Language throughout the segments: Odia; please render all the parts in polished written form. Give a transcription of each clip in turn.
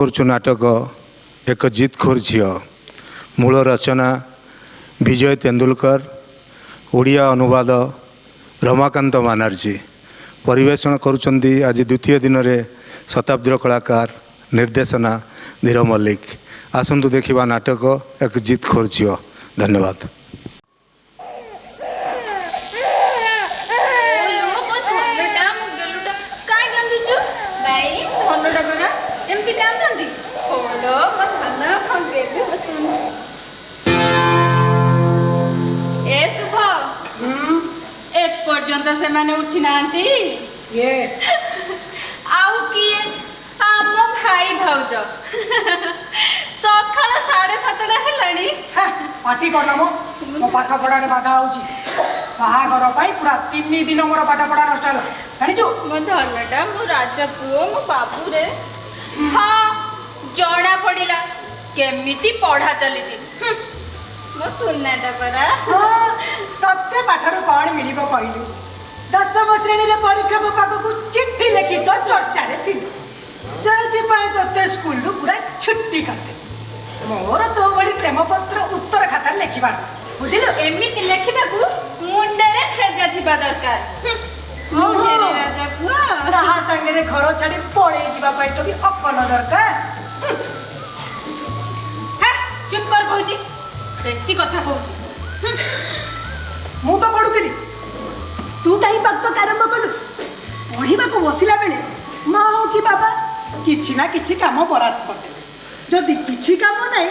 କରୁଛୁ ନାଟକ ଏକ ଜିତଖୋର ଝିଅ। ମୂଳ ରଚନା ବିଜୟ ତେନ୍ଦୁଲକର, ଓଡ଼ିଆ ଅନୁବାଦ ରମାକାନ୍ତ ବାନାର୍ଜୀ। ପରିବେଷଣ କରୁଛନ୍ତି ଆଜି ଦ୍ୱିତୀୟ ଦିନରେ ଶତାବ୍ଦୀର କଳାକାର ନିର୍ଦ୍ଦେଶନା ଧୀର ମଲ୍ଲିକ। ଆସନ୍ତୁ ଦେଖିବା ନାଟକ ଏକ ଜିତଖୋର ଝିଅ। ଧନ୍ୟବାଦ। पर्यंत से माने उठी नांती ये आउ किए आम भाई भाउज सकाळ 7:30 हेलानी पार्टी करना मो पाठ पढ़ा बाधा होची बाहागर पाई पूरा 3 दिन मोर पाठ पढ़ा नष्ट होला जानिछु मो धनटा मो राजा पुओ मो बाबू रे। हाँ जणा पड़िला केमिति पढ़ा चली जी मो सुनाटा परा तत्ते पाठर कौन मिलिबो कहलु 10वीं श्रेणी रे परीक्षा पाखकु चिट्ठी लिखि तो चर्चा रे थी सेति पय तत्ते स्कूल रु पूरा छुट्टी करते मोर तो बड़ी प्रेम पत्र उत्तर खाता लिखिबा बुझिलो एमिति लिखिबाकू मुंडे रे ठेगा थिबा दरकार ओ हेरे राजा पुआ रहा संगे रे घर छाडी पळे जिबा पय तो भी अकल दरकार हा चुप कर भौजी बेसी कथा कहू मु तो पढुतिली तू ताई पक्क आरंभ कलु पढ़िबा को बसिला बेले माँ हो कि बाबा किछि ना किछि काम बरात करते जदि किछि काम नै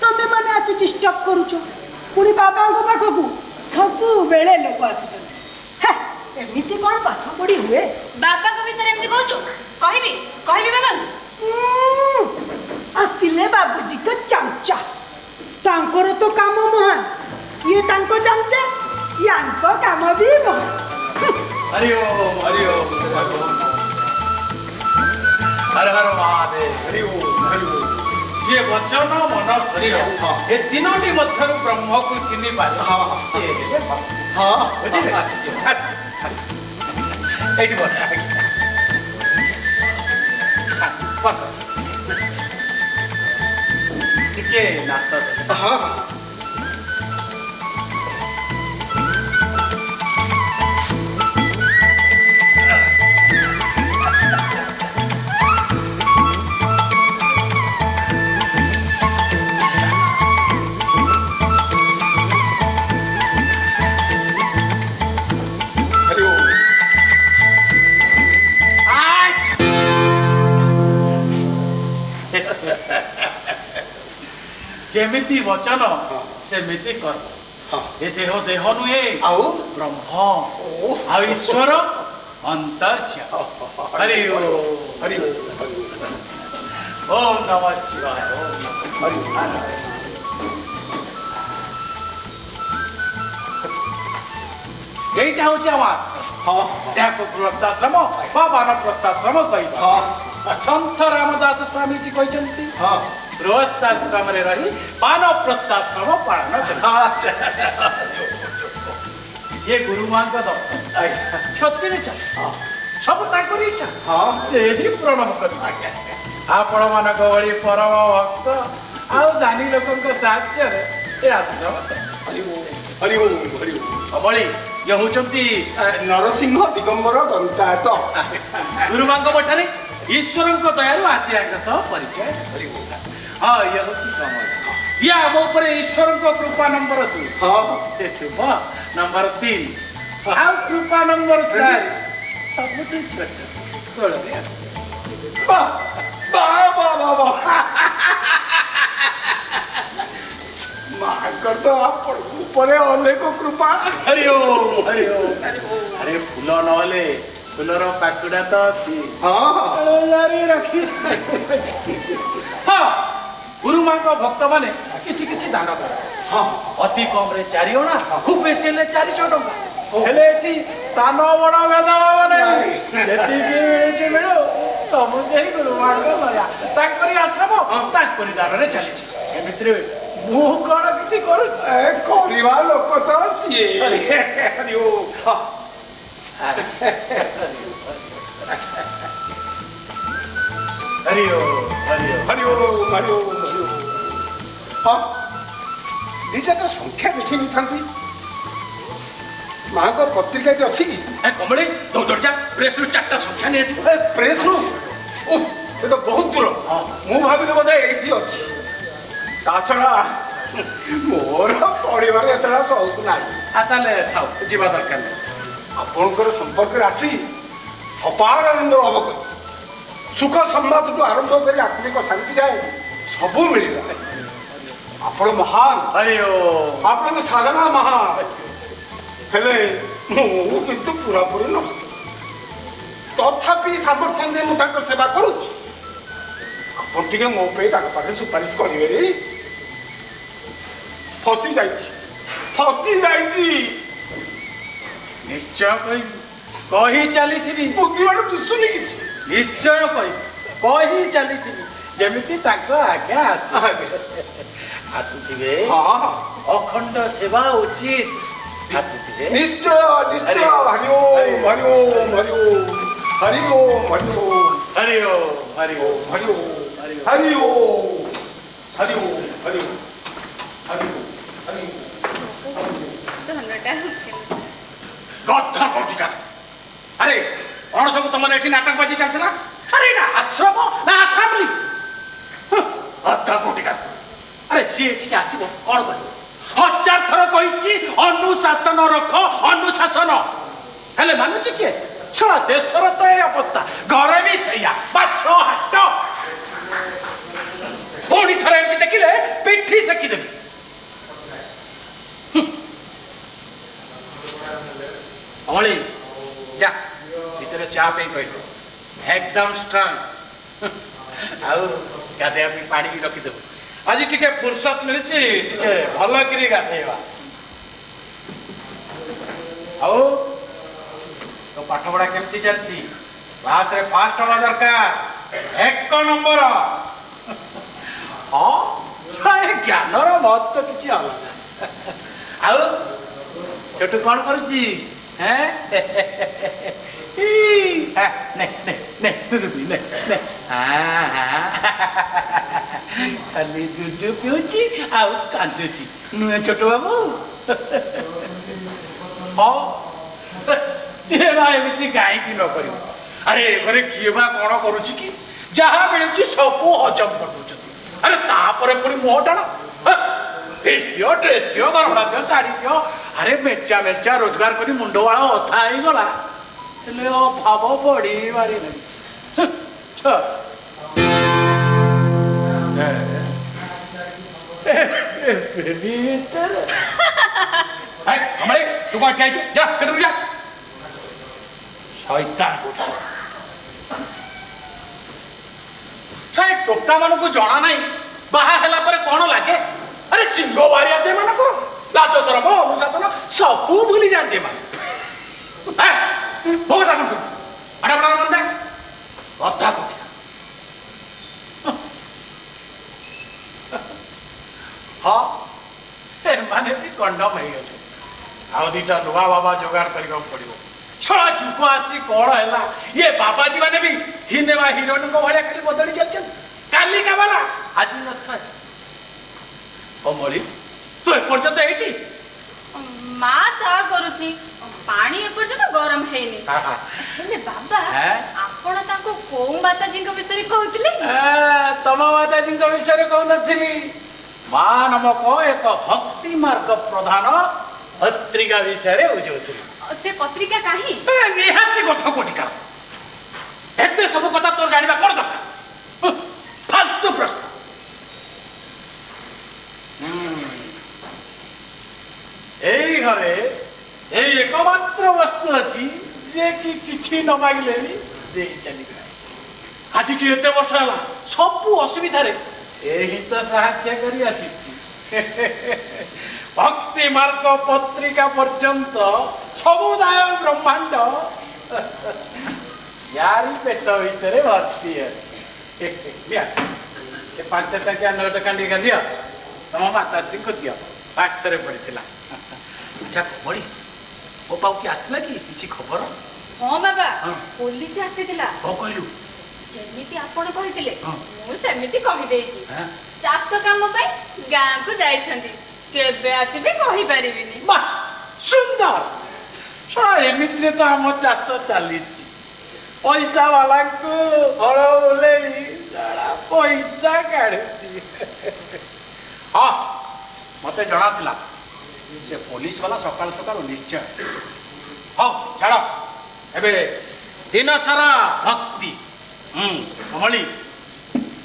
तमे माने आज डिस्टर्ब करूछो पुनी बाबा को पाखकु सब बेले लोक आछन हे एमिति कोन पाठ पढ़ी हुए बाबा को भीतर एमती कहू कहबी कहबी बाबा आसिले बाबूजी को चमचा तांकर तो काम महान ये तांको चमचा यांको काम भी महान हरि ओम हरि ओम हर हर महादेव हरि ओम ये वचन मन शरीर ए तीनोटी मध्यरु ब्रह्म को चिन्हि पाले हां बुझिले अच्छा एटी बोल पक टिके नास हां जेमिति वचन सेमिति कर्म ए देह देह नुहे आउ ब्रह्म आ ईश्वर अंतर्य हरि ओम हरि ओम नमः शिवाय ओम हरि एटा होची आवाज हां याको प्रस्थाश्रम बा वानप्रस्थाश्रम कहिबा संत रामदास स्वामी जी कहचंती हां गृहस्थाश्रम रे रही वानप्रस्थाश्रम पालन कर ये गुरु मां का दफ्तर क्षति ने चल सब ताकरी इच्छा हां से ही प्रणव कर आपण मान को बड़ी परम भक्त आ दानी लोकन को साहाय्य रे ए आश्रम हरि ओम हरि ओम हरि ओम बड़ी ये होचंती नरसिंह दिगंबर दंतात गुरु मां को मठरे ईश्वर को दयालु आज आके सब परिचय हरि ओम हाँ ये होची कमल या मो पर ईश्वर को कृपा नंबर 2 हां से शुभ नंबर 3 आ कृपा नंबर 4 सब ठीक से कर दे बा बा बा बा मां कर दो आप ऊपर अनेक कृपा हरि ओम हरि ओम अरे फूल नले फूलर पाकुड़ा तो अछि हां यारी रखी हां गुरु मां को भक्त माने किछि किछि दान कर हां अति कम रे 4 अणा खूब बेसी ले 400 टका हेले एठी सानो बड़ भेद नै जेति की मिले मिलो सब से गुरु मां को लया ताकरी आश्रम ताकरी दान रे चली छी एमित्रे मु कोन किछि करू ए कोरिवा लोक तो सिए हरि ओ हरि ओम हरि ओम ମାରିବ ହଁ ଦି ଚାରିଟା ସଂଖ୍ୟା ଦେଖି ନେଇଥାନ୍ତି ମାଙ୍କ ପତ୍ରିକାଟି ଅଛି କି କମଳି ଦୌଡ଼ ଯା ପ୍ରେସ୍ରୁ 4ଟା ସଂଖ୍ୟା ନେଇଯିବ ପ୍ରେସ୍ରୁ ଓଃ ଏ ତ ବହୁତ ଦୂର ମୁଁ ଭାବିଲି ବୋଧେ ଏଇଠି ଅଛି ତା ଛଡ଼ା ମୋର ପଢ଼ିବାରେ ଏତେଟା ସଉକ ନାହିଁ ତାହେଲେ ଥାଉ ଯିବା ଦରକାର ନାହିଁ ଆପଣଙ୍କର ସମ୍ପର୍କରେ ଆସି ଅପାର ଆନନ୍ଦ ଲାଭ କଲି ସୁଖ ସମ୍ବାଦଠୁ ଆରମ୍ଭ କରି ଆତ୍ମିକ ଶାନ୍ତି ଯାଏ ସବୁ ମିଳିଲା ଆପଣ ମହାନ ହରି ଓମ୍ ଆପଣଙ୍କ ସାଧନା ମହାନ ହେଲେ ମୁଁ କିନ୍ତୁ ପୁରାପୁରି ନଷ୍ଟ ତଥାପି ସାମର୍ଥ୍ୟ ଦେଇ ମୁଁ ତାଙ୍କ ସେବା କରୁଛି ଆପଣ ଟିକେ ମୋ ପାଇଁ ତାଙ୍କ ପାଖରେ ସୁପାରିଶ କରିବେ ଫସି ଯାଇଛି ନିଶ୍ଚୟ କହିବି କହି ଚାଲିଥିବି ବୁଦ୍ଧିବାଟ ଦିଶୁନି କିଛି ନିଶ୍ଚୟ କହିବି କହି ଚାଲିଥିବି ଯେମିତି ତାଙ୍କ ଆଜ୍ଞା ଆସୁଥିବେ ଅଖଣ୍ଡ ସେବା ଉଚିତ ଆସୁଥିବେ ନିଶ୍ଚୟ ହରି ଓମ୍ ହରି ଓମ୍ ହରି ଓମ୍ ହରି ଓମ୍ ହରି ଓମ୍ ହରି ଓମ୍ ହରି ଓମ୍ ହରି ଓମ୍ ହରି ଓମ୍ ହରି ଓମ୍ ହରି ଓମ୍ ହରି ଓମ୍ ଗଧ କୋଠିକା ଆରେ କଣ ସବୁ ତମର ଏଠି ନାଟକ ବାଜି ଚାଲିଥିଲା ଆରେ ଏଇଟା ଆଶ୍ରମ ନା ଆସାମଲି ଗଧ କୋଠିକା ଆରେ ଯିଏ ଏଠିକି ଆସିବ କଣ କରିବ 1000 ଥର କହିଛି ଅନୁଶାସନ ରଖ ଅନୁଶାସନ ହେଲେ ମାନୁଛି କିଏ ଛଡ଼ା ଦେଶର ତ ଏ ଅବସ୍ଥା ଘରେ ବି ସେଇଆ ମାଛ ହାଟ ପୁଣି ଥରେ ଏମିତି ଦେଖିଲେ ପିଠି ସେକିଦେବି ଅମଳି ଯା ଭିତରେ ଚା ପାଇଁ କହିବ ଏକଦମ ଷ୍ଟ୍ରଙ୍ଗ ଆଉ ଗାଧେଇବା ପାଇଁ ପାଣି ବି ରଖିଦେବୁ ଆଜି ଟିକେ ଫୁର୍ସତ ମିଳିଛି ଟିକେ ଭଲ କରି ଗାଧେଇବା ଆଉ ତୋ ପାଠ ପଢା କେମିତି ଚାଲିଛି କ୍ଲାସରେ ଫାଷ୍ଟ ହବା ଦରକାର 1 ନମ୍ବର ହଁ ଜ୍ଞାନର ମହତ୍ଵ କିଛି ଅଲଗା ଆଉ ଛୋଟୁ କଣ କରୁଛି ଖାଲି ଦୁଧୁ ପିଉଛି ଆଉ କାନ୍ଦୁଛି ନୁହେଁ ଛୋଟ ବାବୁ ଏମିତି କାହିଁକି ନ କରିବ ଆରେ ଘରେ କିଏ ବା କଣ କରୁଛି କି ଯାହା ମିଳୁଛି ସବୁ ହଜମ କରିଦଉଛନ୍ତି ଆରେ ତାପରେ ପୁଣି ମୁହଁ ଟାଣ ଡ୍ରେସ୍ ଦିଅ ଗରମଡ଼ା ଦିଅ ଶାଢ଼ୀ ଦିଅ ଆରେ ମେଞ୍ଚା ରୋଜଗାର କରି ମୁଣ୍ଡବାଳ ଅଥା ହେଇଗଲା ହେଲେ ଅଭାବ ବଢିବାରେ ତୁ କଣ ଖାଇଛୁ ଯା କେତେବେଳେ ଯା ଟୋକା ମାନଙ୍କୁ ଜଣା ନାହିଁ ବାହା ହେଲା ପରେ କଣ ଲାଗେ ଆରେ ସିଂହ ବାହାରି ଆସେ ଏମାନଙ୍କର ଲାଜ ସରମ ଅନୁଶାସନ ସବୁ ଭୁଲି ଯାଆନ୍ତି ଏମାନେ ହଁ ଏମାନେ ବି କଣ୍ଡମ ହେଇଗଲେ ଆଉ ଦିଟା ନୂଆ ବାବା ଯୋଗାଡ଼ କରିବାକୁ ପଡିବ ଛଡ଼ା ଯୁଗ ଆସି କଣ ହେଲା ଇଏ ବାବାଜୀ ମାନେ ବି ହିନେମା ହିରୋଇନଙ୍କ ଭଳିଆ ଖାଲି ବଦଳି ଚାଲିଛନ୍ତି କାଲିକା ବାଲା ଆଜି ନଥାଏ ଅମଳି ତୁ ଏପର୍ଯ୍ୟନ୍ତ ହେଇଛି ମା ଚା କରୁଛି ପାଣି ଏପର୍ଯ୍ୟନ୍ତ ଗରମ ହେଇନି ହେଲେ ବାବା ଆପଣ ତାଙ୍କୁ କୋଉ ମାତାଜୀଙ୍କ ବିଷୟରେ କହୁଥିଲେ ତମ ମାତାଜୀଙ୍କ ବିଷୟରେ କହୁନଥିଲି ମା ନାମକ ଏକ ଭକ୍ତି ମାର୍ଗ ପ୍ରଧାନ ପତ୍ରିକା ବିଷୟରେ ବୁଝଉଥିଲି ସେ ପତ୍ରିକା କାହିଁ ନିହାତି କଥା କୋଠିକା ଏତେ ସବୁ କଥା ତୋର ଜାଣିବା କଣ ଦରକାର ଫାଲତୁ ପ୍ରଶ୍ନ ଏଇ ଘରେ ଏଇ ଏକମାତ୍ର ବସ୍ତୁ ଅଛି ଯେ କି କିଛି ନ ମାଗିଲେ ବି ଦେଇ ଚାଲିଗଲା ଆଜିକି ଏତେ ବର୍ଷ ହେଲା ସବୁ ଅସୁବିଧାରେ ଏହି ତ ସାହାଯ୍ୟ କରି ଆସିଛି ଭକ୍ତି ମାର୍ଗ ପତ୍ରିକା ପର୍ଯ୍ୟନ୍ତ ସମୁଦାୟ ବ୍ରହ୍ମାଣ୍ଡ यारी पेट भीतर भर्ती ଅଛି 5 ଟଙ୍କିଆ ନୋଟ କାଣ୍ଡିକା ଦିଅ ତମ ମାତାଶ୍ରୀ କୁ ଦିଅ ବାକ୍ସରେ ପଡ଼ିଥିଲା ଆଚ୍ଛା କମଳି ମୋ ପାଖକୁ ଆସିଲା କି କିଛି ଖବର ହଁ ବାବା ପୋଲିସ ଆସିଥିଲା କଣ କହିଲୁ ଯେମିତି ଆପଣ କହିଥିଲେ ହଁ। ମୁଁ ସେମିତି କହିଦେଇଛି। ହଁ। ଚାଷ କାମ ପାଇଁ ଗାଁକୁ ଯାଇଛନ୍ତି, କେବେ ଆସିବେ କହିପାରିବିନି। ବାଃ ସୁନ୍ଦର। ଶୁଣ ଏମିତିରେ ତ ଆମ ଚାଷ ଚାଲିଛି, ପଇସା ବାଲାଙ୍କୁ ହଳ ବୁଲେଇ ଜଣା ପଇସା କାଢୁଛି। ହଁ ମତେ ଜଣା ଥିଲା ସେ ପୋଲିସ ବାଲା ସକାଳୁ ସକାଳୁ ନିଶ୍ଚୟ। ହଉ ଛାଡ଼, ଏବେ ଦିନ ସାରା ଭକ୍ତି କମଳି।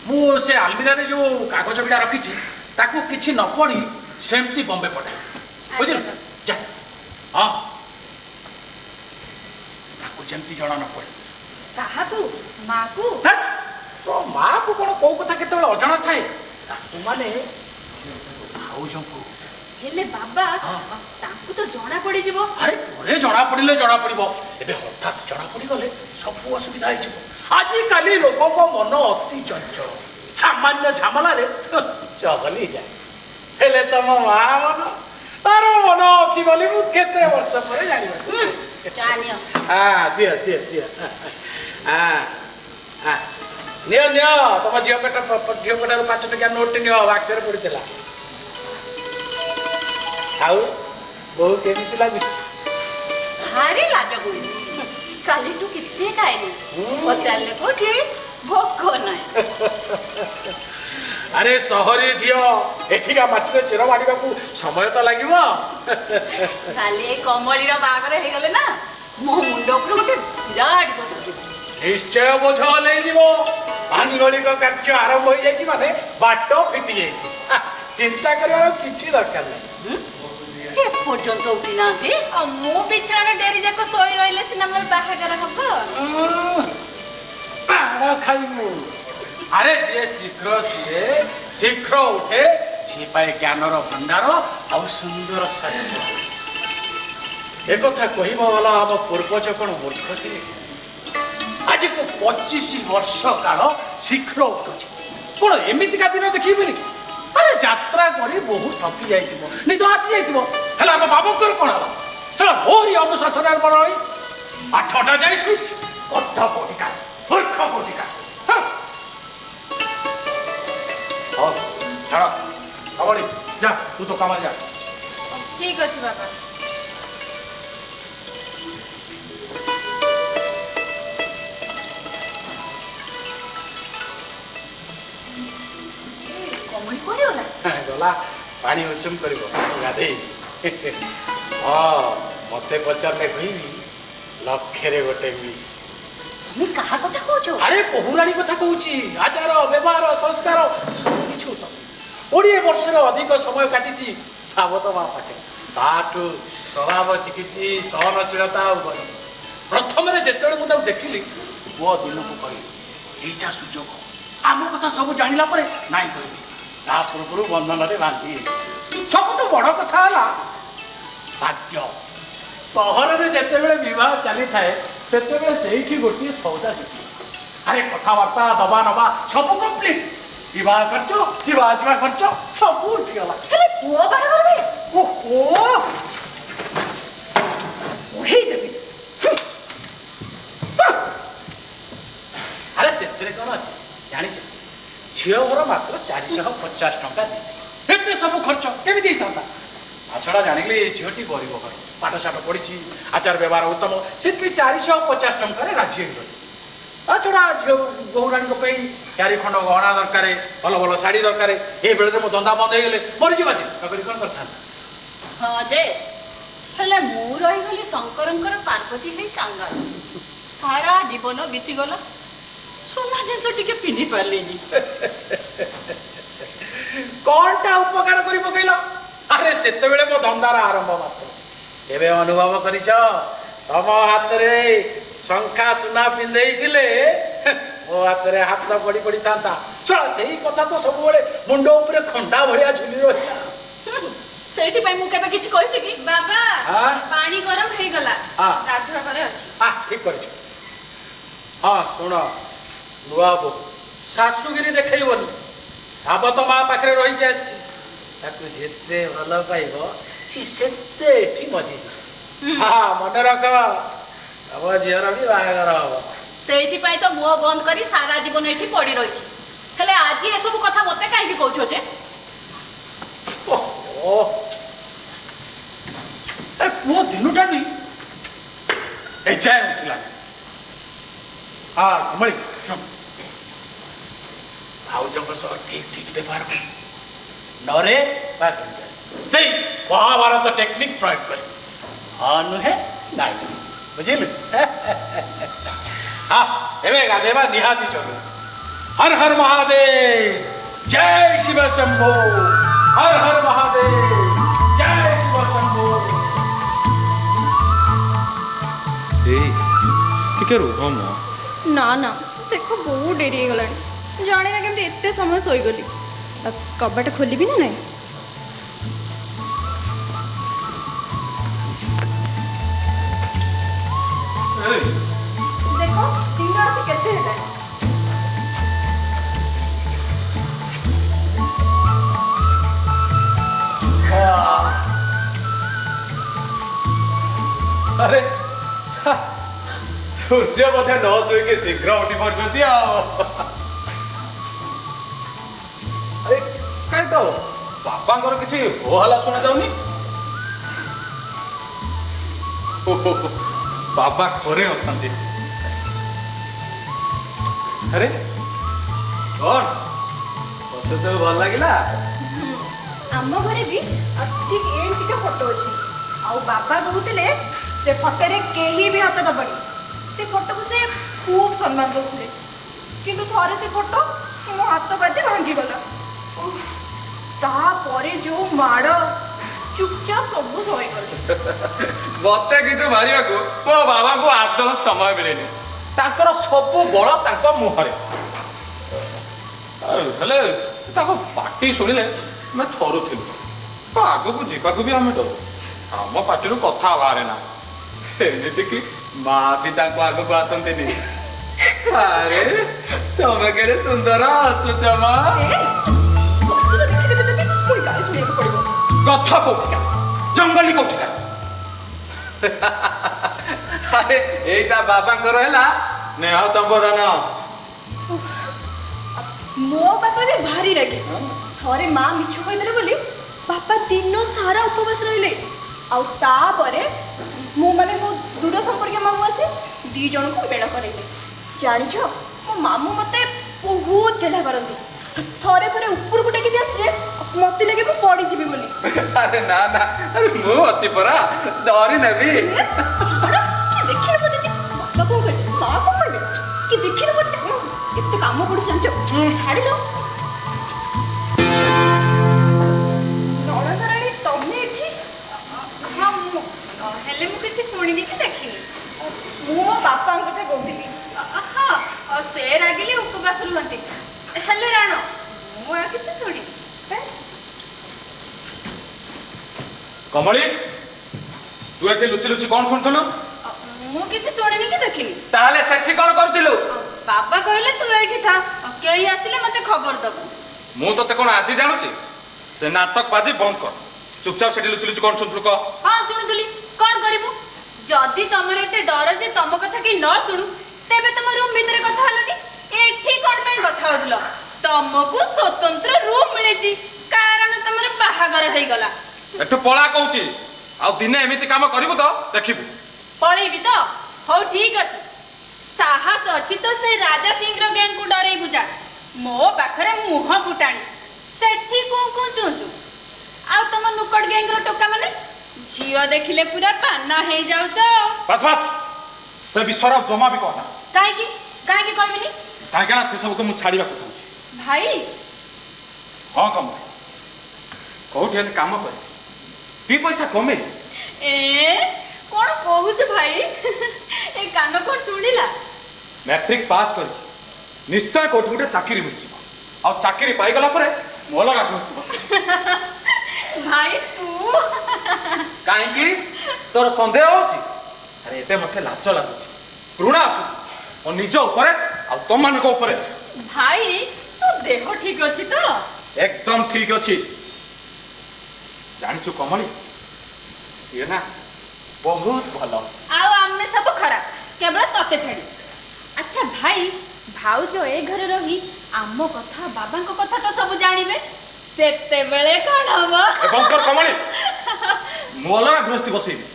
ମୁଁ ସେ ଆଲମିରାରେ ଯୋଉ କାଗଜ ବିଡ଼ା ରଖିଛି ତାକୁ କିଛି ନ ପଢ଼ି ସେମିତି ବମ୍ବେ ପଠାଏ, ବୁଝିଲୁ? ଯା। ହଁ ତାକୁ ଯେମିତି ଜଣା ନ ପଡ଼େ। କାହାକୁ? ମାକୁ? ହେ, ତୋ ମାଆକୁ କ'ଣ କୋଉ କଥା କେତେବେଳେ ଅଜଣା ଥାଏ? ତାକୁ ମାନେ ଭାଉଜଙ୍କୁ। ହେଲେ ବାବା ତାଙ୍କୁ ତ ଜଣା ପଡିଯିବ। ଆରେ ପରେ ଜଣା ପଡ଼ିଲେ ଜଣା ପଡ଼ିବ, ଏବେ ହଠାତ୍ ଜଣା ପଡ଼ିଗଲେ ସବୁ ଅସୁବିଧା ହେଇଯିବ। ଆଜିକାଲି ଲୋକଙ୍କ ମନ ଅତି ଚଞ୍ଚଳ, ସାମାନ୍ୟ ଝାମଲାରେ ଚହଲି ଯାଏ। ହେଲେ ତମ ମା ମନ, ତାର ମନ ଅଛି ବୋଲି ମୁଁ କେତେ ବର୍ଷ ପରେ ଜାଣିବାକୁ। ଦିଅ ଦିଅ ଦିଅ। ନିଅ ନିଅ, ତମ ଝିଅ ପେଟାରୁ 5 ଟଙ୍କିଆ ନୋଟ୍ ନିଅ, ବାକ୍ସରେ ପଡ଼ିଥିଲା। ଆଉ ବୋହୁ କେମିତି ଲାଗୁଛି? ଭାରି ଲାଜ କରୁଛି, କାଲିଠୁ କିଛି ଖାଇନି। ପଚାରିଲେ କୋଉଠି ଭୋକ ନାହିଁ। ଆରେ ସହରୀ ଝିଅ, ଏଠିକା ମାଟିରେ ଚେର ମାଡ଼ିବାକୁ ସମୟ ତ ଲାଗିବ। କାଲି ଏଇ କମଳିର ବାହାଘର ହେଇଗଲେ ନା, ମୋ ମୁଣ୍ଡ ଉପରେ ଗୋଟେ ବିରାଟ ବୋଝ ଯିବ। ନିଶ୍ଚୟ ବୋଝ ନେଇଯିବ। ଆଙ୍ଗଳିକ କାର୍ଯ୍ୟ ଆରମ୍ଭ ହୋଇଯାଇଛି ମାନେ ବାଟ ଫିଟି ଯାଇଛି। ଚିନ୍ତା କରିବାର କିଛି ଦରକାର ନାହିଁ। ଏପର୍ଯ୍ୟନ୍ତ ଉଠି ନାହାନ୍ତି। ମୁଁ ବିଛଣାରେ ଡେରି ଯାକ ଶୋଇ ରହିଲେ ସିନା ମୋର ବାହାଘର ହବ। ଖାଇବୁ। ଆରେ ଯିଏ ଶୀଘ୍ର ଉଠେ ସିଏ ପାଏ ଜ୍ଞାନର ଭଣ୍ଡାର ଆଉ ସୁନ୍ଦର ଶରୀର। ଏକଥା କହିବ ଭଲ, ଆମ ପୂର୍ବଜ କ'ଣ ମୂର୍ଖ ଥିଲେ? ଆଜିକୁ 25 ବର୍ଷ କାଳ ଶୀଘ୍ର ଉଠୁଛି, କ'ଣ ଏମିତିକା ଦିନ ଦେଖିବି ବୋଲି? ଆରେ ଯାତ୍ରା କରି ବହୁ ଥକି ଯାଇଥିବ, ନିଦ ଆସି ଯାଇଥିବ, ହେଲେ ଆମ ବାବୁଙ୍କର କ'ଣ ହେଲା? ସେଟା ମୋରି ଅନୁଶାସନରେ ବଡ଼ ହୋଇ 8ଟା ଯାଇ ଶୋଇଛି। ଅର୍ଥ କୋଟିକା, ମୂର୍ଖ କୋଟିକା। ହଉ ଛାଡ଼, କମଳି ଯା, ତୁ ତ କାମ ଯା। ଠିକ ଅଛି ବାବା। କମଳି କୁଆଡ଼େ ଗଲା? ଗଲା ପାଣି ଉଷୁମ କରିବ, ଗାଧେଇ। ହଁ ମତେ ପଚାରିଲେ କହିବି 1,00,000ରେ ଗୋଟେ ମିଳିଛି। তুমি কাহা কথা কହୁଛ? ଆରେ ପହୁରାଣୀ କଥା କହୁଛି। ଆଚାର ବ୍ୟବହାର ସଂସ୍କାର ସବୁ କିଛି ଉତ୍ତମ। 20 ବର୍ଷର ଅଧିକ ସମୟ କାଟିଛି ସାବତ ମା ପାଖରେ, ତାଠୁ ସ୍ୱଭାବ ଶିଖିଛି, ସହନଶୀଳତା ଆଉ ବଳ। ପ୍ରଥମରେ ଯେତେବେଳେ ମୁଁ ତାକୁ ଦେଖିଲି, ମୋ ଦିନକୁ କହିଲି ଏଇଟା ସୁଯୋଗ, ଆମ କଥା ସବୁ ଜାଣିଲା ପରେ ନାଇଁ କହିବି। ତା ପୂର୍ବରୁ ବନ୍ଧନରେ ବାନ୍ଧି। ସବୁଠୁ ବଡ଼ କଥା ହେଲା ଭାଗ୍ୟ। ସହରରେ ଯେତେବେଳେ ବିବାହ ଚାଲିଥାଏ ସେତେବେଳେ ସେଇଠି ଗୋଟିଏ ସୌଦା ଜୁଟି। ଆରେ କଥାବାର୍ତ୍ତା ଦବା ନବା ସବୁ କମ୍ପ୍ଲିଟ୍। ବିବାହ ଖର୍ଚ୍ଚ, ଯିବା ଆସିବା ଖର୍ଚ୍ଚ ସବୁ ଉଠିଗଲା। ହେଲେ ପୁଅ ବାହାଘର ବେଳେ ଓହୋ, କହିଦେବି। ଆରେ ସେଥିରେ କ'ଣ ଅଛି ଜାଣିଛ? ଝିଅ ଘର ମାତ୍ର 450 ଟଙ୍କା ଦିଏ। ଏତେ ସବୁ ଖର୍ଚ୍ଚ କେମିତି ହେଇଥାନ୍ତା? ଛଡ଼ା ଜାଣିଲି ଝିଅଟି ଗରିବ ଘର, ପାଠଶାଠ ପଢ଼ିଛି, ଆଚାର ବ୍ୟବହାର ଉତ୍ତମ, ସେଥିପାଇଁ 450 ଟଙ୍କାରେ ରାଜି ହେଇଗଲି। ତା ଛଡ଼ା ଝିଅ ବୋହୂରାଣୀଙ୍କ ପାଇଁ 4 ଖଣ୍ଡ ଗହଣା ଦରକାର, ଭଲ ଭଲ ଶାଢ଼ୀ ଦରକାର। ଏ ବେଳରେ ମୋ ଧନ୍ଦା ବନ୍ଦ ହେଇଗଲେ ମରିଯିବା ଯେ ନକରି କ'ଣ କରିଥାନ୍ତି? ହଁ ଯେ, ହେଲେ ମୁଁ ରହିଗଲି ଶଙ୍କରଙ୍କର ପାର୍ବତୀ ହେଇ କାଙ୍ଗାଳ। ସାରା ଜୀବନ ବିତିଗଲା, ସୁନା ଜିନିଷ ଟିକେ ପିନ୍ଧି ପାରିଲିନି। କ'ଣଟା ଉପକାର କରି ପକେଇଲ? ଆରେ ସେତେବେଳେ ମୋ ଧନ୍ଦାର ଆରମ୍ଭ ମାତ୍ର। ଏବେ ଅନୁଭବ କରିଛ ତମ ହାତରେ ଶଙ୍ଖା ସୁନା ପିନ୍ଧେଇଥିଲେ ମୋ ହାତରେ ହାତ ପଡ଼ି ପଡ଼ିଥାନ୍ତା। ଚଳ ସେଇ କଥା ତ ସବୁବେଳେ ମୁଣ୍ଡ ଉପରେ ଖଣ୍ଡା ଭଳିଆ ଝୁଲି ରହିଲା। ସେଇଥିପାଇଁ ମୁଁ କେବେ କିଛି କହିଛି କି? ବାବା ପାଣି ଗରମ ହେଇଗଲା, ହଁ। ଗାଧୁଆ ଘରେ ଅଛି। ଠିକ କରିଛୁ। ହଁ ଶୁଣ, ନୂଆ ବୋହୂ ଶାଶୁଗିରି ଦେଖେଇବନି, ସାବତ ମା ପାଖରେ ରହିକି ଆସିଛି। ତାକୁ ଯେତେ ଭଲ ପାଇବ ସେ ସେତେ ଏଠି ମଜିଯିବ। ମନେ ରଖ, ତମ ଝିଅର ବି ବାହାଘର ହବ। ସେଇଥିପାଇଁ ତ ମୁହ ବନ୍ଦ କରି ସାରା ଜୀବନ ଏଠି ପଡି ରହିଛି। ହେଲେ ଆଜି ଏସବୁ କଥା ମତେ କାହିଁକି କହୁଛ ଯେ? ଓହୋ ଏ ପୁଅ ଦିନଟା ବି ଏ ଯାଏ ଉଠିଲା। କମଳି ଭାଉଜଙ୍କ ସହ ଠିକ ଠିକ ବ୍ୟବହାର କର। ନରେ ସେଇ ମହାଭାରତ ଟେକ୍ନିକ ପ୍ରୟୋଗ କରି ହଁ ନୁହେଁ ନାଇଁ ବୁଝିଲୁ। ଏବେ ଗାଧେଇବା ନିହାତି ଜରୁରୀ। हर हर महादेव जय शिव शंभो हर हर महादेव जय शिव शंभो। ଟିକେ ରୁହ ମ। ନା ନା ଦେଖ ବହୁତ ଡେରି ହେଇଗଲାଣି। ଜାଣି ନା କେମିତି ଏତେ ସମୟ ଶୋଇଗଲି। କବାଟ ଖୋଲିବି ନା ନାଇଁ? ଦେଖ ଦିନ ଆସି କେତେ ହେଲାଣି। अरे सूर्य बोधे न शोक शीघ्र उठी पड़ती। अरे कहीं तो बापा किसी हो हला शुणा जाऊनी। बाबा घरे अच्छा। अरे कौन फोटो सब भल लगिला? आम घरे भी ठीक एमतीका फोटो अच्छी। आउ बाबा कहते से फोटो कहीं भी हाथ दबनी। से फोटो को से खूब सम्मान दौले किंतु थरे से फोटो मो हाथ बाजे भांगीगला। तापर जो माड़ चुपचाप सब सहीगल। मते किंतु मारिया को मो बाबा को आदौ समय मिलेनी। ताकर सब बल तांक मुहरे। हेले ताको पार्टी सुनिले मैं थरुथिलु। आगो को जीवाकू भी आम डर। आम पार्टी कथा बाहरे ना एमती कि माँ भी आग को आसती। अरे तुम के सुंदर हसुच माँ। कथा कौटिका जंगली कौटिका। अरे एटा बाबा है स्नेह संबोधन। मो पापा भी भारी लगे। थरे माँ मिछ कहते बोली बापा दिन सारा उपवास रहिले। मो माने मो दूर संपर्क मामू आसे दी जन को मेल करेले। जानिछ मो मामू मते बहुत गेला करंती। थरे थरे ऊपर को टेकी दिया मते लगे मु पड़ी जीवी बोली। अरे ना ना अरे मु अछि परा डरी नेबी। देखिन बोली बाबा को कहले मां को कहले कि देखिन बोली एते काम पड़ जानछ छाड़ी लो। नौरानी तमे एठी हाँ हेले मु किसी शुणिनी कि देखिनी। मो बापा कथा कहूली। हाँ से रागिले उपवास रुहंती। हेले राण मु आ किसी शुणिनी। कमली तू एठी लुचि लुचि कौन सुनथलु? मु किसी शुणिनी कि देखिनी। ताले सेठी कौन करथिलु? बाबा कहले तू एठी था केही आसिले मते खबर दबु। मु तते कोन आजि जानुची? से नाटक बाजी बंद कर। चुपचाप सेठी लुचि लुचि कौन सुनथलु क? हाँ शुणुली कौन करिबु? जदि तमर एते डर जे तम कथा कि न शुणु तेबे तम रूम भितरे कथा हलनी। एठी कोन पे कथा होतलो? तमको स्वतंत्र रूम मिलेची कारण तमर बाहागर हेई गला। एठु पळा कहूची आ दिने एमिति काम करिवु तो देखिबु। पळेबी तो हो ठीक अछि। साहस अछि तो से राजा सिंह रो गैंग को डरै बुझा। मो पाखरे मुह फुटाणी सेठी को चुंचु आ तम नुकट गैंग रो टोका माने झियो देखिले पूरा पाना हे जाउछ। बस बस से विश्वरा जमा भी कहना। काहे की कहबिनी? काहे ना से सब को मु छाड़ीबा कहू। भाई हां कम कोठी एन काम करे ती पैसा कमे। ए कोन कहूछ भाई? ए कान कोन सुनिला? मैट्रिक पास कर निश्चय कोठी गुटे चाकरी मिल जिवो। आ चाकरी पाई गला परे मो लगा घुसबो। भाई तू काहे की तोर संदेह होची? अरे एते मते लाज लागुची घृणा आसुची ओ निज ऊपर आ तुम मान को ऊपर। भाई तू देह ठीक अछि तो? एकदम ठीक अछि। जानछु कमली ये ना बहुत भलो। आउ आमने सब खराब केवल तते छाड़ी। आ ଆଚ୍ଛା ଭାଇ ଭାଉଜ ଏ ଘରେ ରହି ଆମ କଥା ବାବାଙ୍କ କଥା ତ ସବୁ ଜାଣିବେ ସେତେବେଳେ କଣ ହବ? ବଙ୍କର କମଳି ମୁଁ ଅଲଗା ଗୃହସ୍ଥି ବସେଇବି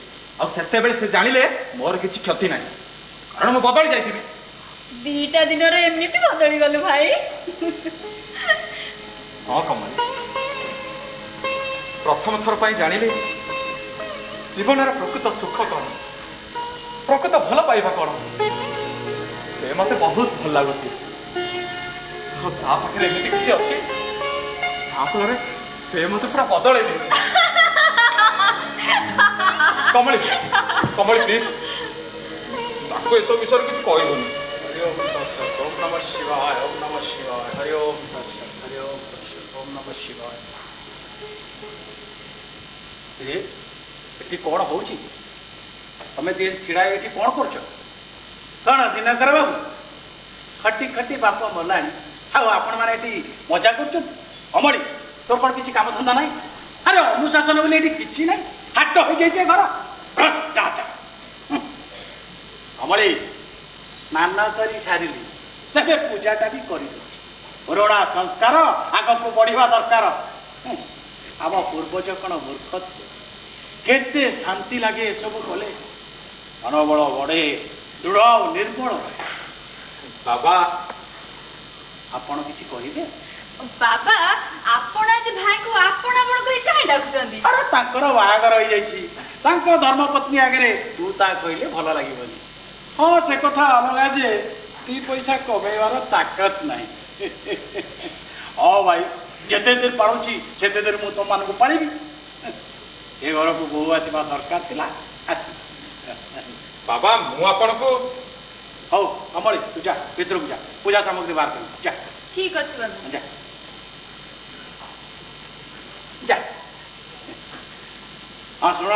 ଆଉ ସେତେବେଳେ ସେ ଜାଣିଲେ ମୋର କିଛି କ୍ଷତି ନାହିଁ କାରଣ ମୁଁ ବଦଳି ଯାଇଥିବି। ଦିଟା ଦିନରେ ଏମିତି ବଦଳି ଗଲୁ ଭାଇ। ହଁ କମଳି ପ୍ରଥମ ଥର ପାଇଁ ଜାଣିଲି ଜୀବନର ପ୍ରକୃତ ସୁଖ କଣ ପ୍ରକୃତ ଭଲ ପାଇବା କଣ ସେ ମତେ ବହୁତ ଭଲ ଲାଗୁଛି ଆଉ ତା ପାଖରେ ଏମିତି କିଛି ଅଛି ତା ଫଳରେ ସେ ମତେ ପୁରା ବଦଳେଇ ଦେଇଛି। କମଳି କମଳି ପ୍ଲିଜ ତାକୁ ଏସବୁ ବିଷୟରେ କିଛି କହିବୁନି। हरि ओम तत्सत ओम नमः शिवाय ओम नमः शिवाय हरि ओम तत्सत हरि ओम तत्सत ओम नमः शिवाय। एटी कौन होची तमे दी छिड़ा एटी कौन करछ कौन दिनकर बाबू खटी खटी बाप मलाणी हाउ आपण माने एटी मजा करछ अमड़ी तोर कोन किछि काम धंदा नाही अरे अनुशासन बोले एटी किछि नाही हाट हो जाय छे घर भ्रष्टाचार अमड़ी स्नान करी सारिली तेरे पूजाटा भी कर पुराणा संस्कार आग को बढ़िया दरकार आम पूर्वज कण मूर्ख केते शांति लगे सब कले मनोबल बढ़े दृढ़ और निर्बल रहे। बाबा आपण किछि कहिबे? बाबा आपण आज भाई को आपण आपण कहि काहे डाकुचंदी? अरे ताकर बाहागर हो जाइछि तांको धर्मपत्नी आगे तू ता कहले भल लागिबनी। हाँ से कथा अलगा जे दी पैसा कमेवार ताकत नहीं। हाँ भाई जिते दिन पाऊँगी सेते दिन मुझ तुम को पाली ए घर को बहु आसवा दरकार थिला। बाबा मु आपण को हौ कमली तू जा भीतर को जा पूजा सामग्री बाहर कर जा ठीक अछि बाबा जा जा। हाँ शुण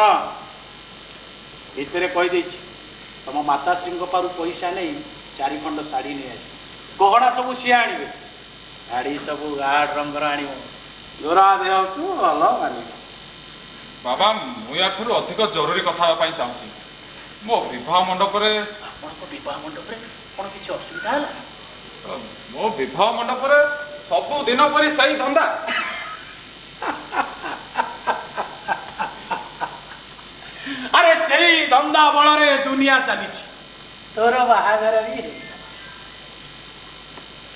भितर कही तुम माताश्री पार पैसा नहीं 4 खंड शाढ़ी नहीं आस गहना सब सी आणवे शाढ़ी सब गाढ़ रंगर आण जोरा देह भल आन। बाबा मु या अधिक जरूरी कथा चाहूँगी मो विवाह मंडप विवाह मंडप कौन किसी असुविधा है? मो विवाह मंडप सबु दिन पर सही धंदा। अरे से धंदा बल दुनिया चली तोर बाहागर भी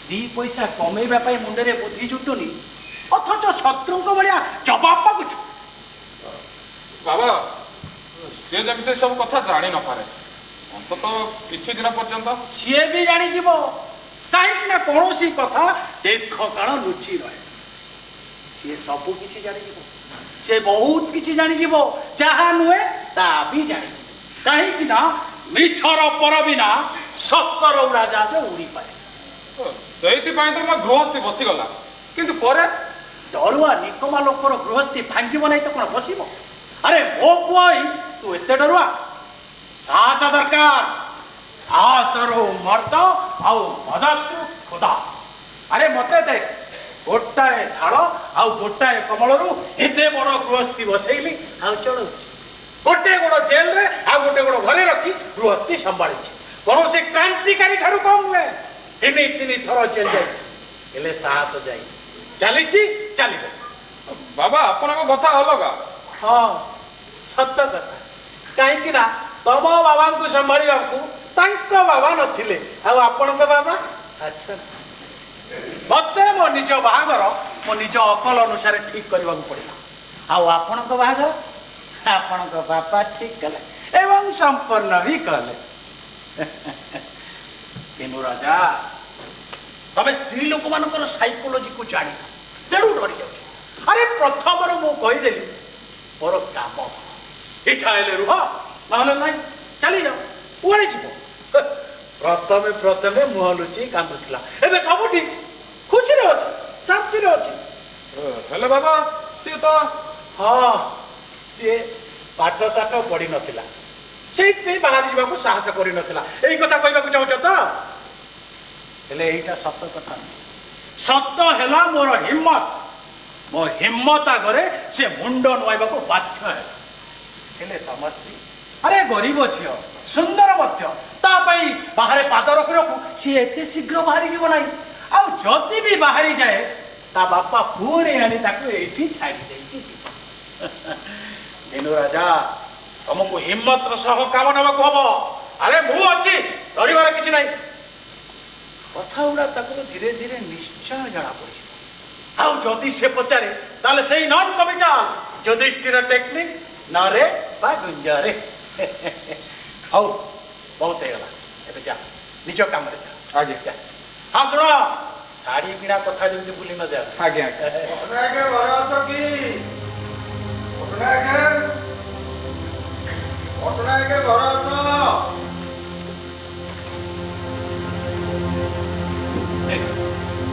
दी पैसा कमेवा मुंडे बुद्धि जुटुनी अथच शत्रु भाया जवाब पागुच। बाबा सी जमी सब कथा जानी न पारे अंत किसी दिन पर्यंत सी भी जानी कहीं कौन कथा दीर्घ काल लुचि रहे सी सबू किसी जानी से बहुत किसी जानी जहाँ नुहे ता भी जानी कहीं मिछर पर बिना सतर उड़ाजा उड़ी पाए से तो मो गृहस्थी बसीगला किंतु करे डरुआ निकमा लोकर गृहस्थी भांगीब नहीं तो कौन बसब? अरे मो पुई तू एत डरुआ साहस दरकार साहसरू मर्द आउ मदतु खुदा। अरे मत देख गोटाए झाड़ आउ गोटाए कमलू एते बड़ गृहस्थी बसैली आउ चल गोटे गोड़ जेल रे आ गोटे गोड़ घरे रखी गृहस्थी संभाली कौन से क्रांतिकारी ठारू कम हुए 3 थर जेल जाइले साहस जाई चली चलो बाबा आपण कथा अलगा। हाँ सत कथा कहीं तम बाबा को संभाड़ा बाबा नथिले आपण बाबा अच्छा मत मो निज बाहागर मो निज अकल अनुसार ठीक करने पड़ा आपण बाहागर आपण बापा ठीक कले एवं संपन्न भी कले। तेनु राजा तमें स्त्री लोक मान साइकोलोजी को जान तेणु डरी जाऊ। अरे प्रथम मु कहीदेली मोर काम इच्छा हेले रुह ना चली जाओ पुणी जीव प्रथमे प्रथमे मुह लुचि कांदुला एबे सब ठीक खुशी रे अछि शांति रे अछि। हेले बाबा सी तो हाँ सी पाठ साठ पढ़ी नथिला से बाहर जावाक साहस कर नथिला एई कथा कहबाक चाहछ तो हेले एईटा सत कथा सत हेला मोर हिम्मत मो हिम्मत आगे से मुंड नुआइबाक बाध्य हेले समस्ती अरे गरीब झील सुंदर मध्य ତା ପାଇଁ ବାହାରେ ପାଦ ରଖୁ ରଖୁ ସିଏ ଏତେ ଶୀଘ୍ର ବାହାରି ଯିବ ନାହିଁ। ଆଉ ଯଦି ବି ବାହାରି ଯାଏ ତା ବାପା ପୁଣି ଆଣି ତାକୁ ଏଇଠି ଛାଡ଼ି ଦେଇକି ଯିବ। ଦିନୁ ରାଜା ତମକୁ ହିମ୍ମତର ସହ କାମ ନେବାକୁ ହବ। ଆରେ ମୁଁ ଅଛି, ଡରିବାର କିଛି ନାହିଁ। କଥା ଗୁଡ଼ା ତାକୁ ଧୀରେ ଧୀରେ ନିଶ୍ଚୟ ଜଣା ପଡ଼ିଯିବ। ଆଉ ଯଦି ସେ ପଚାରେ ତାହେଲେ ସେଇ ନନ୍ କମିଟାଲ ଯୁଧିଷ୍ଠିର ଟେକ୍ନିକ୍ ନରେ ବା ଗୁଞ୍ଜରେ। ହଉ ବହୁତ ହେଇଗଲା, ଏବେ ଯା ନିଜ କାମରେ ଯା। ଆଜ୍ଞା ହଁ ଶୁଣ, ଶାଢ଼ୀ କିଣା କଥା ଯେମିତି ଭୁଲି ନ ଯାଅ। ଆଜ୍ଞା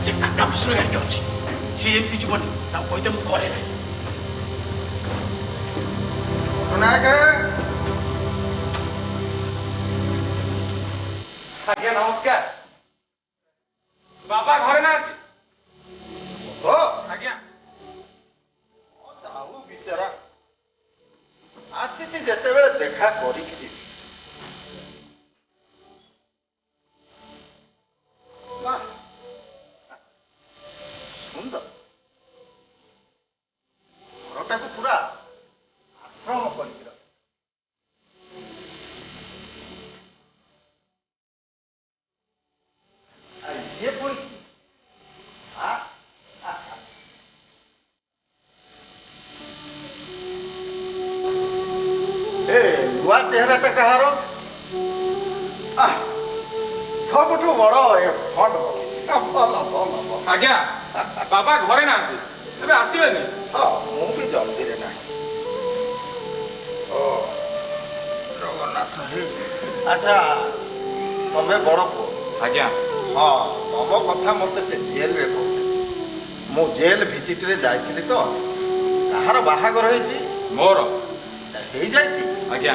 ସେ କାକା ମିଶ୍ର ଗାଡ଼ିଟା ଅଛି, ସିଏ ଏମିତି ଯିବନି, ତାକୁ କହିଦେ ମୁଁ ଘରେ ନାହିଁ। ଆଜ୍ଞା ନମସ୍କାର। ବାବା ଘରେ ନାହାନ୍ତି? ଆଜ୍ଞା ଯାଉ ବିଚାରା ଆସିଛି ଯେତେବେଳେ ଦେଖା କରିକି ଯିବି। ସୁନ୍ଦର ଘରଟାକୁ ପୁରା ଆଶ୍ରମ କରିକି ରଖ। ଇଏ ପୁଣି ନୂଆ ଚେହେରାଟା କାହାର? ସବୁଠୁ ବଡ ଭଲ। ଆଜ୍ଞା ବାବା ଘରେ ନାହାନ୍ତି, ଏବେ ଆସିବେନି। ହଁ ମୁଁ ବି ଜଲ୍ଦିରେ ନାହିଁ। ଓ ଜଗନ୍ନାଥ, ଆଚ୍ଛା ତମେ ବଡ ପୁଅ? ଆଜ୍ଞା ହଁ ତମ କଥା ମତେ ସେ ଜେଲରେ କହୁଥିଲେ। ମୁଁ ଜେଲ ଭିଜିଟରେ ଯାଇଥିଲି ତ। କାହାର ବାହାଘର ହେଇଛି? ମୋର ହେଇଯାଇଛି? ଆଜ୍ଞା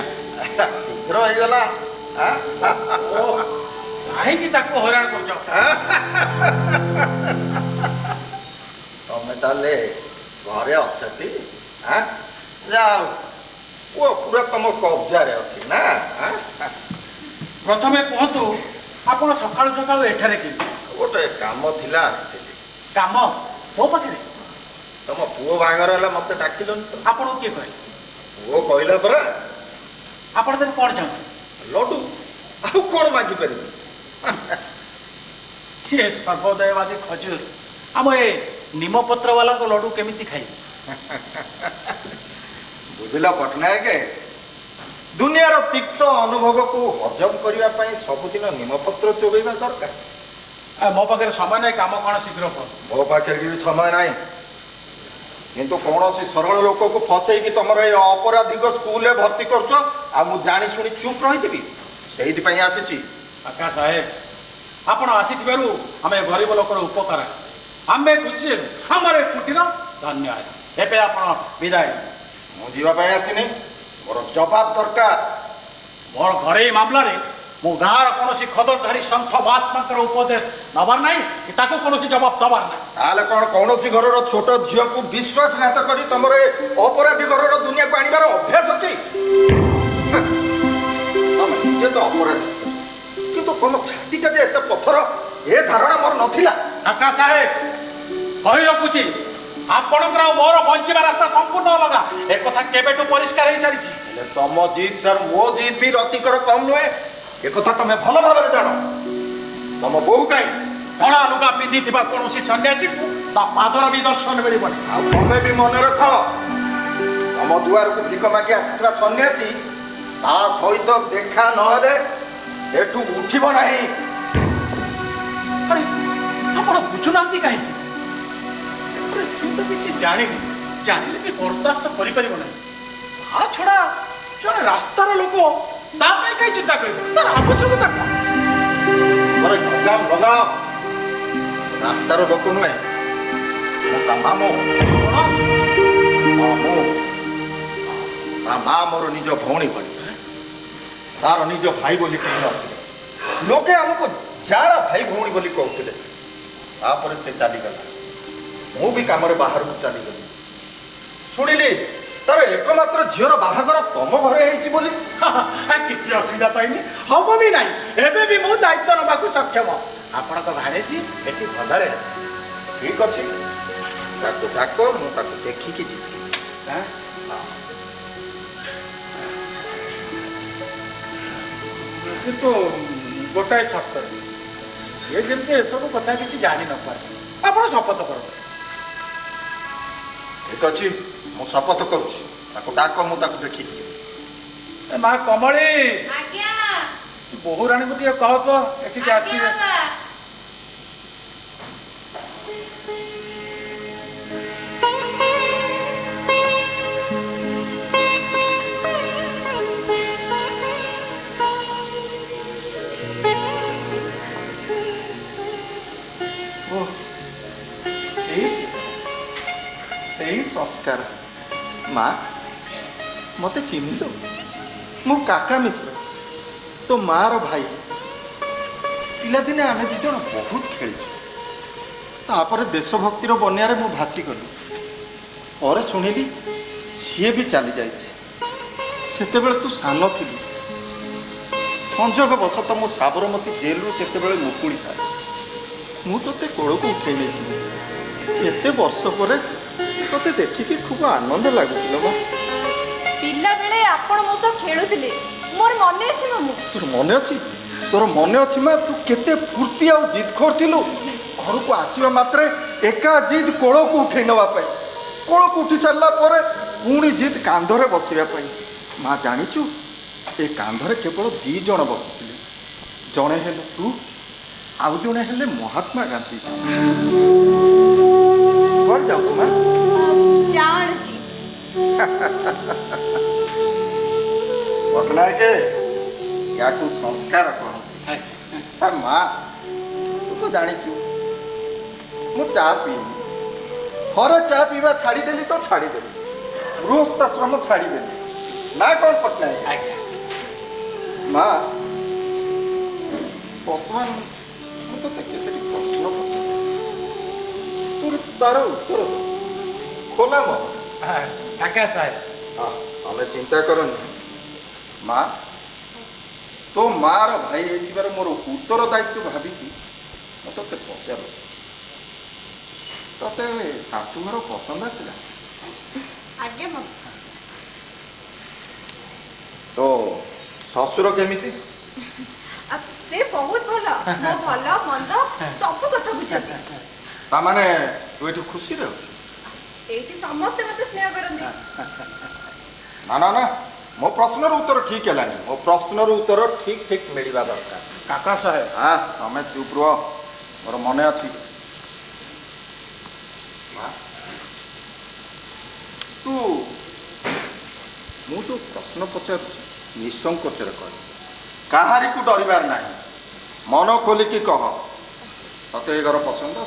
ଶୀଘ୍ର ହେଇଗଲା। କାହିଁକି ତାକୁ ହଇରାଣ କରୁଛ? ତମେ ତାହେଲେ ଘରେ ଅଛନ୍ତି? ଯାଅ, ପୁଅ ପୁରା ତମ କବ୍ଜାରେ ଅଛି ନା? ପ୍ରଥମେ କୁହନ୍ତୁ, ଆପଣ ସକାଳୁ ସକାଳୁ ଏଠାରେ କେମିତି? ଗୋଟେ କାମ ଥିଲା ଆସିଥିଲି। କାମ ମୋ ପାଖରେ? ତମ ପୁଅ ବାହାଘର ହେଲା, ମତେ ଡାକିଲନି ତ? ଆପଣଙ୍କୁ କିଏ କହିଲେ? ପୁଅ କହିଲା ପରା। ଆପଣ ତାହେଲେ କ'ଣ ଚାହୁଁଛନ୍ତି? ଲଡୁ, ଆଉ କ'ଣ ମାଗିପାରିବି? ସିଏ ସର୍ବୋଦୟବାଦୀ ଖଜୁର ଆମ ଏ ନିମପତ୍ର ବାଲାଙ୍କ ଲଡୁ କେମିତି ଖାଇବି? ବୁଝିଲ ପଟ୍ଟନାୟକ, ଦୁନିଆର ତିକ୍ତ ଅନୁଭବକୁ ହଜମ କରିବା ପାଇଁ ସବୁଦିନ ନିମପତ୍ର ଚୋବେଇବା ଦରକାର। ମୋ ପାଖରେ ସମୟ ନାହିଁ, କାମ କ'ଣ ଶୀଘ୍ର କର। ମୋ ପାଖରେ ବି ସମୟ ନାହିଁ, କିନ୍ତୁ କୌଣସି ସରଳ ଲୋକକୁ ଫସେଇକି ତମର ଏଇ ଅପରାଧିକ ସ୍କୁଲରେ ଭର୍ତ୍ତି କରୁଛ, ଆଉ ମୁଁ ଜାଣି ଶୁଣି ଚୁପ୍ ରହିଯିବି? ସେଇଥିପାଇଁ ଆସିଛି। କାକା ସାହେବ, ଆପଣ ଆସିଥିବାରୁ ଆମେ ଗରିବ ଲୋକର ଉପକାର ଆମେ ଖୁସି ହେଲୁ। ଆମର ଏ କୁଟୀର ଧନ୍ୟ ହେଲା। ଏବେ ଆପଣ ବିଦାୟ। ମୁଁ ଯିବା ପାଇଁ ଆସିନି, ମୋର ଜବାବ ଦରକାର। ମୋର ଘରୋଇ ମାମଲାରେ ମୁଁ ଗାଁର କୌଣସି ଖବରଧାରୀ ସନ୍ଥ ମହାତ୍ମାଙ୍କର ଉପଦେଶ ନେବାର ନାହିଁ କି ତାକୁ କୌଣସି ଜବାବ ଦେବାର ନାହିଁ। ତାହେଲେ କ'ଣ କୌଣସି ଘରର ଛୋଟ ଝିଅକୁ ବିଶ୍ୱାସଘାତ କରି ତମର ଏ ଅପରାଧୀ ଘରର ଦୁନିଆକୁ ଆଣିବାର ଅଭ୍ୟାସ ଅଛି? ତମେ ନିଜେ ତ ଅପରାଧୀ, କିନ୍ତୁ ତମ ଛାତିଟା ଯେ ଏତେ ପଥର, ଏ ଧାରଣା ମୋର ନଥିଲା। କାକା ସାହେବ, କହି ରଖୁଛି, ଆପଣଙ୍କର ଆଉ ମୋର ବଞ୍ଚିବା ରାସ୍ତା ସମ୍ପୂର୍ଣ୍ଣ ଅଲଗା। ଏକଥା କେବେଠୁ ପରିଷ୍କାର ହେଇସାରିଛି। ହେଲେ ତମ ଜିଦ୍ ଠାରୁ ମୋ ଜିଦ୍ ବି ରତିକର କମ୍ ନୁହେଁ, ଏକଥା ତମେ ଭଲ ଭାବରେ ଜାଣ। ତମ ବୋହୁ କାହିଁ କଳା ଲୁଗା ପିନ୍ଧିଥିବା କୌଣସି ସନ୍ନ୍ୟାସୀକୁ ତା ପାଦର ବି ଦର୍ଶନ ମିଳିବନି। ଆଉ ତମେ ବି ମନେ ରଖ, ତମ ଦୁଆରକୁ ଭିକ ମାଗି ଆସିଥିବା ସନ୍ନ୍ୟାସୀ ତା ସହିତ ଦେଖା ନହେଲେ ଏଠୁ ଉଠିବ ନାହିଁ। ଆରେ ଆପଣ ବୁଝୁନାହାନ୍ତି କାହିଁକି? ସେ ତ କିଛି ଜାଣିନି, ଜାଣିଲେ ବି ବରଦାସ୍ତ କରିପାରିବ ନାହିଁ। ତା ଛଡ଼ା ଜଣେ ରାସ୍ତାର ଲୋକ, ତା ପାଇଁ କାହିଁ ଚିନ୍ତା କରିବ? ତାର ଆବଶ୍ୟକତା କ'ଣ? ଲଗାମ ରାସ୍ତାର ଲୋକ ନୁହେଁ, ମୁଁ ତା ମାମୁଁ। ତା ମା ମୋର ନିଜ ଭଉଣୀ ଭଳି, ତାର ନିଜ ଭାଇ ବୋଲି କହୁନଥିଲେ। ଲୋକେ ଆମକୁ ଯାହାର ଭାଇ ଭଉଣୀ ବୋଲି କହୁଥିଲେ। ତାପରେ ସେ ଚାଲିଗଲା, ମୁଁ ବି କାମରେ ବାହାରକୁ ଚାଲିଗଲି। ଶୁଣିଲି ତାର ଏକମାତ୍ର ଝିଅର ବାହାଘର ତମ ଘରେ ହେଇଛି ବୋଲି କିଛି ଅସୁବିଧା ପାଇନି, ହବ ବି ନାହିଁ। ଏବେ ବି ମୁଁ ଦାୟିତ୍ୱ ନେବାକୁ ସକ୍ଷମ। ଆପଣଙ୍କ ଭାଣିଜୀ ଏଠି ଭଲରେ ଅଛି। ଠିକ ଅଛି, ତାକୁ ଡାକ, ମୁଁ ତାକୁ ଦେଖିକି ଯିବି। ଆଁ? କିନ୍ତୁ ଗୋଟାଏ ସର୍ତ୍ତ, ଇଏ ଯେମିତି ଏସବୁ କଥା କିଛି ଜାଣି ନପାରେ। ଆପଣ ଶପଥ କରନ୍ତୁ। ଠିକ ଅଛି, ମୁଁ ଶପଥ କରୁଛି। ତାକୁ ଡାକ, ମୁଁ ତାକୁ ଦେଖିକି ଯିବି। ଏ ମା କମଳୀ, ଆଜ୍ଞା ବୋହୁ ରାଣୀଙ୍କୁ ଟିକେ କହ ତ ଏଠିକି ଆସିବେ। ବାବା। ସେଇ ସଂସ୍କାର। ମା ମତେ ଚିହ୍ନିଛ? ମୁଁ କାକା ମିଶ୍ର, ତୋ ମାର ଭାଇ। ପିଲାଦିନେ ଆମେ ଦି ଜଣ ବହୁତ ଖେଳିଛୁ। ତାପରେ ଦେଶଭକ୍ତିର ବନ୍ୟାରେ ମୁଁ ଭାସିଗଲି। ପରେ ଶୁଣିଲି ସିଏ ବି ଚାଲିଯାଇଛି। ସେତେବେଳେ ତୁ ସାନ ଥିଲୁ। ସଂଯୋଗବଶତଃ ମୁଁ ସାବରମତୀ ଜେଲରୁ ସେତେବେଳେ ମୁକୁଳି ଥାଏ। ମୁଁ ତୋତେ କୋଳକୁ ଉଠେଇ ନେଇଥିଲି। ଏତେ ବର୍ଷ ପରେ ତୋତେ ଦେଖିକି ଖୁବ ଆନନ୍ଦ ଲାଗୁଥିଲା ମା। ପିଲାବେଳେ ଆପଣ ମୋ ସହ ଖେଳୁଥିଲେ, ମୋର ମନେ ଅଛି ମାମୁଁ। ତୋର ମନେ ଅଛି? ତୋର ମନେ ଅଛି ମା, ତୁ କେତେ ଫୁର୍ତ୍ତି ଆଉ ଜିଦ୍ ଖୋରୁଥିଲୁ। ଘରକୁ ଆସିବା ମାତ୍ରେ ଏକା ଜିଦ୍ କୋଳକୁ ଉଠେଇ ନେବା ପାଇଁ। କୋଳକୁ ଉଠି ସାରିଲା ପରେ ପୁଣି ଜିଦ୍ କାନ୍ଧରେ ବସିବା ପାଇଁ। ମା ଜାଣିଛୁ, ଏ କାନ୍ଧରେ କେବଳ 2 ଜଣ ବସିଥିଲେ। ଜଣେ ହେଲେ ତୁ, ଆଉ ଜଣେ ହେଲେ ମହାତ୍ମା ଗାନ୍ଧୀ। କୁଆଡ଼େ ଯାଉଛୁ ମା? ଜାଣୁଛି। ପଟ୍ଟନାୟକ, ୟାକୁ ସଂସ୍କାର କହନ୍ତି। ମା, ତୁ ତ ଜାଣିଛୁ ମୁଁ ଚା ପିଇନି। ଥରେ ଚା ପିଇବା ଛାଡ଼ିଦେଲି ତ ଛାଡ଼ିଦେଲି। ଗୃହସ୍ଥାଶ୍ରମ ଛାଡ଼ିଦେଲି। ନା କ'ଣ ପଟ୍ଟନାୟକ? ମା, ବର୍ତ୍ତମାନ ମୁଁ ତୋତେ କେତେଟି ପ୍ରଶ୍ନ ପଚାରୁଛି, ତୋର ତାର ଉତ୍ତର ଦେ। ଖୋଲା ମନ। କାକା ସାହେବ, ତମେ ଚିନ୍ତା କରନି। ମା, ତୋ ମାର ଭାଇ ହେଇଥିବାର ମୋର ଉତ୍ତରଦାୟିତ୍ୱ ଭାବିକି ମୁଁ ତୋତେ ପଚାରୁଛି, ତୋତେ ଶାଶୁଘର ପସନ୍ଦ ଆସିଲା? ଆଜ୍ଞା ମାମୁଁ। ତୋ ଶ୍ୱଶୁର କେମିତି? ସେ ବହୁତ ଭଲ। ମୋ ଭଲ ମନ୍ଦ ସବୁ କଥା ବୁଝନ୍ତି। ତାମାନେ ତୁ ଏଠୁ ଖୁସିରେ ଅଛୁ? ଏଇଠି ସମସ୍ତେ ମତେ ସ୍ନେହ କରନ୍ତି। ନା ନା ନା, ମୋ ପ୍ରଶ୍ନର ଉତ୍ତର ଠିକ୍ ହେଲାନି। ମୋ ପ୍ରଶ୍ନର ଉତ୍ତର ଠିକ୍ ଠିକ୍ ମିଳିବା ଦରକାର। କାକା ସାହେବ, ତମେ ଚୁପ୍ ରୁହ, ମୋର ମନେ ଅଛି। ମା, ତୁ ମୁଁ ଯୋଉ ପ୍ରଶ୍ନ ପଚାରୁଛି ନିଃସଙ୍କୋଚରେ କହ, କାହାରିକୁ ଡରିବାର ନାହିଁ। ମନ ଖୋଲିକି କହ, ତତେ ଏ ଘର ପସନ୍ଦ?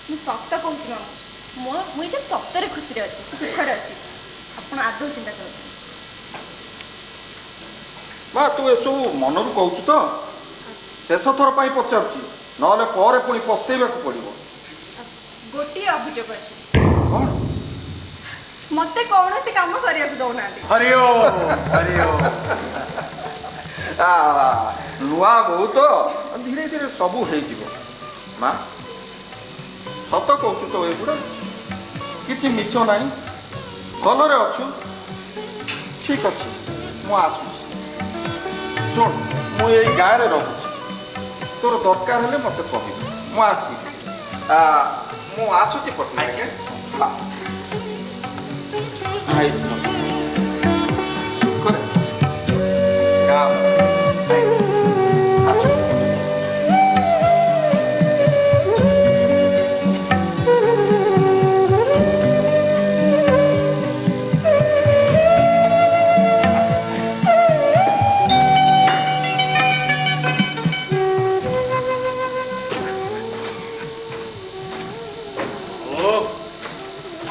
ମୁଁ ସତ କହୁଛି ମାମୁଁ, ମୁଁ ଏଇଟା ସତରେ ଖୁସିରେ ଅଛି, ସୁଖରେ ଅଛି। ଆପଣ ଆଦୌ ଚିନ୍ତା କରନ୍ତୁ। ମା, ତୁ ଏସବୁ ମନରୁ କହୁଛୁ ତ? ଶେଷ ଥର ପାଇଁ ପଚାରୁଛି, ନହେଲେ ପରେ ପୁଣି ପସ୍ତେଇବାକୁ ପଡ଼ିବ। ଗୋଟିଏ ଅଭିଯୋଗ ଅଛି। କ'ଣ? ମତେ କୌଣସି କାମ କରିବାକୁ ଦଉନାହାନ୍ତି। ହରି ଓମ୍, ହରି ଓମ୍। ନୂଆ ବୋହୂ ତ, ଧୀରେ ଧୀରେ ସବୁ ହେଇଯିବ। ମା, ସତ କହୁଛୁ ତ ଏଗୁଡ଼ା? କିଛି ମିଛ ନାହିଁ? ଭଲରେ ଅଛୁ? ଠିକ୍ ଅଛି, ମୁଁ ଆସୁଛି। ଶୁଣ, ମୁଁ ଏଇ ଗାଁରେ ରହୁଛି। ତୋର ଦରକାର ହେଲେ ମୋତେ କହିବୁ, ମୁଁ ଆସିବି। ମୁଁ ଆସୁଛି ପଟ୍ଟନାୟକ। ସୁଖରେ ଗାଁ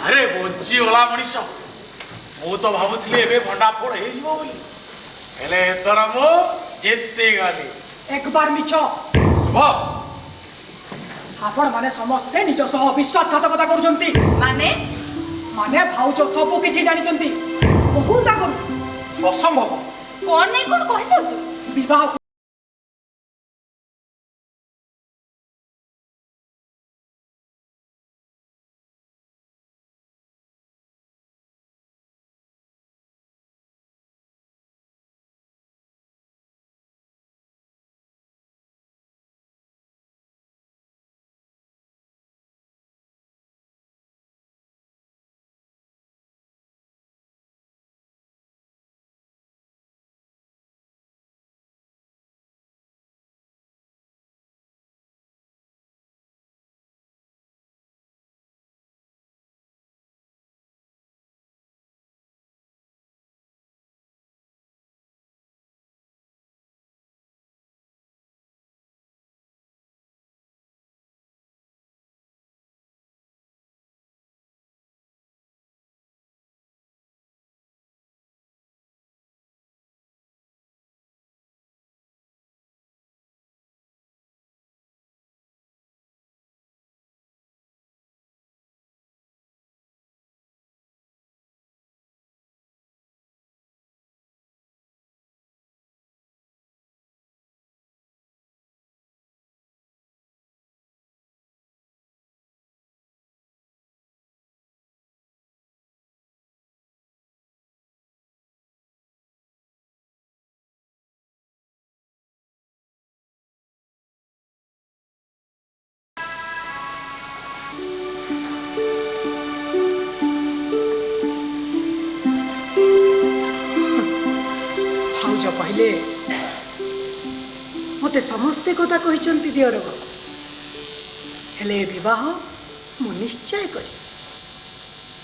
ଆରେ ବଞ୍ଚିଗଲା ମଣିଷ। ମୁଁ ତ ଭାବୁଥିଲି ଏବେ ଭଣ୍ଡା ଫଳ ହେଇଯିବ ବୋଲି, ହେଲେ ଏଥର ମୁଁ ଜିତିଗଲି। একবার মিছ। ଶୁଭ, ଆପଣ ମାନେ ସମସ୍ତେ ନିଜ ସହ ବିଶ୍ୱାସଘାତକତା କରୁଛନ୍ତି। ମାନେ ମାନେ ଭାଉଜ ସବୁ କିଛି ଜାଣିଛନ୍ତି ବହୁତ ଆଗରୁ। ଅସମ୍ଭବ। କଣ ନାଇଁ କଣ କହିଥାଉଛୁ? ବିବାହ ଭାଉଜ କହିଲେ ମତେ ସମସ୍ତେ କଥା କହିଛନ୍ତି ଦିଅର ହେଲେ ବିବାହ ମୁଁ ନିଶ୍ଚୟ କରିବି।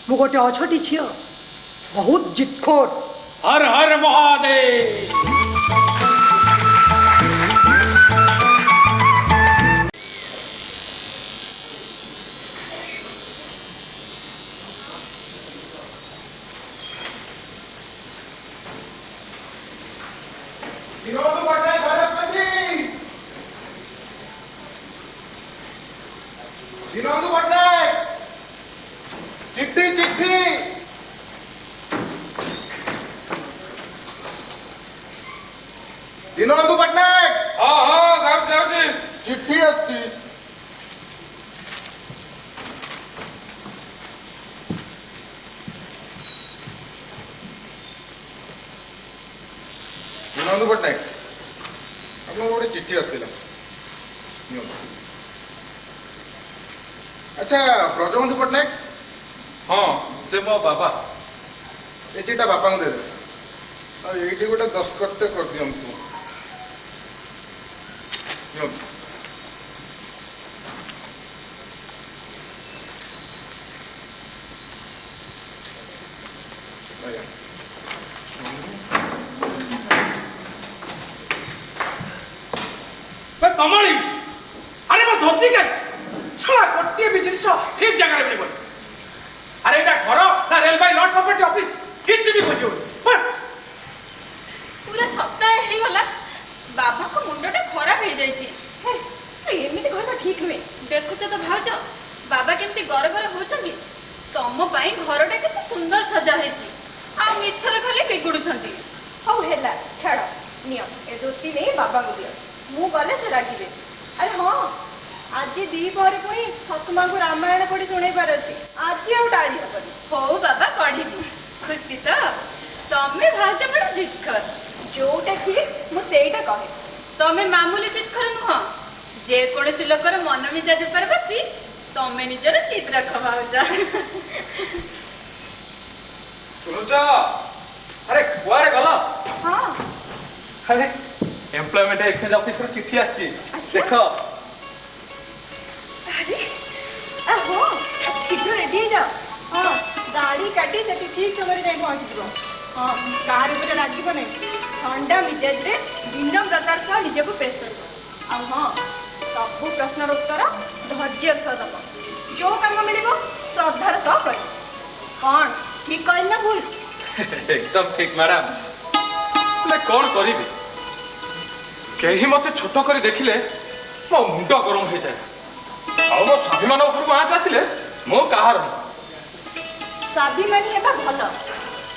ମୁଁ ଗୋଟେ ଅଛଟି ଝିଅ ବହୁତ ଜିଦଖୋର। हर हर महादेव। विनोद पटनायक भारतपति। विनोद पटनायक चिट्ठी चिट्ठी। विनोद पटनायक। हाँ हाँ जाऊँ चिट्ठी अस्ति। विनोद पटनायक आपन गोटे चिट्ठी आसला। अच्छा ब्रजबंधु पटनायक। हाँ से मो बाबा। ये चिठा बापा को दे दे। ये गोटे दस्खत कर दियंतु। कमली अरे मैं धोती के छला गोटे भी जिनिस ठीक जगह रे मिलबो। अरे एटा घर ना रेलवे लॉट प्रॉपर्टी ऑफिस किछ भी बुझियो पूरा सप्ताह हे गला बाबा को मुंडटा खराब हे जाईची। ଏମିତି କହିବା ଠିକ ନୁହେଁ। देखुଛ तो भाउज बाबा केमती गर गर होउछंती। तम पई घरटा केते सुंदर सजा हेची आ मिछरे खाली बिगुडुछंती। ହଉ ହେଲା ଛାଡ଼ ନିଅ ଏ ଧୋତି ନେଇ ବାବାଙ୍କୁ ଦିଅ। ମୁଁ ଗଲେ ସେ ରାଗିବେ। ଆରେ ହଁ ଆଜି ଦ୍ୱିପହରେ ପୁଣି ଠାକୁମାଙ୍କୁ ରାମାୟଣ ପଢ଼ି ଶୁଣେଇବାର ଅଛି। ଆଜି ଆଉ ଟାଳି ହବନି। ହଉ ବାବା ପଢିବି। खुशी तो तमे भाउज बड़ जिदखर। ଯୋଉଟା ଠିକ ମୁଁ ସେଇଟା କହେ। तमे मामूली जिदखर नुह जे कोनसी लोकर मन मिजाज पर बसी तमे निजर चित रख भाउज। सुनुच अरे कुआरे गल। ହଁ अरे एम्प्लॉयमेंट एक्सचेंज ऑफिस रो चिट्ठी आछि देख। ଆରେ ହଁ ଶୀଘ୍ର ରେଡି ହେଇଯାଅ। ହଁ ଗାଡ଼ି କାଟି ସେଠି ଠିକ ସମୟରେ ଯାଇ ପହଞ୍ଚିଯିବ। ହଁ କାହାର ଉପରେ ରାଗିବ ନାହିଁ। ଥଣ୍ଡା ମିଜାଜରେ ବିନମ୍ରତାର ସହ ନିଜକୁ ପେଶ କରିବ। ଆଉ ହଁ ସବୁ ପ୍ରଶ୍ନର ଉତ୍ତର ଧୈର୍ଯ୍ୟର ସହ ଦେବ। ଯେଉଁ କାମ ମିଳିବ ଶ୍ରଦ୍ଧାର ସହ କରିବ। କ'ଣ ଠିକ କହିଲି ନା ଭୁଲ? एकदम ठीक मैडम। ले कौन करी कहीं मत छोट कर देखिले मो मुंड गरम हो जाए। आ मो स्वाभिमान ऊपर आँच आसिले मो कहार ସ୍ୱାଭିମାନୀ ହେବା ଭଲ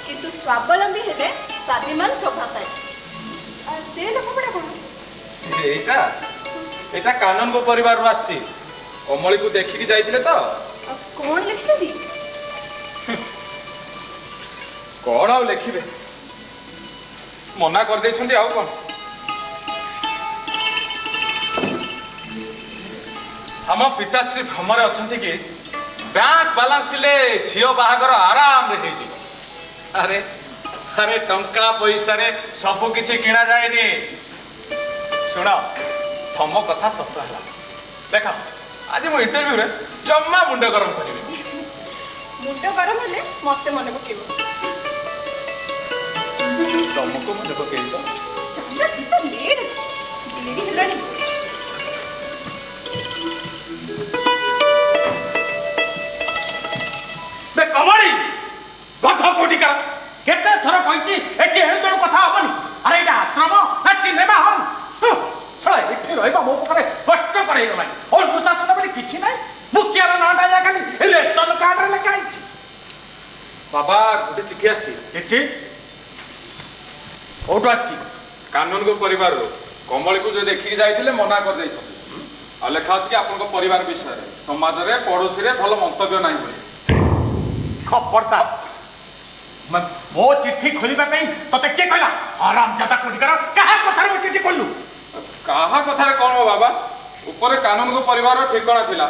କିନ୍ତୁ ସ୍ୱାବଲମ୍ବୀ ହେଲେ ସ୍ୱାଭିମାନ ଶୋଭା ପାଏ। ସେ ଲୋକଗୁଡ଼ା କଣ? ଏଇଟା କାନନଙ୍କ ପରିବାରରୁ ଆସିଛି। କମଳୀକୁ ଦେଖିକି ଯାଇଥିଲେ ତ। କଣ ଲେଖିଛନ୍ତି? କଣ ଆଉ ଲେଖିବେ, ମନା କରିଦେଇଛନ୍ତି ଆଉ କଣ। ଆମ ପିତାଶ୍ରୀ ଭ୍ରମରେ ଅଛନ୍ତି କି ବ୍ୟାଙ୍କ ବାଲାନ୍ସ ଥିଲେ ଝିଅ ବାହାଘର ଆରାମରେ ହେଇଯିବ। ଆରେ ଆରେ ଟଙ୍କା ପଇସାରେ ସବୁ କିଛି କିଣା ଯାଏନି। ଶୁଣ, ତମ କଥା ସତ ହେଲା। ଦେଖ, ଆଜି ମୁଁ ଇଣ୍ଟରଭ୍ୟୁରେ ଜମା ମୁଣ୍ଡ ଗରମ କରିବି। ମୁଣ୍ଡ ଗରମ ହେଲେ ମତେ ମନେ ପକେଇବ। ତମକୁ ମନେ ପକେଇବ? ହେଲାଣି। କମଳି ଗଧ କୋଟିକାର କେତେ ଥର କହିଛି ଏଠି ଏଣୁ କଥା ହବନି। ଆରେ ଏଇଟା ଆଶ୍ରମ ନା ସିନେମା ହଲ୍? ଏଠି ରହିବା ମୋ ପାଖରେ କଷ୍ଟକର ହେଇଗଲାଣି। ଅନୁଶାସନ ବୋଲି କିଛି ନାହିଁ। ମୁଖିଆର ନାଁଟା ଯା ଖାଲି ରେସନ କାର୍ଡରେ ଲେଖା ହେଇଛି। ବାବା, ଗୋଟେ ଚିଠି ଆସିଛି। ଚିଠି କୋଉଠୁ ଆସିଛି? କାନୁନଗୋ ପରିବାରରୁ। କମଳୀକୁ ଯୋଉ ଦେଖିକି ଯାଇଥିଲେ ମନା କରିଦେଇଛନ୍ତି। ଆଉ ଲେଖା ଅଛି କି ଆପଣଙ୍କ ପରିବାର ବିଷୟରେ, ସମାଜରେ ପଡୋଶୀରେ ଭଲ ମନ୍ତବ୍ୟ ନାହିଁ ବୋଲି। ଖବରଦାର, ମୋ ଚିଠି ଖୋଲିବା ପାଇଁ ତତେ କିଏ କହିଲା? ଆରାମଜାଦା କୋଟିକାର କାହା କଥାରେ ମୋ ଚିଠି ଖୋଲିଲୁ? କାହା କଥାରେ କଣ ମୋ ବାବା, ଉପରେ କାନୁନଗୋ ପରିବାରର ଠିକଣା ଥିଲା।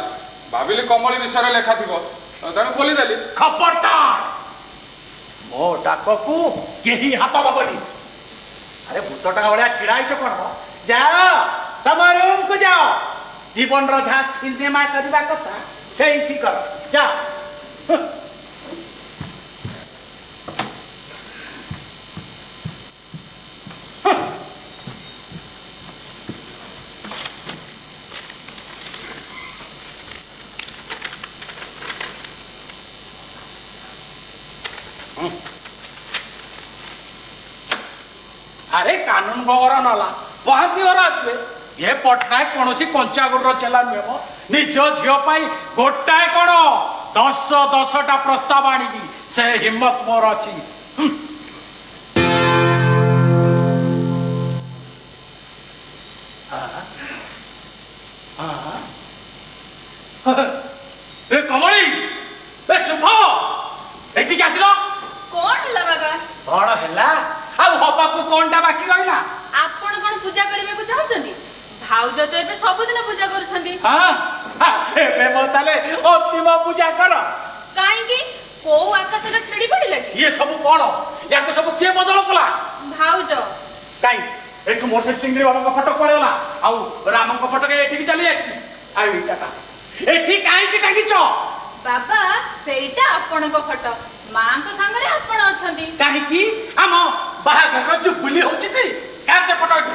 ଭାବିଲି କମଳୀ ବିଷୟରେ ଲେଖା ଥିବ, ତେଣୁ ଖୋଲିଦେଲି। ଖବରଦାର, ମୋ ଡାକକୁ କେହି ହାତ ଦବନି। ଆରେ ଭୂତଟା ଭଳିଆ ଛିଡା ହେଇଛ କଣ? ଯାଅ ତମ ରୁମକୁ ଯାଅ। ଜୀବନର ଯାହା ସିନେମା କରିବା କଥା ସେଇଠି କର, ଯାଅ। আরে কানুন ভগর নলা মহাନ୍ତି ঘর আসবে এ পটনায়ক কৌশি কঞ্চাগুড়র চেলা নুহেব নিজ ঝিও পাই গোটাଏ কোণ 10টা প্রস্তাব আনিকি সে হিম্মত মোর অছি। এ কমলি, এ শুভ, এটিকে আসিল। କଣ ହେଲା ବାବା? କଣ ହେଲା ଆଉ ହବାକୁ କଣଟା ବାକି ରହିଲା? ଆପଣ କଣ ପୂଜା କରିବାକୁ ଚାହୁଁଛନ୍ତି? ଭାଉଜ ତ ଏବେ ସବୁଦିନ ପୂଜା କରୁଛନ୍ତି। ଏବେ ମୋ ତାହେଲେ ଅନ୍ତିମ ପୂଜା କର। କାହିଁକି? କୋଉ ଆକାଶଟା ଛିଡି ପଡିଲା କି? ଇଏ ସବୁ କଣ? ୟାକୁ ସବୁ କିଏ ବଦଳ କଲା? ଭାଉଜ। କାଇଁ ଏଠୁ ମୋର ସେ ଚିଙ୍ଗିଡ଼ି ବାବାଙ୍କ ଫଟୋ ପଳେଇଗଲା, ଆଉ ରାମଙ୍କ ଫଟୋ କାଇଁ ଏଠିକି ଚାଲି ଆସିଛି? ଆଉ ଏଇଟା ଏଠି କାହିଁକି ଟାଙ୍ଗିଛ? ବାବା, ସେଇଟା ଆପଣଙ୍କ ଫଟୋ। ମାଙ୍କ ସାଙ୍ଗରେ ଆପଣ ଅଛନ୍ତି। କାହିଁକି? ଆମ ବାହାଘରର ଜୁବୁଲି ହଉଛି କି? କାହାର ସେ ଫଟୋ ଏଠି?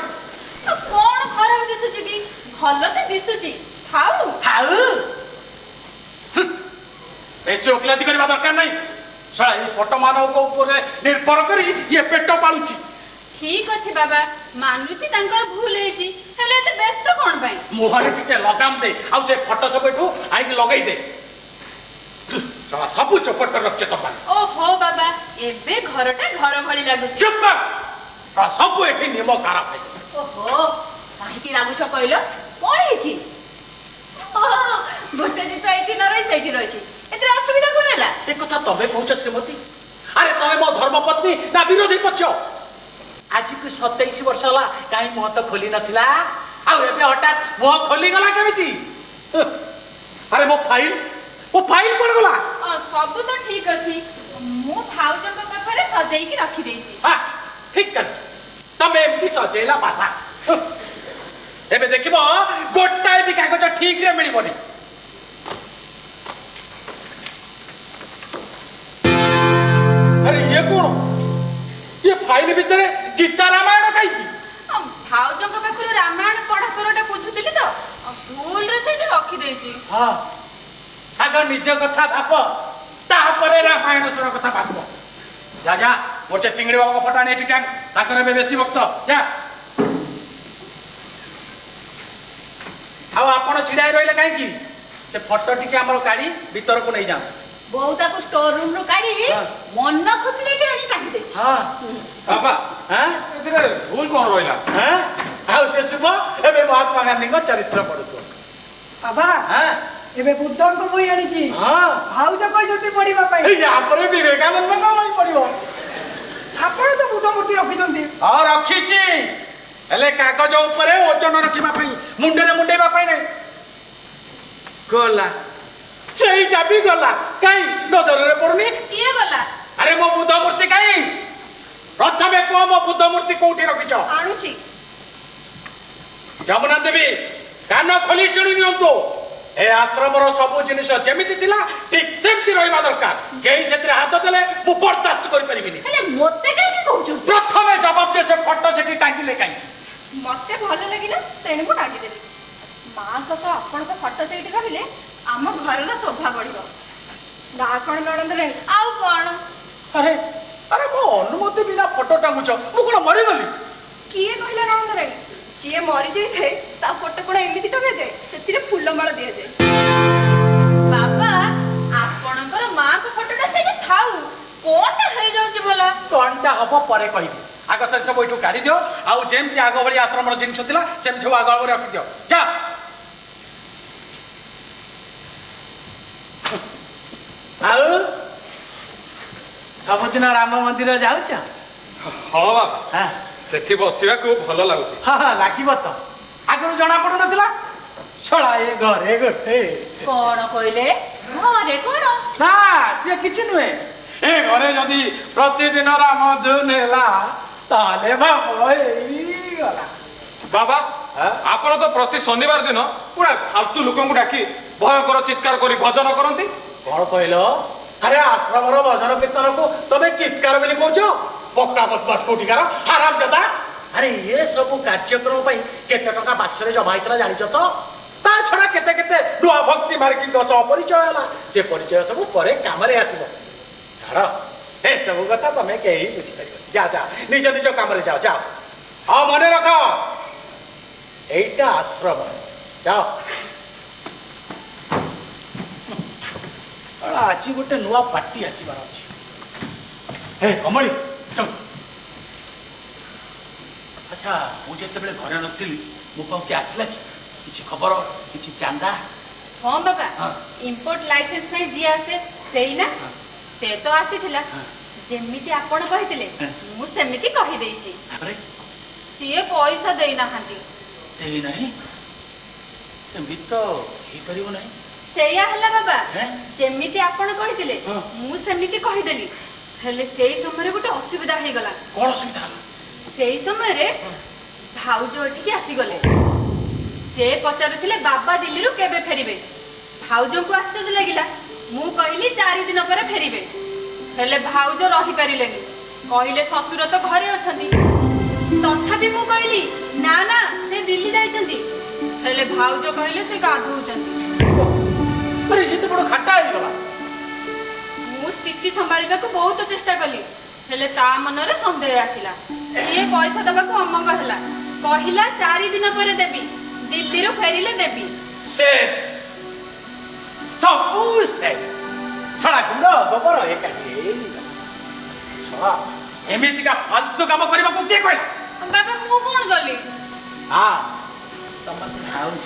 କଣ ଖରାପ ଦିଶୁଛି କି? ଭଲ ତ ଦିଶୁଛି। ଥାଉ ଥାଉ। ବେଶୀ ଓକିଲାତି କରିବା ଦରକାର ନାହିଁ। ଶଳା ଏଇ ଫଟୋ ମାନଙ୍କ ଉପରେ ନିର୍ଭର କରି ଇଏ ପେଟ ପାଳୁଛି। ଠିକ ଅଛି ବାବା, ମାନୁଛି ତାଙ୍କର ଭୁଲ ହେଇଛି, ହେଲେ ଏତେ ବ୍ୟସ୍ତ କଣ ପାଇଁ? ମୁହଁରେ ଟିକେ ଲଗାମ ଦେ, ଆଉ ସେ ଫଟୋ ସବୁ ଏଠୁ ଆଇକି ଲଗେଇ ଦେ। ସବୁ ଚୋପଟ ରଖିଛ ତମ। ଓହୋ ବାବା, ଏବେ ଘରଟା ଘର ଭଳି ଲାଗୁଛି। ଚୁପ କର, ସବୁ ଏଠି ନିୟମ ଖରାପ ହେଇଛି। ଓହୋ, କାହିଁକି ଲାଗୁଛ କହିଲ? କଣ ହେଇଛି? ଗୋଟେ ଜିନିଷ ଏଇଠି ନ ରହି ସେଇଠି ରହିଛି, ଏଥିରେ ଅସୁବିଧା କଣ ହେଲା? ସେ କଥା ତମେ କହୁଛ ଶ୍ରୀମତୀ? ଆରେ ତମେ ମୋ ଧର୍ମପତ୍ନୀ ନା ବିରୋଧୀ ପକ୍ଷ? ଆଜିକୁ 27 ବର୍ଷ ହେଲା କାହିଁ ମୁହଁ ତ ଖୋଲି ନଥିଲା, ଆଉ ଏବେ ହଠାତ୍ ମୁହଁ ଖୋଲିଗଲା କେମିତି? ଆରେ ମୋ ଫାଇଲ କୁଆଡେ ଗଲା? ସବୁ ତ ଠିକ ଅଛି, ମୁଁ ଭାଉଜଙ୍କ ପାଖରେ ସଜେଇକି ରଖିଦେଇଛି। ଠିକ ଅଛି, ତମେ ଏମିତି ସଜେଇଲା ବାଧା। ଏବେ ଦେଖିବ ଗୋଟାଏ ବି କାଗଜ ଠିକରେ ମିଳିବନି। ଆରେ ଇଏ କଣ? ଇଏ ଫାଇଲ ଭିତରେ ଗୀତା ରାମାୟଣ କାହିଁକି? ଭାଉଜଙ୍କ ପାଖରୁ ରାମାୟଣ ପଢା ପଢାଟା ବୁଝୁଥିଲି ତ, ଭୁଲରେ ସେଇଠି ରଖିଦେଇଛି। ଆଗ ନିଜ କଥା ଭାବ, ତାପରେ ରାମାୟଣ ସ୍ୱର କଥା ଭାବିବ। ଯା ଯା, ମୋର ସେ ଚିଙ୍ଗିଡ଼ି ବାବାଙ୍କ ଫଟୋ ଆଣି ଏଠି ଟାଙ୍ଗ, ତାଙ୍କର ଏବେ ବେଶୀ ଭକ୍ତ। ଯା। ଆଉ ଆପଣ ଛିଡ଼ା ହେଇ ରହିଲେ କାହିଁକି? ସେ ଫଟୋ ଟିକେ ଆମର କାଢି ଭିତରକୁ ନେଇଯାଆନ୍ତୁ। ବୋଉ ତାକୁ ଷ୍ଟୋର ରୁମ ରୁ କାଢି ମନ ଖୁସିରେ କିଣି କାଢି ଦେଇଛି। ବାବା ହାଁ ଏଥିରେ ଭୁଲ କଣ ରହିଲା? ହାଁ ଆଉ ସେ ଶୁଭ ଏବେ ମହାତ୍ମା ଗାନ୍ଧୀଙ୍କ ଚରିତ୍ର ପଢୁଛୁ। ବାବା ହାଁ ଏବେ ବୁଦ୍ଧଙ୍କ ବହି ଆଣିଛି ହଁ ଭାଉଜ କହିଛନ୍ତି ପଢିବା ପାଇଁ। ଏଇ ୟାପରେ ବିବେକାନନ୍ଦଙ୍କ ବହି ପଢିବ। ଆପଣ ତ ବୁଦ୍ଧ ମୂର୍ତ୍ତି ରଖିଛନ୍ତି। ହଁ ରଖିଛି, ହେଲେ କାଗଜ ଉପରେ ଓଜନ ରଖିବା ପାଇଁ, ମୁଣ୍ଡରେ ମୁଣ୍ଡେଇବା ପାଇଁ ନାହିଁ। ଗଲା ସେଇଟା ବି ଗଲା, କାଇଁ ନଜରରେ ପଡୁନି? କିଏ ଗଲା? ଆରେ ମୋ ବୁଦ୍ଧ ମୂର୍ତ୍ତି କାଇଁ? ପ୍ରଥମେ କୁହ ମୋ ବୁଦ୍ଧ ମୂର୍ତ୍ତି କୋଉଠି ରଖିଛ? ଆଣୁଛି। ଯମୁନା ଦେବୀ କାନ ଖୋଲି ଶୁଣି ନିଅନ୍ତୁ, ଏ ଆଶ୍ରମର ସବୁ ଜିନିଷ ଯେମିତି ଥିଲା ଠିକ ସେମିତି ରହିବା ଦରକାର। କେହି ସେଥିରେ ହାତ ଦେଲେ ମୁଁ ବରଦାସ୍ତ କରିପାରିବିନି। ହେଲେ ମୋତେ କାହିଁକି କହୁଛୁ? ପ୍ରଥମେ ଜବାବ ଦିଅ, ସେ ଫଟୋ ସେଠି ଟାଙ୍ଗିଲେ କାହିଁକି? ମତେ ଭଲ ଲାଗିଲା ତେଣୁ ମୁଁ ଡାକିଦେଲି। ମାଙ୍କ ସହ ଆପଣଙ୍କ ଫଟୋ ସେଇଠି ରହିଲେ ଆମ ଘରର ଶୋଭା ବଢିବ। ନା କଣ ନଣନ୍ଦରେ? ଆଉ କଣ? ଆରେ ଆରେ ମୋ ଅନୁମତି ବିନା ଫଟୋ ଟାଙ୍ଗୁଛ, ମୁଁ କଣ ମରିଗଲି? କିଏ କହିଲା ନଣନ୍ଦରେ? ଯିଏ ମରିଯାଇଥାଏ ତା ଫଟୋ କଣ ଏମିତି ଟଙ୍ଗାଯାଏ? ସେଥିରେ ଫୁଲମାଳ ଦିଆଯାଏ। ବାବା ଆପଣଙ୍କର ମାଙ୍କ ଫଟୋଟା ସେଇଠି ଥାଉ, କଣଟା ହେଇଯାଉଛି ଭଲ? କଣଟା ହବ ପରେ କହିବି। ଆଗ ସେ ସବୁ ଏଠୁ କାଢି ଦିଅ, ଆଉ ଯେମିତି ଆଗ ଭଳି ଆଶ୍ରମର ଜିନିଷ ଥିଲା ସେମିତି ସବୁ ଆଗ ଭଳି ରଖିଦିଅ। ଯା ଆଉ ସବୁଦିନ ରାମ ମନ୍ଦିର ଯାଉଛ? ହଁ ବାବା, ହଁ ସେଠି ବସିବାକୁ ଭଲ ଲାଗୁଛି। ଲାଗିବ ତ, ଆଗରୁ ଜଣା ପଡୁନଥିଲା। ଶଳା ଏ ଘରେ ଗୋଟେ କଣ କହିଲେ? ଘରେ କଣ? ନା ସିଏ କିଛି ନୁହେଁ। ଏ ଘରେ ଯଦି ପ୍ରତିଦିନ ରାମ ଧୁନ ହେଲା ତାହେଲେ ଭାବ ହେଇଗଲା। ବାବା ଆପଣ ତ ପ୍ରତି ଶନିବାର ଦିନ ପୁରା ଫାଲତୁ ଲୋକଙ୍କୁ ଡାକି ଭୟଙ୍କର ଚିତ୍କାର କରି ଭଜନ କରନ୍ତି। କଣ କହିଲ? ଆରେ ଆଶ୍ରମର ଭଜନ କୀର୍ତ୍ତନକୁ ତମେ ଚିତ୍କାର ବୋଲି କହୁଛ? ପକ୍କା ବଦମାସ କୋଠିକାର ହାରାମ ଜାଦା। ଆରେ ଏ ସବୁ କାର୍ଯ୍ୟକ୍ରମ ପାଇଁ କେତେ ଟଙ୍କା ବାକ୍ସରେ ଜମା ହେଇଥିଲା ଜାଣିଛ ତ? ତା ଛଡା କେତେ କେତେ ନୂଆ ଭକ୍ତି ମାର୍ଗୀଙ୍କ ସହ ପରିଚୟ ହେଲା। ସେ ପରିଚୟ ସବୁ ପରେ କାମରେ ଆସିବ। ଛାଡ ଏସବୁ କଥା ତମେ କେହି ବୁଝିପାରିବନି। ଯା ଯା ନିଜ ନିଜ କାମରେ ଯାଅ ଯାଅ। ହଁ ମନେ ରଖ, ଏଇଟା ଆଶ୍ରମ। ଯାଅ। ଆଜି ଗୋଟେ ନୂଆ ପାର୍ଟି ଆସିବାର ଅଛି। ହେ କମଳି, ଆଚ୍ଛା ମୁଁ ଯେତେବେଳେ ଘରେ ନଥିଲି ମୋ ପାଖକୁ କିଏ ଆସିଲା କି? କିଛି ଖବର, କିଛି ଚାନ୍ଦା? ହଁ ବାବା, ହଁ। ଇମ୍ପୋର୍ଟ ଲାଇସେନ୍ସ ପାଇଁ ଯିଏ ଆସେ ସେଇ ନା? ସେ ତ ଆସିଥିଲା, ଯେମିତି ଆପଣ କହିଥିଲେ ମୁଁ ସେମିତି କହିଦେଇଛି। ତାପରେ ସିଏ ପଇସା ଦେଇନାହାନ୍ତି। ଦେଇନାହିଁ? ଏମିତି ତ ହେଇପାରିବ ନାହିଁ। ସେଇଆ ହେଲା ବାବା, ହେଁ? ଯେମିତି ଆପଣ କହିଥିଲେ ହଁ। ମୁଁ ସେମିତି କହିଦେଲି। ହେଲେ ସେଇ ସମୟରେ ଗୋଟେ ଅସୁବିଧା ହେଇଗଲା। କଣ ଅସୁବିଧା ହେଲା? ସେଇ ସମୟରେ ଭାଉଜ ଏଠିକି ଆସିଗଲେ। ସେ ପଚାରୁଥିଲେ ବାବା ଦିଲ୍ଲୀରୁ କେବେ ଫେରିବେ। ଭାଉଜଙ୍କୁ ଆଶ୍ଚର୍ଯ୍ୟ ଲାଗିଲା। ମୁଁ କହିଲି 4 ଦିନ ପରେ ଫେରିବେ। ହେଲେ ଭାଉଜ ରହିପାରିଲେନି, କହିଲେ ଶ୍ୱଶୁର ତ ଘରେ ଅଛନ୍ତି। ତଥାପି ମୁଁ କହିଲି ନା ନା ସେ ଦିଲ୍ଲୀ ଯାଇଛନ୍ତି। ହେଲେ ଭାଉଜ କହିଲେ ସେ ଗାଧଉଛନ୍ତି। ଆରେ ଏତେ ବଡ ଖାଟା ହେଇଗଲା। ମୁଁ ସ୍ଥିତି ସମ୍ଭାଳିବାକୁ ବହୁତ ଚେଷ୍ଟା କଲି, ହେଲେ ତା ମନରେ ସନ୍ଦେହ ଆସିଲା। ସିଏ ପଇସା ଦେବାକୁ ଅମଙ୍ଗ ହେଲା, କହିଲା 4 ଦିନ ପରେ ଦେବି, ଦିଲ୍ଲୀରୁ ଫେରିଲେ ଦେବି। ଶେଷ, ସବୁ ଶେଷ। ଶଳା ଗୁଣ୍ଡ ଗୋବର ଏକାଠି ହେଇଗଲା। ଶଳା ଏମିତିକା ଫାଲତୁ କାମ କରିବାକୁ କିଏ କହିଲା? ବାବା ମୁଁ କଣ କଲି? ତମେ ଭାଉଛ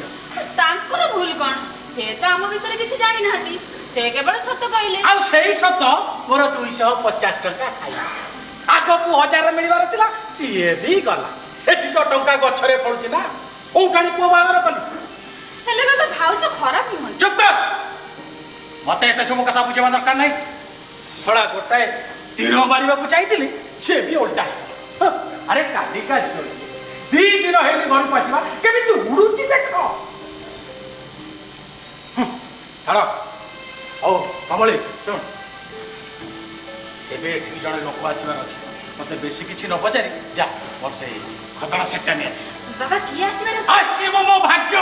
ତାଙ୍କର ଭୁଲ କଣ? ସେ ତ ଆମ ବିଷୟରେ କିଛି ଜାଣିନାହାନ୍ତି, ସେ କେବଳ ସତ କହିଲେ। ଆଉ ସେଇ ସତ ମୋର 250 ଟଙ୍କା ଖାଇବା। ଆଗକୁ 1000 ମିଳିବାର ଥିଲା, ସିଏ ବି ଗଲା। ଏଠି ତ ଟଙ୍କା ଗଛରେ ପଡୁଛି ନା, କୋଉଠାଣି ପୁଅ ବାହାଘର କଲି। ହେଲେ ବାବା ଭାଉଜ ଖରାପ ନୁହନ୍ତି। ଚୁପ କର, ମତେ ଏତେ ସବୁ କଥା ବୁଝିବା ଦରକାର ନାହିଁ। ଶଳା ଗୋଟାଏ ତୀର ମାରିବାକୁ ଚାହିଁଥିଲି, ସିଏ ବି ଓଲଟା ହେଇଗଲା। ଆରେ କାଲିକା ଝିଅ 2 ଦିନ ହେଇନି ଘରକୁ ଆସିବା, କେମିତି ଉଡୁଛି ଦେଖ। ଛାଡ଼, ହଉ କମଳି ଶୁଣ, ଏବେ ଏଠିକି ଜଣେ ଲୋକ ଆସିବାର ଅଛି। ମତେ ବେଶୀ କିଛି ନ ପଚାରି ଯା ମୋର ସେଇ ଖତରା ସେଟ୍ଟା ନେଇ ଆସିବ। ବାବା କିଏ ଆସିବାର? ଆସିବ ମୋ ଭାଗ୍ୟ।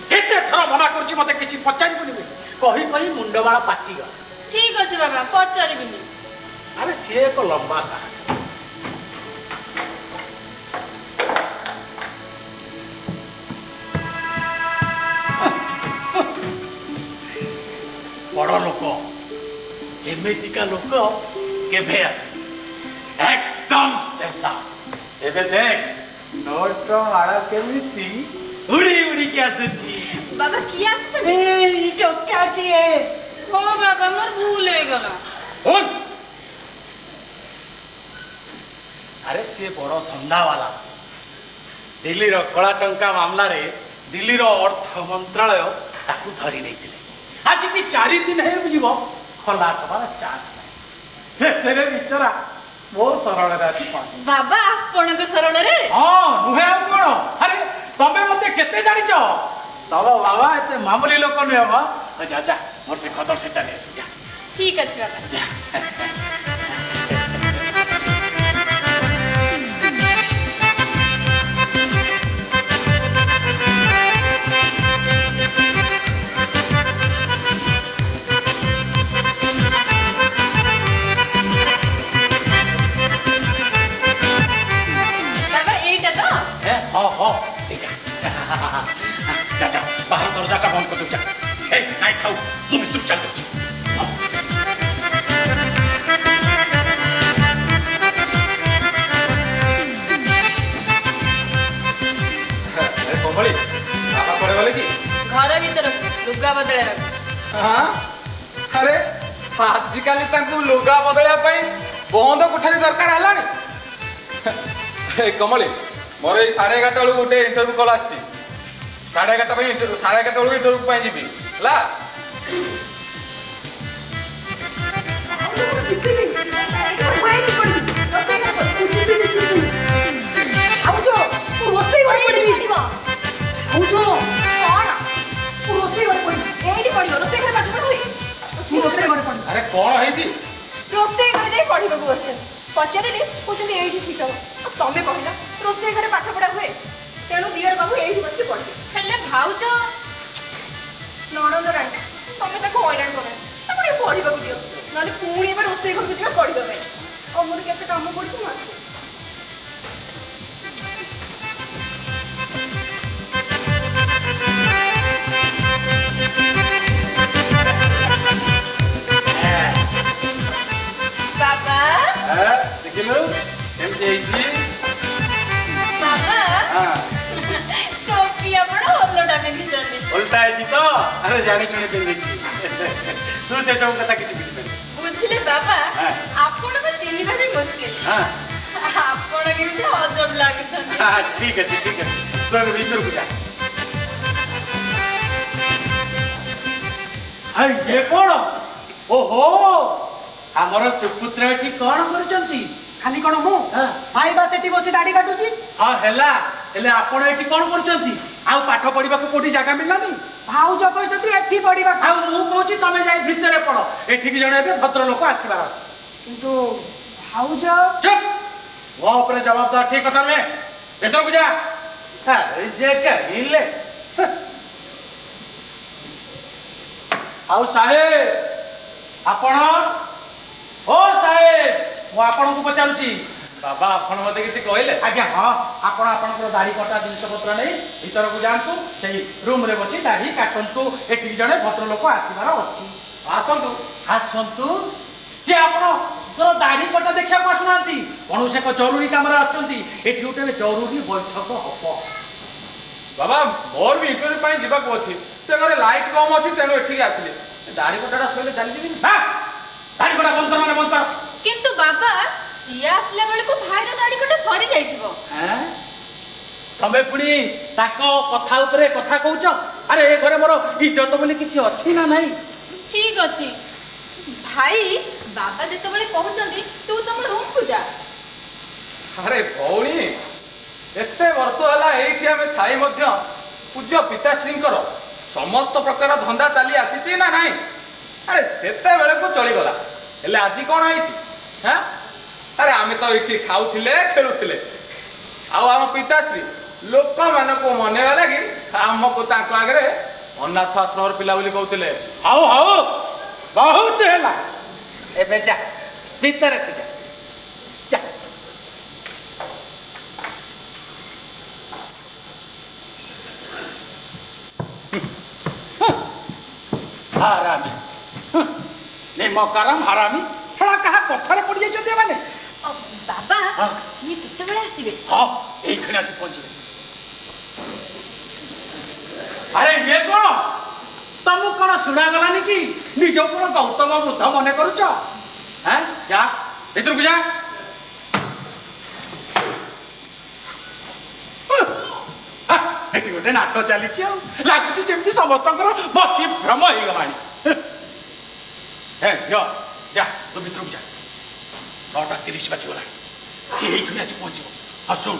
କେତେ ଥର ମନା କରୁଛି ମତେ କିଛି ପଚାରିବୁନି ବୋଲି, କହି କହି ମୁଣ୍ଡ ବାଳ ପାଚିଗଲା। ଠିକ ଅଛି ବାବା, ପଚାରିବିନି। ଆରେ ସିଏ ଏକ ଲମ୍ବା କାହାଣୀ। बड़ लोक एमितिका लोक केभे आसे एकदम स्पेशल एबे देख नोट माड़ा केमिति उड़ी उड़ी के आसुची बाबा किए आसुଛନ୍ତି ए टोकाटिए ओ बाबा मोर भूल हो गला उन अरे से बड़ धंदा वाला दिल्ली रो कला टंका मामला रे दिल्ली रो अर्थ मंत्रालय ताकू धरी नहीं आज की 4 दिन है बुझिबो खला सवार चांस नहीं तेरे बिचरा बहुत सरल राशि पानी बाबा आपणक शरण रे हां नुहे आ कोन अरे तबे मते केते जानिच तब बाबा एते मामूली लोक न हबा जा जा मोर से खतर से चले जा ठीक अछि बाबा बाबा एटा तो हां हां ठीक है जा जा बाहर दरवाजा का बंद कर दो जा ए नहीं खाओ तुम चुप चल दो कमली बाबा पड़े गले कि घर भीतर लुगा बदले रख हाँ अरे आजिकाली तांकु लुगा बदलिया ପାଇଁ ବନ୍ଦ କୋଠରୀ ଦରକାର ହେଲାଣି କମଳି ମୋର ଏଇ 11:30 ବେଳକୁ ଗୋଟେ ଇଣ୍ଟରଭ୍ୟୁ କଲ୍ ଆସିଛି 11:30 ପାଇଁ 11:30 ବେଳକୁ ଇଣ୍ଟରଭ୍ୟୁ ପାଇଁ ଯିବି ହେଲା ରୋଷେଇ ଘରେ ପଡିବି ଭାଉଜ କଣ ରୋଷେଇ ଘରେ ପଡିବ ଏଇଠି ପଡିବ ରୋଷେଇ ଘରେ ପାଠ ପଢୁଇ ମୁଁ ରୋଷେଇ ଘରେ ପଡିବି ଆରେ କ'ଣ ହେଇଛି ରୋଷେଇ ଘରେ ଯାଇ ପଢିବାକୁ ବସିଛନ୍ତି ପଚାରିଲି କହୁଛନ୍ତି ଏଇଠି ଠିକ ହବ ଆଉ ତମେ କହିଲ ରୋଷେଇ ଘରେ ପାଠ ପଢା ହୁଏ ତେଣୁ ଦିଅର ବାବୁ ଏଇଠି ବସିକି ପଢିବେ ହେଲେ ଭାଉଜ ନଣନ୍ଦ ରାଣୀ ତମେ ତାକୁ ହଇରାଣ କର ତାକୁ ଟିକେ ପଢିବାକୁ ଦିଅ ନହେଲେ ପୁଣି ଏବେ ରୋଷେଇ ଘରକୁ ଯିବା ପଢିବା ପାଇଁ ଆଉ ମୋର କେତେ କାମ ପଡୁଛି ମୁଁ ଆସୁଛି बाबा ଦେଖିଲୁ କେମିତି ହେଇଛି बाबा ହଁ टोपी आपण ओलटा पिंधिଛନ୍ତି उल्टा है तो अरे जानी सुनी पिंधिची तू से सब कथा किछि बुझिबे बुझिले बाबा हाँ। आपण को चिन्हिबा भी मुश्किल हां आपण केମିତି अजब लाଗୁଛନ୍ତି हां ठीक है तो भीतर को जा हाय ये कोन ओहो हमर सुपुत्र की कोन करचंती ଖାଲି କଣ ମୁଁ ଭାଇବା ସେଠି ବସି ଦାଢି କାଟୁଛି हां हेला हेले आपण एठी कोन करचंती आ पाठ पढिबा को कोठी जागा मिललानी ଭାଉଜ କହିଛନ୍ତି ଏଠି ପଡିବାକୁ आ मु कहूची तमे जाई भीतर पड़ एठी की जणे ए भद्र लोक आसीबार କିନ୍ତୁ ଭାଉଜ चुप वो ऊपर जवाबदार ठीक कथा में भीतर को जा अरे जे कहिले आउ साहेब आपण ओ साहेब मु आपण को पचारुची ବାବା ଆପଣ ମତେ କିଛି କହିଲେ आज्ञा हां आपण आपनकर दाढ़ी कटा जिनिस पत्र नै भीतर को जानतु सेही रूम रे बसी दाढ़ी काटंतु एठी जणे भद्र लोक आसीबार अछि ଆସନ୍ତୁ आसंतु जे आपण तो दाढ़ी कटा देखिया को आसुनांती कोनोसे को जरूरी काम रे आछंती एठी उठे जरूरी बैठक हबो ବାବା ମୋର ବି ଇଣ୍ଟରଭ୍ୟୁ ପାଇଁ ଯିବାକୁ ଅଛି ସେ ଘରେ ଲାଇଟ୍ କମ୍ ଅଛି ତେଣୁ ଏଠିକି ଆସିଲି ଦାଢ଼ି କଟାଟା ଶୋଇଲେ ଚାଲିଯିବିନି हां दाढ़ी कटा बंद कर माने बंद कर କିନ୍ତୁ ବାବା ସିଏ ଆସିଲା ବେଳକୁ ଭାଇର ଦାଢି କଟା ସରି ଯାଇଥିବ हैं तमे पुणी ताको कथा उपरे कथा कहउछ अरे ए घरे मोर इज्जत बोली किछि अछि ना नाही ଠିକ ଅଛି ଭାଇ ବାବା ଯେତେବେଳେ କହୁଛନ୍ତି ତୁ ତମ ରୁମକୁ ଯା ଆରେ ଭଉଣୀ ଏତେ ବର୍ଷ ହେଲା ଏଇଠି ଆମେ ଥାଇ ମଧ୍ୟ ପୂଜ୍ୟ ପିତାଶ୍ରୀଙ୍କର ସମସ୍ତ ପ୍ରକାର ଧନ୍ଦା ଚାଲି ଆସିଛି ନା ନାହିଁ ଆରେ ସେତେବେଳକୁ ଚଳିଗଲା ହେଲେ ଆଜି କ'ଣ ହେଇଛି ହାଁ ଆରେ ଆମେ ତ ଏଇଠି ଖାଉଥିଲେ ଖେଳୁଥିଲେ ଆଉ ଆମ ପିତାଶ୍ରୀ ଲୋକମାନଙ୍କୁ ମନେଇବା ଲାଗି ଆମକୁ ତାଙ୍କ ଆଗରେ ଅନାଥ ଆଶ୍ରମର ପିଲା ବୋଲି କହୁଥିଲେ हाउ हाउ बहुत हैला एबे जा भीतर के जा आराम ନିମକାରାମ ହାରାମି ଶଳା କାହା କଥାରେ ପଡ଼ି ଯାଇଛନ୍ତି ଏମାନେ। ବାବା ହଁ। ଇଏ କେତେବେଳେ ଆସିବେ? ହଁ ଏଇখানে ଆସି ପହଞ୍ଚିବେ। ଆରେ ଇଏ କଣ ତମକୁ କଣ ଶୁଣାଗଲାନି କି ନିଜ କଣ ଗୌତମ ବୁଦ୍ଧ ମନେ କରୁଛ? হ্যাঁ যা ভিতরକୁ যା। ଏଠି ଗୋଟେ ନାଟ ଚାଲିଛି ଆଉ ଲାଗୁଛି ଯେମିତି ସମସ୍ତଙ୍କର ମତି ଭ୍ରମ ହେଇଗଲାଣି। ଯା ତୁ ଭିତରକୁ ଯା। 9:30 ବାଜିଗଲାଣି। ସିଏ ଏଇଠି ଆସି ପହଞ୍ଚିବ। ହଁ ଶୁଣ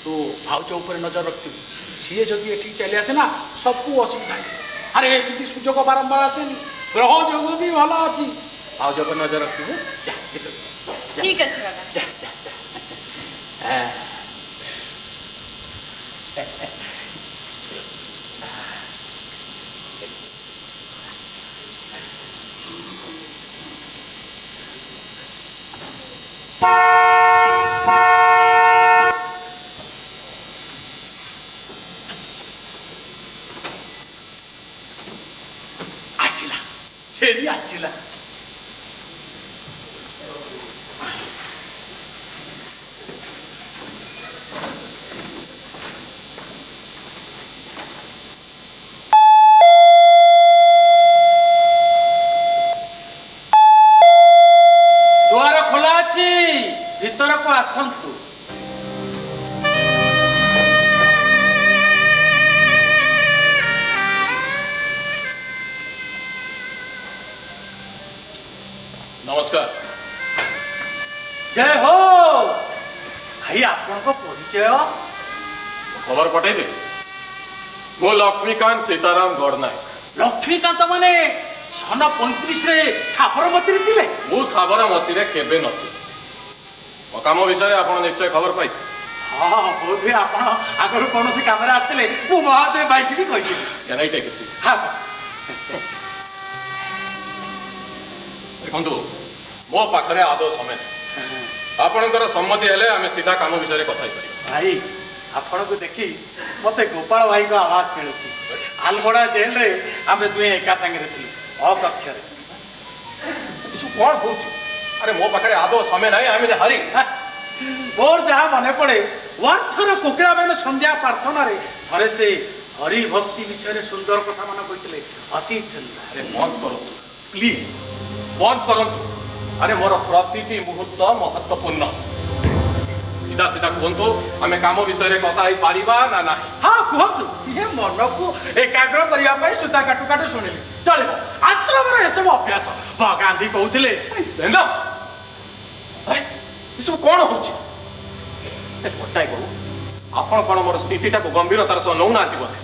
ତୁ ଭାଉଜ ଉପରେ ନଜର ରଖିଥିବୁ। ସିଏ ଯଦି ଏଠିକି ଚାଲି ଆସେ ନା ସବୁ ଅସୁବିଧା ହେଇଯିବ। ଆରେ ଏମିତି ସୁଯୋଗ ବାରମ୍ବାର ଆସେନି। ଗ୍ରହ ଯୋଗ ବି ଭଲ ଅଛି। ଭାଉଜ ଉପରେ ନଜର ରଖିଥିବୁ। ଯା ଭିତରକୁ ଯା। ଠିକ ଅଛି ବାବା। ଯା ଯା ଯା। ଆସିଲା ଛେଳି ଆସିଲା। ଦୁଆର ଖୋଲା ଅଛି ଭିତରକୁ ଆସନ୍ତୁ। ନମସ୍କାର। ଜୟ ହୋ ଭାଇ ଆପଣଙ୍କ ପରିଚୟ? ଖବର ପଠେଇବେ। ମୁଁ ଲକ୍ଷ୍ମୀକାନ୍ତ ସୀତାରାମ ଗଡ଼ନାୟକ। ଲକ୍ଷ୍ମୀକାନ୍ତ ମାନେ ସନ 35ରେ ସାବରମତୀରେ ଥିଲେ। ମୁଁ ସାବରମତୀରେ କେବେ ନଥିଲି। ମୋ କାମ ବିଷୟରେ ଆପଣ ନିଶ୍ଚୟ ଖବର ପାଇଥିବେ। ହଁ ବୋଧହୁଏ ଆପଣ ଆଗରୁ କୌଣସି କାମରେ ଆସିଥିଲେ। ମୁଁ ମହାଦେବ ଭାଇକି ବି କହିଥିଲି। Can I take a seat? ହଁ ଦେଖନ୍ତୁ ମୋ ପାଖରେ ଆଦୌ ସମୟ ନାହିଁ। ଆପଣଙ୍କର ସମ୍ମତି ହେଲେ ଆମେ ସିଧା କାମ ବିଷୟରେ କଥା ହେଇପାରିବା। ଭାଇ ଆପଣଙ୍କୁ ଦେଖି ମତେ ଗୋପାଳ ଭାଇଙ୍କ ଆବାଜ ମିଳୁଛି। ଆଲମୋଡ଼ା ଜେଲରେ ଆମେ ଦୁହେଁ ଏକା ସାଙ୍ଗରେ ଥିଲୁ ଅକକ୍ଷରେ। ଏସବୁ କ'ଣ ହଉଛି? ଆରେ ମୋ ପାଖରେ ଆଦୌ ସମୟ ନାହିଁ। ଆମେ ହରି ମୋର ଯାହା ମନେ ପଡ଼େ ୱାର୍ଥର କୋକିଳାବେନ ସନ୍ଧ୍ୟା ପ୍ରାର୍ଥନାରେ ଥରେ ସେ ହରି ଭକ୍ତି ବିଷୟରେ ସୁନ୍ଦର କଥା ମାନ କହିଥିଲେ। ଅତି ସୁନ୍ଦର। ଆରେ ବନ୍ଦ କରନ୍ତୁ ପ୍ଲିଜ, ବନ୍ଦ କରନ୍ତୁ। ଆରେ ମୋର ପ୍ରତିଟି ମୁହୂର୍ତ୍ତ ମହତ୍ୱପୂର୍ଣ୍ଣ। ସିଧା ସିଧା କୁହନ୍ତୁ ଆମେ କାମ ବିଷୟରେ କଥା ହେଇପାରିବା ନା ନାହିଁ? ହଁ କୁହନ୍ତୁ। ଇଏ ମନକୁ ଏକାଗ୍ର କରିବା ପାଇଁ ସୂତା କାଟୁ କାଟୁ ଶୁଣିଲି। ଚଳିବ, ଆଶ୍ରମର ଏସବୁ ଅଭ୍ୟାସ। ଗାନ୍ଧୀ କହୁଥିଲେ। ଏସବୁ କ'ଣ ହଉଛି? ଗୋଟାଏ କହୁ, ଆପଣ କ'ଣ ମୋର ସ୍ଥିତିଟାକୁ ଗମ୍ଭୀରତାର ସହ ନେଉନାହାନ୍ତି ବୋଧେ?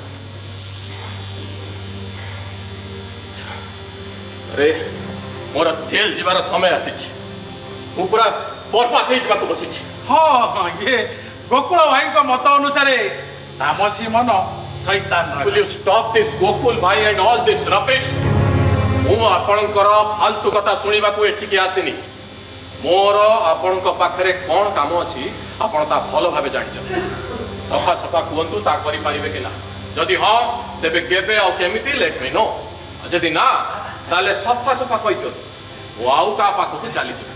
ଆରେ ମୋର ଜେଲ ଯିବାର ସମୟ ଆସିଛି। ମୁଁ ପୁରା ବର୍ବାଦ ହେଇଯିବାକୁ ବସିଛି। ହଁ ହଁ ଇଏ ଗୋକୁଳ ଭାଇଙ୍କ ମତ ଅନୁସାରେ ତାମସୀ ମନ Shaitaan. Will you stop this Gokul bhai and all this rubbish? ମୁଁ ଆପଣଙ୍କର ଫାଲତୁ କଥା ଶୁଣିବାକୁ ଏଠିକି ଆସିନି। ମୋର ଆପଣଙ୍କ ପାଖରେ କ'ଣ କାମ ଅଛି ଆପଣ ତା ଭଲ ଭାବେ ଜାଣିଛନ୍ତି। ସଫା ସଫା କୁହନ୍ତୁ ତା କରିପାରିବେ କି ନା। ଯଦି ହଁ ତେବେ କେବେ ଆଉ କେମିତି ଲେଟ୍ ମି ନୋ। ଯଦି ନା ତାହେଲେ ସଫା ସଫା କହିଦିଅନ୍ତୁ। ମୁଁ ଆଉ କାହା ପାଖକୁ ଚାଲିଯିବି।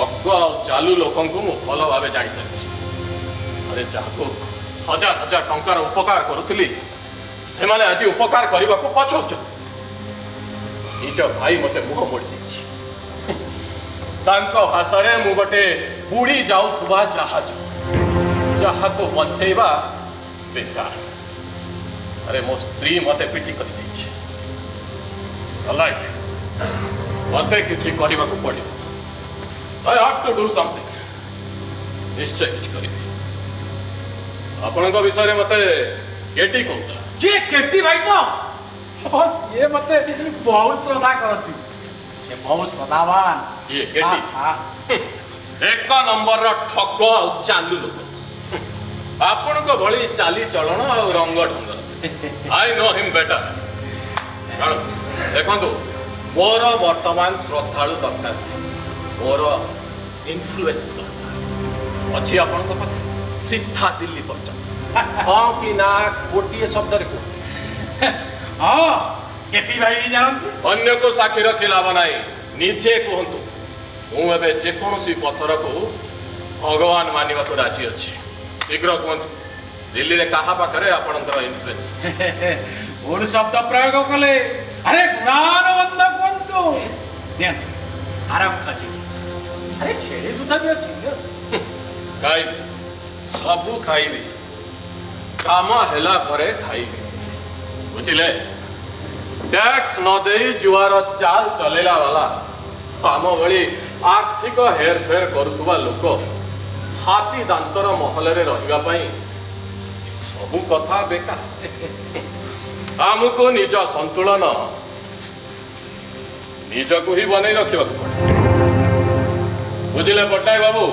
ଅଗ ଆଉ ଚାଲୁ ଲୋକଙ୍କୁ ମୁଁ ଭଲ ଭାବେ ଜାଣିପାରିଛି। ଆରେ ଯାହାକୁ ହଜାର ହଜାର ଟଙ୍କାର ଉପକାର କରୁଥିଲି ସେମାନେ ଆଜି ଉପକାର କରିବାକୁ ପଛଉଛନ୍ତି। ନିଜ ଭାଇ ମୋତେ ମୁହଁ ମୋଡ଼ି ଦେଇଛି। ତାଙ୍କ ଭାଷାରେ ମୁଁ ଗୋଟେ ବୁଡ଼ି ଯାଉଥିବା ଜାହାଜ, ଯାହାକୁ ବଞ୍ଚେଇବା ବେକାର। ଆରେ ମୋ ସ୍ତ୍ରୀ ମୋତେ ପିଟି କରିଦେଇଛି। ମୋତେ କିଛି କରିବାକୁ ପଡ଼ିବ। I have to do something. ନିଶ୍ଚୟ କିଛି କରିବି। ଆପଣଙ୍କ ବିଷୟରେ ମୋତେ କେଟି କହୁଥିଲା। ଯେ କେଟି ଭାଇ ତ ସିଏ ମତେ ବହୁତ ଶ୍ରଦ୍ଧା କରନ୍ତି। ସେ ବହୁତ ଶ୍ରଦ୍ଧାବାନ। ଇଏ କେଟି ଏକ ନମ୍ବରର ଠକ ଆଉ ଚାଲୁ ଲୋକ। ଆପଣଙ୍କ ଭଳି ଚାଲିଚଳନ ଆଉ ରଙ୍ଗ ଢଙ୍ଗ। I know him better। ଦେଖନ୍ତୁ ମୋର ବର୍ତ୍ତମାନ ଶ୍ରଦ୍ଧାଳୁ ଦରକାର, ମୋର ଇନଫ୍ଲୁଏନ୍ସ ଦରକାର ଅଛି ଆପଣଙ୍କ ପାଖରେ। ସିଧା ଦିଲ୍ଲୀ ପର୍ଯ୍ୟନ୍ତ। ହଁ କି ନା ଗୋଟିଏ ଶବ୍ଦରେ କୁହ। ହଁ କେପି ଭାଇ ଜାଣନ୍ତି? ଅନ୍ୟକୁ ସାକ୍ଷୀ ରଖି ଲାଭ ନାହିଁ, ନିଜେ କୁହନ୍ତୁ। ମୁଁ ଏବେ ଯେକୌଣସି ପଥରକୁ ଭଗବାନ ମାନିବାକୁ ରାଜି ଅଛି। ଶୀଘ୍ର କୁହନ୍ତୁ, ଦିଲ୍ଲୀରେ କାହା ପାଖରେ ଆପଣଙ୍କର ଇନଫ୍ଲୁଏନ୍ସ? ଭୁଲ ଶବ୍ଦ ପ୍ରୟୋଗ କଲେ। ଆରେ ଗୁଣାନବନ୍ଧ କୁହନ୍ତୁ। ନିଅନ୍ତୁ ଆରମ୍ଭ ଅଛି। ଆରେ ଛେଳି ଦୁଧ ବି ଅଛି। ଖାଇବି, ସବୁ ଖାଇବି, କାମ ହେଲା ପରେ ଖାଇବି, ବୁଝିଲେ? ট্যাক্স ନ ଦେଇ ଜୁଆର ଚାଲ ଚଲେଇଲା ବାଲା, ଆମ ଭଳି ଆର୍ଥିକ ହେରଫେର କରୁଥିବା ଲୋକ ହାତୀ ଦାନ୍ତର ମହଲରେ ରହିବା ପାଇଁ ସବୁ କଥା ବେକାର। ଆମକୁ ନିଜ ସନ୍ତୁଳନ ନିଜକୁ ହିଁ ବନେଇ ରଖିବାକୁ ପଡେ, ବୁଝିଲେ ପଟ୍ଟନାୟକ ବାବୁ?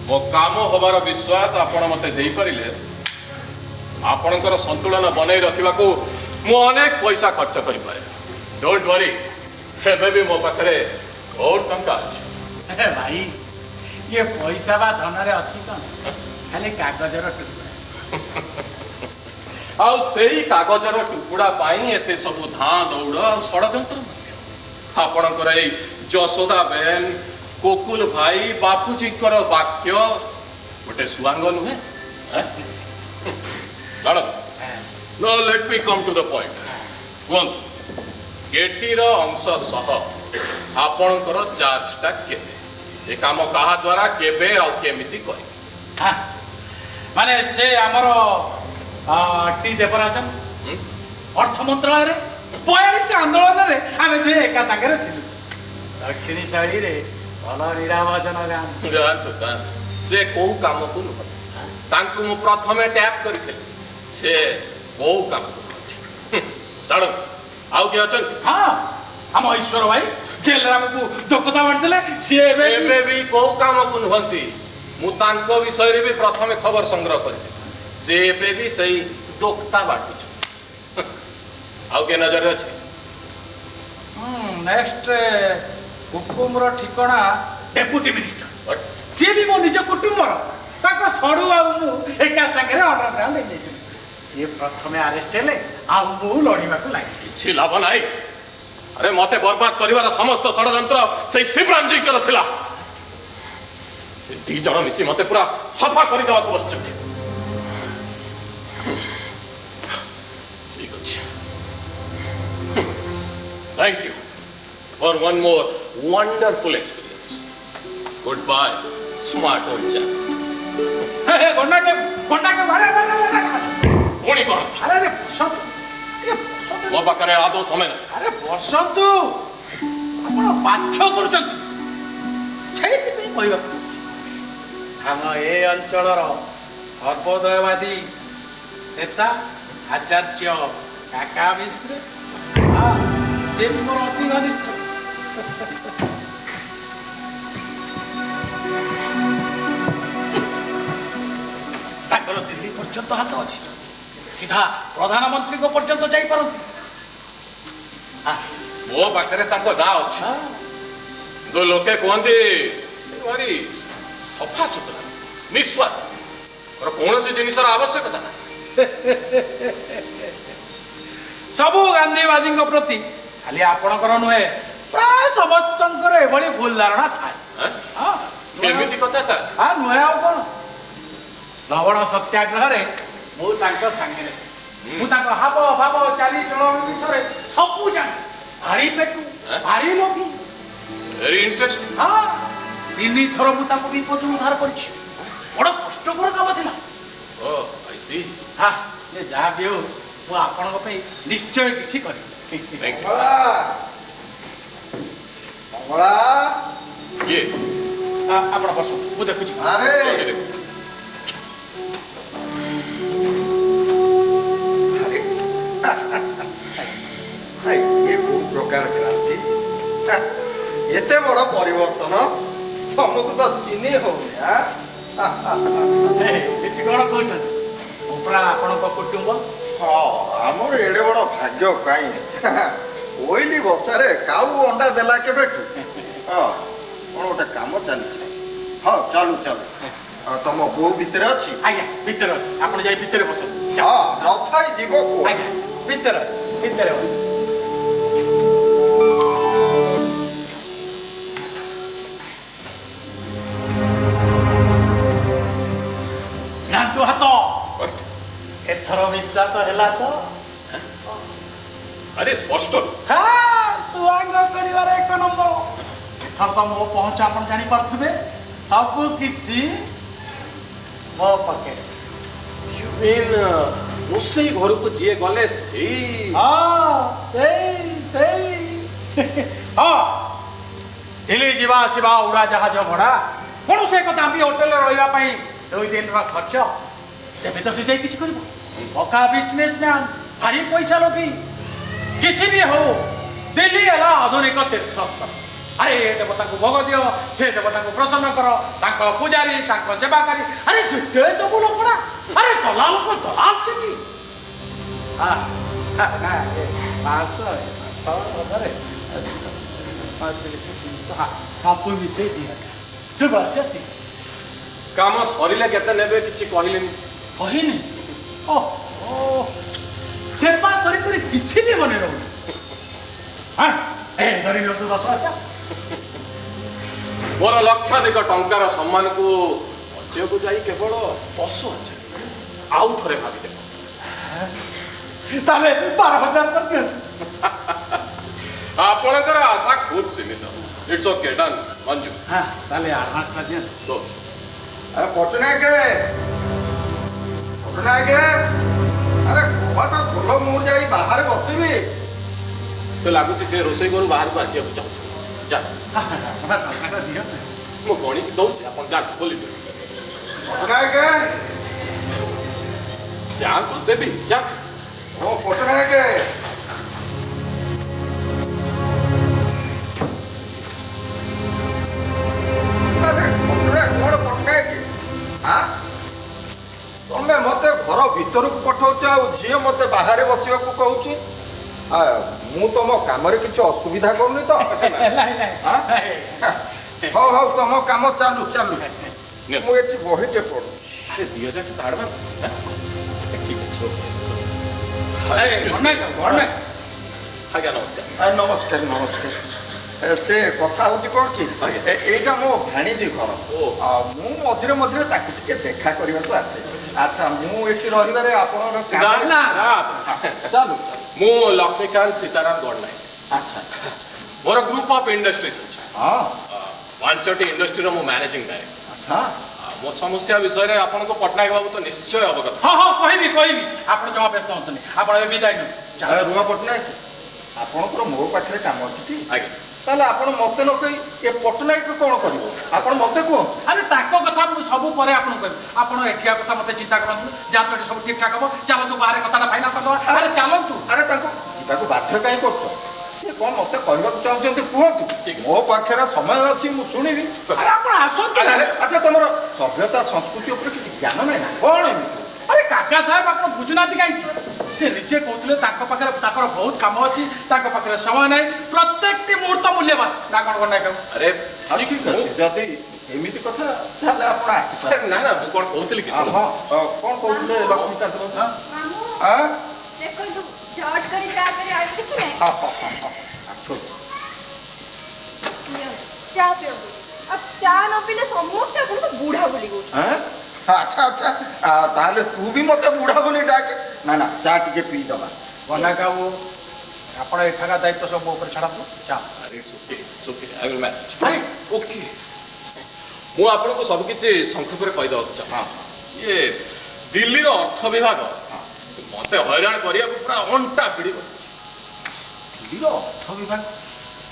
ମୋ କାମ ହବାର ବିଶ୍ୱାସ ଆପଣ ମତେ ଦେଇପାରିଲେ ଆପଣଙ୍କର ସନ୍ତୁଳନ ବନେଇ ରଖିବାକୁ ମୁଁ ଅନେକ ପଇସା ଖର୍ଚ୍ଚ କରିପାରେ। ଡୋଣ୍ଟ ୱରି, ଏବେ ବି ମୋ ପାଖରେ ବହୁତ ଟଙ୍କା ଅଛି। ଭାଇ ଇଏ ପଇସା ବା ଧନରେ ଅଛି କଣ, ଖାଲି କାଗଜର ଟୁକୁଡ଼ା। ଆଉ ସେଇ କାଗଜର ଟୁକୁଡ଼ା ପାଇଁ ଏତେ ସବୁ ଧାଁ ଦୌଡ଼ ଆଉ ଷଡ଼ଯନ୍ତ୍ର ମଧ୍ୟ। ଆପଣଙ୍କର ଏଇ ଯଶୋଦା ବେନ, କୋକୁଲ ଭାଇ, ବାପୁଜୀଙ୍କର ବାକ୍ୟ ଗୋଟେ ସୁଆଙ୍ଗ ନୁହେଁ? No, let me come to the point. କୁହନ୍ତୁ, କେଟିର ଅଂଶ ସହ ଆପଣଙ୍କର ଚାର୍ଜଟା କେତେ? ଏ କାମ କାହା ଦ୍ୱାରା କେବେ ଆଉ କେମିତି କରିବେ? ମାନେ ସେ ଆମର ଟି ଦେବରାଜନ ଅର୍ଥ ମନ୍ତ୍ରଣାଳୟରେ 42 ଆନ୍ଦୋଳନରେ ଆମେ ଦୁଇ ଏକା ସାଙ୍ଗରେ ଥିଲୁ। ଦକ୍ଷିଣୀ ଶୈଳୀରେ ଭଲ ନିରାମଜନ ଗାଆନ୍ତି। ଯାଆନ୍ତୁ ଯାଆନ୍ତୁ, ସେ କୋଉ କାମକୁ ନୁହଁ, ତାଙ୍କୁ ମୁଁ ପ୍ରଥମେ ଟ୍ୟାପ୍ କରିଥିଲି, ସେ କୋଉ କାମ ଛାଡ଼ନ୍ତୁ। ଆଉ କିଏ ଅଛନ୍ତି? ହଁ, ଆମ ଈଶ୍ୱର ଭାଇ ଜେଲରେ ଆମକୁ ଦୋକତା ବାଣ୍ଟିଥିଲେ। ସିଏ ଏବେ ବି କୋଉ କାମକୁ ନୁହନ୍ତି, ମୁଁ ତାଙ୍କ ବିଷୟରେ ବି ପ୍ରଥମେ ଖବର ସଂଗ୍ରହ କରିଥିଲି। ସେ ଏବେ ବି ସେଇ ଦୋକ୍ତା ବାଣ୍ଟୁଛନ୍ତି। ଆଉ କିଏ ନଜରରେ ଅଛି? ନେକ୍ସଟ ହୁକୁମର ଠିକଣା ଡେପୁଟି ମିନିଷ୍ଟର। ସିଏ ବି ମୋ ନିଜ କୁଟୁମ୍ବର। ତାଙ୍କ ସଡ଼ୁ ଆଉ ମୁଁ ଏକା ସାଙ୍ଗରେ ଅଣ୍ଡରଗ୍ରାଉଣ୍ଡ ହେଇଯାଇଥିଲି। ସିଏ ପ୍ରଥମେ ଆରେଷ୍ଟ ହେଲେ, ଆଉ ମୁଁ ଲଢ଼ିବାକୁ ଲାଗିଲି। କିଛି ଲାଭ ନାହିଁ। ଆରେ ମତେ ବର୍ବାଦ କରିବାର ସମସ୍ତ ଷଡ଼ଯନ୍ତ୍ର ସେଇ ଶିବରାମଜୀଙ୍କର ଥିଲା। ସେ ଦି ଜଣ ମିଶି ମତେ ପୁରା ସଫା କରିଦେବାକୁ ବସିଛନ୍ତି। ଠିକ ଅଛି, thank you for one more wonderful experience. Good bye smart old chap. ପୁଣି କଣ? ଆରେ ବସନ୍ତୁ, ମୋ ପାଖରେ ଆଦୌ ସମୟ ନାହିଁ। ଆରେ ବସନ୍ତୁ, ଆପଣ ବାଧ୍ୟ କରୁଛନ୍ତି। ସେଇଥିପାଇଁ କହିବାକୁ ଆମ ଏ ଅଞ୍ଚଳର ସର୍ବୋଦୟବାଦୀ ନେତା ଆଚାର୍ଯ୍ୟ କାକା ମିଶ୍ର, ସେ ବି ମୋର ଅତି ଘନିଷ୍ଠ। ତାଙ୍କର ଦିଲ୍ଲୀ ପର୍ଯ୍ୟନ୍ତ ହାତ ଅଛି, ସିଧା ପ୍ରଧାନମନ୍ତ୍ରୀଙ୍କ ପର୍ଯ୍ୟନ୍ତ ଯାଇପାରନ୍ତି। ମୋ ପାଖରେ ତାଙ୍କ ନାଁ ଅଛି, କିନ୍ତୁ ଲୋକେ କୁହନ୍ତି ଭାରି ସଫା ସୁତୁରା, ନିଃସ୍ୱାର୍ଥ, କୌଣସି ଜିନିଷର ଆବଶ୍ୟକତା ନାହିଁ। ସବୁ ଗାନ୍ଧୀବାଦୀଙ୍କ ପ୍ରତି, ଖାଲି ଆପଣଙ୍କର ନୁହେଁ, ପ୍ରାୟ ସମସ୍ତଙ୍କର ଏଭଳି ଭୁଲ ଧାରଣା ଥାଏ। କେମିତି କଥା ଥାଏ? ନୁହେଁ ଆଉ କ'ଣ? ଲବଣ ସତ୍ୟାଗ୍ରହରେ ମୁଁ ତାଙ୍କ ସାଙ୍ଗରେ, ମୁଁ ତାଙ୍କ ହାବ ଭାବ ଚାଲିଚଳନ ବିଷୟରେ ସବୁ ଜାଣେ। ଭାରି ପେଟୁ, ଭାରି ଲୋଭୀ। Very interesting. ହଁ, 3 ଥର ମୁଁ ତାଙ୍କୁ ବିପଦ ଉଦ୍ଧାର କରିଛି। ବଡ଼ କଷ୍ଟକର କାମ ଥିଲା। ଓ ଆଇ ସି। ଯେ ଯାହା ବି ହଉ, ମୁଁ ଆପଣଙ୍କ ପାଇଁ ନିଶ୍ଚୟ କିଛି କରିବି। ମଙ୍ଗଳା, କିଏ? ଆପଣ ବସନ୍ତୁ, ମୁଁ ଦେଖୁଛି। ଆରେ ଇଏ କୋଉ ପ୍ରକାର କ୍ରାନ୍ତି, ଏତେ ବଡ ପରିବର୍ତ୍ତନ, ତମକୁ ତ ଚିହ୍ନି ହଉନି। ଏଠି କ'ଣ କହୁଛନ୍ତି? ମୁଁ ପରା ଆପଣଙ୍କ କୁଟୁମ୍ବ। ହଁ, ଆମର ଏଡେ ବଡ ଭାଗ୍ୟ କାହିଁ? କୋଇଲି ବସାରେ କାଉ ଅଣ୍ଡା ଦେଲା କେବେଠୁ? ହଁ, କ'ଣ ଗୋଟେ କାମ ଚାଲିଛି। ହଁ, ଚାଲୁ ଚାଲୁ। ତମ ବୋଉ ଭିତରେ ଅଛି? ଆଜ୍ଞା, ଭିତରେ ଅଛି। ଆପଣ ଯାଇ ଭିତରେ ବସନ୍ତୁ। ହଁ, ନଥାଇ ଯିବ। ଆଜ୍ଞା, ଭିତରେ ଅଛି। ଭିତରେ ନାନ୍ତୁ ହାତ ଏଥର ବିଶ୍ୱାସ ହେଲା ତ ଆରେ ସ୍ପଷ୍ଟ ସୁଆଙ୍ଗ କରିବାର 1 ନମ୍ବର ଏଥର ତ ମୋ ପହଞ୍ଚ ଆପଣ ଜାଣିପାରୁଥିବେ ସବୁ କିଛି ମୋ ପାଖରେ ରୋଷେଇ ଘରକୁ ଯିଏ ଗଲେ ସେଇ ଦିଲ୍ଲୀ ଯିବା ଆସିବା ଉଡ଼ାଜାହାଜ ଭଡ଼ା କୌଣସି ଏକ ଦାମୀ ହୋଟେଲରେ ରହିବା ପାଇଁ 2 ଦିନର ଖର୍ଚ୍ଚ ତେବେ ତ ସେ ଯାଇ କିଛି କରିବ ପକ୍କା ବିଜନେସମ୍ୟାନ୍ ଭାରି ପଇସା ଲୋଭି କିଛି ବି ହଉ ଦିଲ୍ଲୀ ହେଲା ଆଧୁନିକ ତୀର୍ଥସ୍ଥଳ ଆରେ ଏ ଦେବତାଙ୍କୁ ଭୋଗ ଦିଅ ସେ ଦେବତାଙ୍କୁ ପ୍ରସନ୍ନ କର ତାଙ୍କ ପୂଜାରୀ ତାଙ୍କ ସେବାକାରୀ ଆରେ ଯେତେ ସବୁ ଲୋକଡ଼ା ଆରେ ଦଲା ଲୋକ ଦଲାଲ ସେଠି ସବୁ ମିଶେଇ କାମ ସରିଲେ କେତେ ନେବେ କିଛି କହିଲେନି କହିନି ସେବା କରି କରି କିଛି ବି ମନେ ରହୁନି ଧରି ନିଅନ୍ତୁ 10,000 ମୋର ଲକ୍ଷାଧିକ ଟଙ୍କାର ସମ୍ମାନକୁ ଅଜୟକୁ ଯାଇ କେବଳ 10,000 ଆଉ ଥରେ ଭାବିଦେବ ତାହେଲେ 12,000 କରିଦିଅନ୍ତୁ ଆପଣଙ୍କର ଆଶା ଖୁବ୍ ସୀମିତ ଇଟ୍ସ ଓକେ ଡନ୍ ମଞ୍ଜୁ ତାହେଲେ ଆଡଭାନ୍ସଟା ଦିଅନ୍ତୁ ପଟ୍ଟନାୟକ ଆରେ କବାଟ ଖୋଲ ମୁଁ ଯାଇ ବାହାରେ ବସିବି ତ ଲାଗୁଛି ସେ ରୋଷେଇ ଘରୁ ବାହାରକୁ ଆସିବାକୁ ଚାହୁଁଛନ୍ତି ଯା ମୁଁ ଗଣିକି ଦଉଛି ଆପଣ ଯାଆନ୍ତୁ ଖୋଲିବେ ପଟ୍ଟନାୟକ ଯାଆନ୍ତୁ ଦେବି ଯା ଓ ପଟ୍ଟନାୟକ ତମେ ମତେ ଘର ଭିତରକୁ ପଠାଉଛ ଆଉ ଝିଅ ମତେ ବାହାରେ ବସିବାକୁ କହୁଛି ମୁଁ ତମ କାମରେ କିଛି ଅସୁବିଧା କରୁନି ତ ହଉ ହଉ ତମ କାମ ଚାଲୁ ଚାଲୁ ମୁଁ ଏଠି ବହିଟେ ପଢୁଛି 2,000 ଟଙ୍କା ଆଡ଼ଭାନ୍ସ ଆଜ୍ଞା ନମସ୍କାର ନମସ୍କାର ନମସ୍କାର ସେ କଥା ହଉଛି କ'ଣ କି ଏଇଟା ମୋ ଭାଣିଜୀ ଘର ମୁଁ ମଝିରେ ମଝିରେ ତାକୁ ଟିକେ ଦେଖା କରିବାକୁ ଆସେ ଆଚ୍ଛା ମୁଁ ଏଠି ରହିବାରେ ଆପଣଙ୍କର ଚାଲୁ ମୁଁ ଲକ୍ଷ୍ମୀକାନ୍ତ ସୀତାରାମ ଗଡ଼ନାୟକ ଆଚ୍ଛା ମୋର ଗ୍ରୁପ ଅଫ୍ ଇଣ୍ଡଷ୍ଟ୍ରିଜ୍ ଅଛି ହଁ 5ଟି ଇଣ୍ଡଷ୍ଟ୍ରିର ମୁଁ ମ୍ୟାନେଜିଂ ଡାଇରେକ୍ଟର ଆଚ୍ଛା ମୋ ସମସ୍ୟା ବିଷୟରେ ଆପଣଙ୍କୁ ପଟ୍ଟନାୟକ ବାବୁ ତ ନିଶ୍ଚୟ ଅବଗତ କହିବି ଆପଣ ଜମା ବ୍ୟସ୍ତ ହୁଅନ୍ତୁନି ଆପଣ ଏବେ ବିଦାୟ ନିଅନ୍ତୁ ରୁଆ ପଟ୍ଟନାୟକ ଆପଣଙ୍କର ମୋ ପାଖରେ କାମ ଅଛି କି ଆଜ୍ଞା ତାହେଲେ ଆପଣ ମତେ ନ କହି ଏ ପଟ୍ଟନାୟକ କ'ଣ କରିବ ଆପଣ ମତେ କୁହନ୍ତୁ ଆରେ ତାଙ୍କ କଥା ମୁଁ ସବୁ ପରେ ଆପଣଙ୍କୁ କହିବି ଆପଣ ଏଠିଆ କଥା ମତେ ଚିନ୍ତା କରନ୍ତୁ ଯାହା ଏଠି ସବୁ ଠିକ୍ ଠାକ୍ ହବ ଚାଲନ୍ତୁ ବାହାରେ କଥାଟା ଫାଇନାଲ କରିଦେବା ଆରେ ଚାଲନ୍ତୁ ଆରେ ତାଙ୍କୁ ଯିବାକୁ ବାଧ୍ୟ କାହିଁ କରୁଛ ସେ କ'ଣ ମତେ କହିବାକୁ ଚାହୁଁଛନ୍ତି କୁହନ୍ତୁ ମୋ ପାଖରେ ସମୟ ଅଛି ମୁଁ ଶୁଣିବି ଆରେ ଆପଣ ଆସନ୍ତୁ ଆଚ୍ଛା ତମର ସଭ୍ୟତା ସଂସ୍କୃତି ଉପରେ କିଛି ଜ୍ଞାନ ନାହିଁ ନା କ'ଣ ଏମିତି ଆରେ କାକା ସାହେବ ଆପଣ ବୁଝୁନାହାନ୍ତି କାହିଁକି ସେ ନିଜେ କହୁଥିଲେ ତାଙ୍କ ପାଖରେ ତାଙ୍କର ବହୁତ କାମ ଅଛି ତାଙ୍କ ପାଖରେ ସମୟ ନାହିଁ ପ୍ରତ୍ୟେକଟି ମୁହୂର୍ତ୍ତ ମୂଲ୍ୟବାନ ନା କ'ଣ ନାଇଁ ଆରେ ଠିକ୍ ଅଛି ଯଦି ଏମିତି କଥା ତାହେଲେ ଆପଣ ନା ନା ମୁଁ କ'ଣ କହୁଥିଲି କି ହଁ କ'ଣ କହୁଥିଲେ ଲକ୍ଷ୍ମୀକାନ୍ତ ଦେଖନ୍ତୁ ଝଟ୍ କରି ଚା କରି ଆଣିଛି କି ନାହିଁ ଚା ପିଅନ୍ତୁ ଆଉ ଚା ନ ପିଇଲେ ସମସ୍ତେ ଆପଣଙ୍କୁ ବୁଢ଼ା ବୋଲି କହୁଛନ୍ତି ଆଚ୍ଛା ଆଚ୍ଛା ତାହେଲେ ତୁ ବି ମତେ ବୁଢ଼ା ବୋଲି ଡାକେ ନା ନା ଚା ଟିକେ ପିଇଦବା ଗନା ବାବୁ ଆପଣ ଏଠାକା ଦାୟିତ୍ୱ ସବୁ ମୋ ଉପରେ ଛାଡ଼ନ୍ତୁ ଚା ଓକେ ମୁଁ ଆପଣଙ୍କୁ ସବୁକିଛି ସଂକ୍ଷେପରେ କହିଦେବାକୁ ଚାହୁଁ ଇଏ ଦିଲ୍ଲୀର ଅର୍ଥ ବିଭାଗ ମତେ ହଇରାଣ କରିବାକୁ ପୁରା ଅଣ୍ଟା ପିଡ଼ିବ ଦିଲ୍ଲୀର ଅର୍ଥ ବିଭାଗ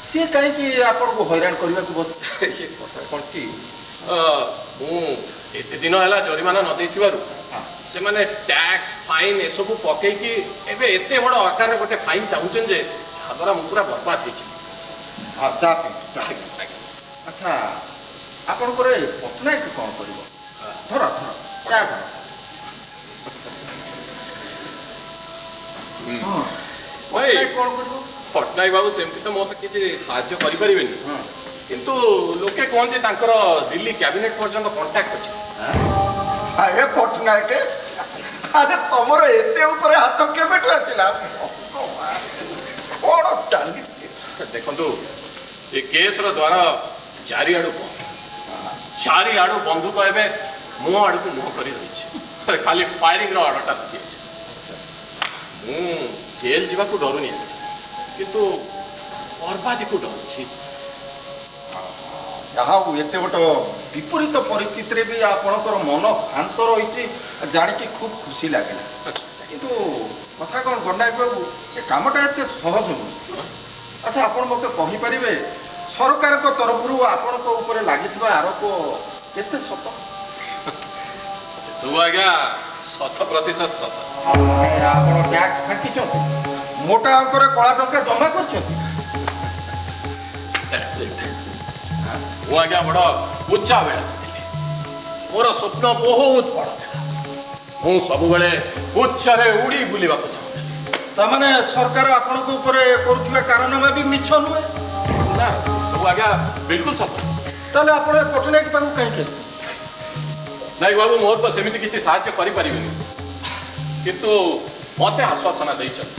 ସିଏ କାହିଁକି ଆପଣଙ୍କୁ ହଇରାଣ କରିବାକୁ ବସି ଇଏ କଥା କ'ଣ କି ମୁଁ ଏତେ ଦିନ ହେଲା ଜରିମାନା ନ ଦେଇଥିବାରୁ ସେମାନେ ଟ୍ୟାକ୍ସ ଫାଇନ୍ ଏସବୁ ପକେଇକି ଏବେ ଏତେ ବଡ଼ ଆକାରରେ ଗୋଟେ ଫାଇନ୍ ଚାହୁଁଛନ୍ତି ଯେ ଯାହାଦ୍ୱାରା ମୁଁ ପୁରା ବର୍ବାଦ ହେଇଛି ଚା ଆଚ୍ଛା ଆପଣଙ୍କର ଏ ପଟ୍ଟନାୟକ କ'ଣ କରିବ ଧର ଚା ଧର କ'ଣ କରିବ ପଟ୍ଟନାୟକ ବାବୁ ସେମିତି ତ ମୋତେ କିଛି ସାହାଯ୍ୟ କରିପାରିବେନି କିନ୍ତୁ ଲୋକେ କୁହନ୍ତି ତାଙ୍କର ଦିଲ୍ଲୀ କ୍ୟାବିନେଟ୍ ପର୍ଯ୍ୟନ୍ତ କଣ୍ଟାକ୍ଟ ଅଛି ଏ ପଟ୍ଟନାୟକ ଆରେ ତମର ଏତେ ଉପରେ ହାତ କେବେଠୁ ଆସିଲା? କଣ ଚାଲିଛି? ଦେଖନ୍ତୁ ଏ କେସ୍ର ଦ୍ୱାର ଚାରିଆଡ଼ୁ ବନ୍ଦ, ଚାରିଆଡ଼ୁ ବନ୍ଧୁକ ଏବେ ମୁହଁ ଆଡ଼କୁ ମୁହଁ କରି ରହିଛି। ଖାଲି ଫାୟାରିଂର ଅର୍ଡ଼ରଟା ଦିଆଯାଇଛି। ମୁଁ ଜେଲ୍ ଯିବାକୁ ଡରୁନି, କିନ୍ତୁ ବର୍ବାଦୀକୁ ଡରୁଛି। ଯାହା ହଉ ଏତେ ଗୋଟେ ବିପରୀତ ପରିସ୍ଥିତିରେ ବି ଆପଣଙ୍କର ମନ ଶାନ୍ତ ରହିଛି ଜାଣିକି ଖୁବ୍ ଖୁସି ଲାଗିଲା। କିନ୍ତୁ କଥା କ'ଣ ଗଣ୍ଡାଇ ବାବୁ, ଏ କାମଟା ଏତେ ସହଜ ନୁହେଁ। ଆଚ୍ଛା, ଆପଣ ମୋତେ କହିପାରିବେ ସରକାରଙ୍କ ତରଫରୁ ଆପଣଙ୍କ ଉପରେ ଲାଗିଥିବା ଆରୋପ କେତେ ସତ? ତୁ ଆଜ୍ଞା 100% ସତ। ଆପଣ ଟ୍ୟାକ୍ସ ଫାଙ୍କିଛନ୍ତି, ମୋଟା ଅଙ୍କରେ କଳା ଟଙ୍କା ଜମା କରିଛନ୍ତି। ମୁଁ ଆଜ୍ଞା ବଡ଼ ଉଚ୍ଚା ବେଳା ଥିଲି, ମୋର ସ୍ୱପ୍ନ ବହୁତ ବଡ଼ ଥିଲା। ମୁଁ ସବୁବେଳେ ଉଚ୍ଚରେ ଉଡ଼ି ବୁଲିବାକୁ ଚାହୁଁଥିଲି। ତାମାନେ ସରକାର ଆପଣଙ୍କ ଉପରେ କରୁଥିବା କାରନାମା ବି ମିଛ ନୁହେଁ? ନା, ସବୁ ଆଜ୍ଞା ବିଲକୁଲ ସତ। ତାହେଲେ ଆପଣ ପଟ୍ଟନାୟକ ପାଖକୁ କାହିଁକି ଆସିବେ? ନାଇଁ ବାବୁ, ମୋର ତ ସେମିତି କିଛି ସାହାଯ୍ୟ କରିପାରିବିନି, କିନ୍ତୁ ମୋତେ ଆଶ୍ୱାସନା ଦେଇଛନ୍ତି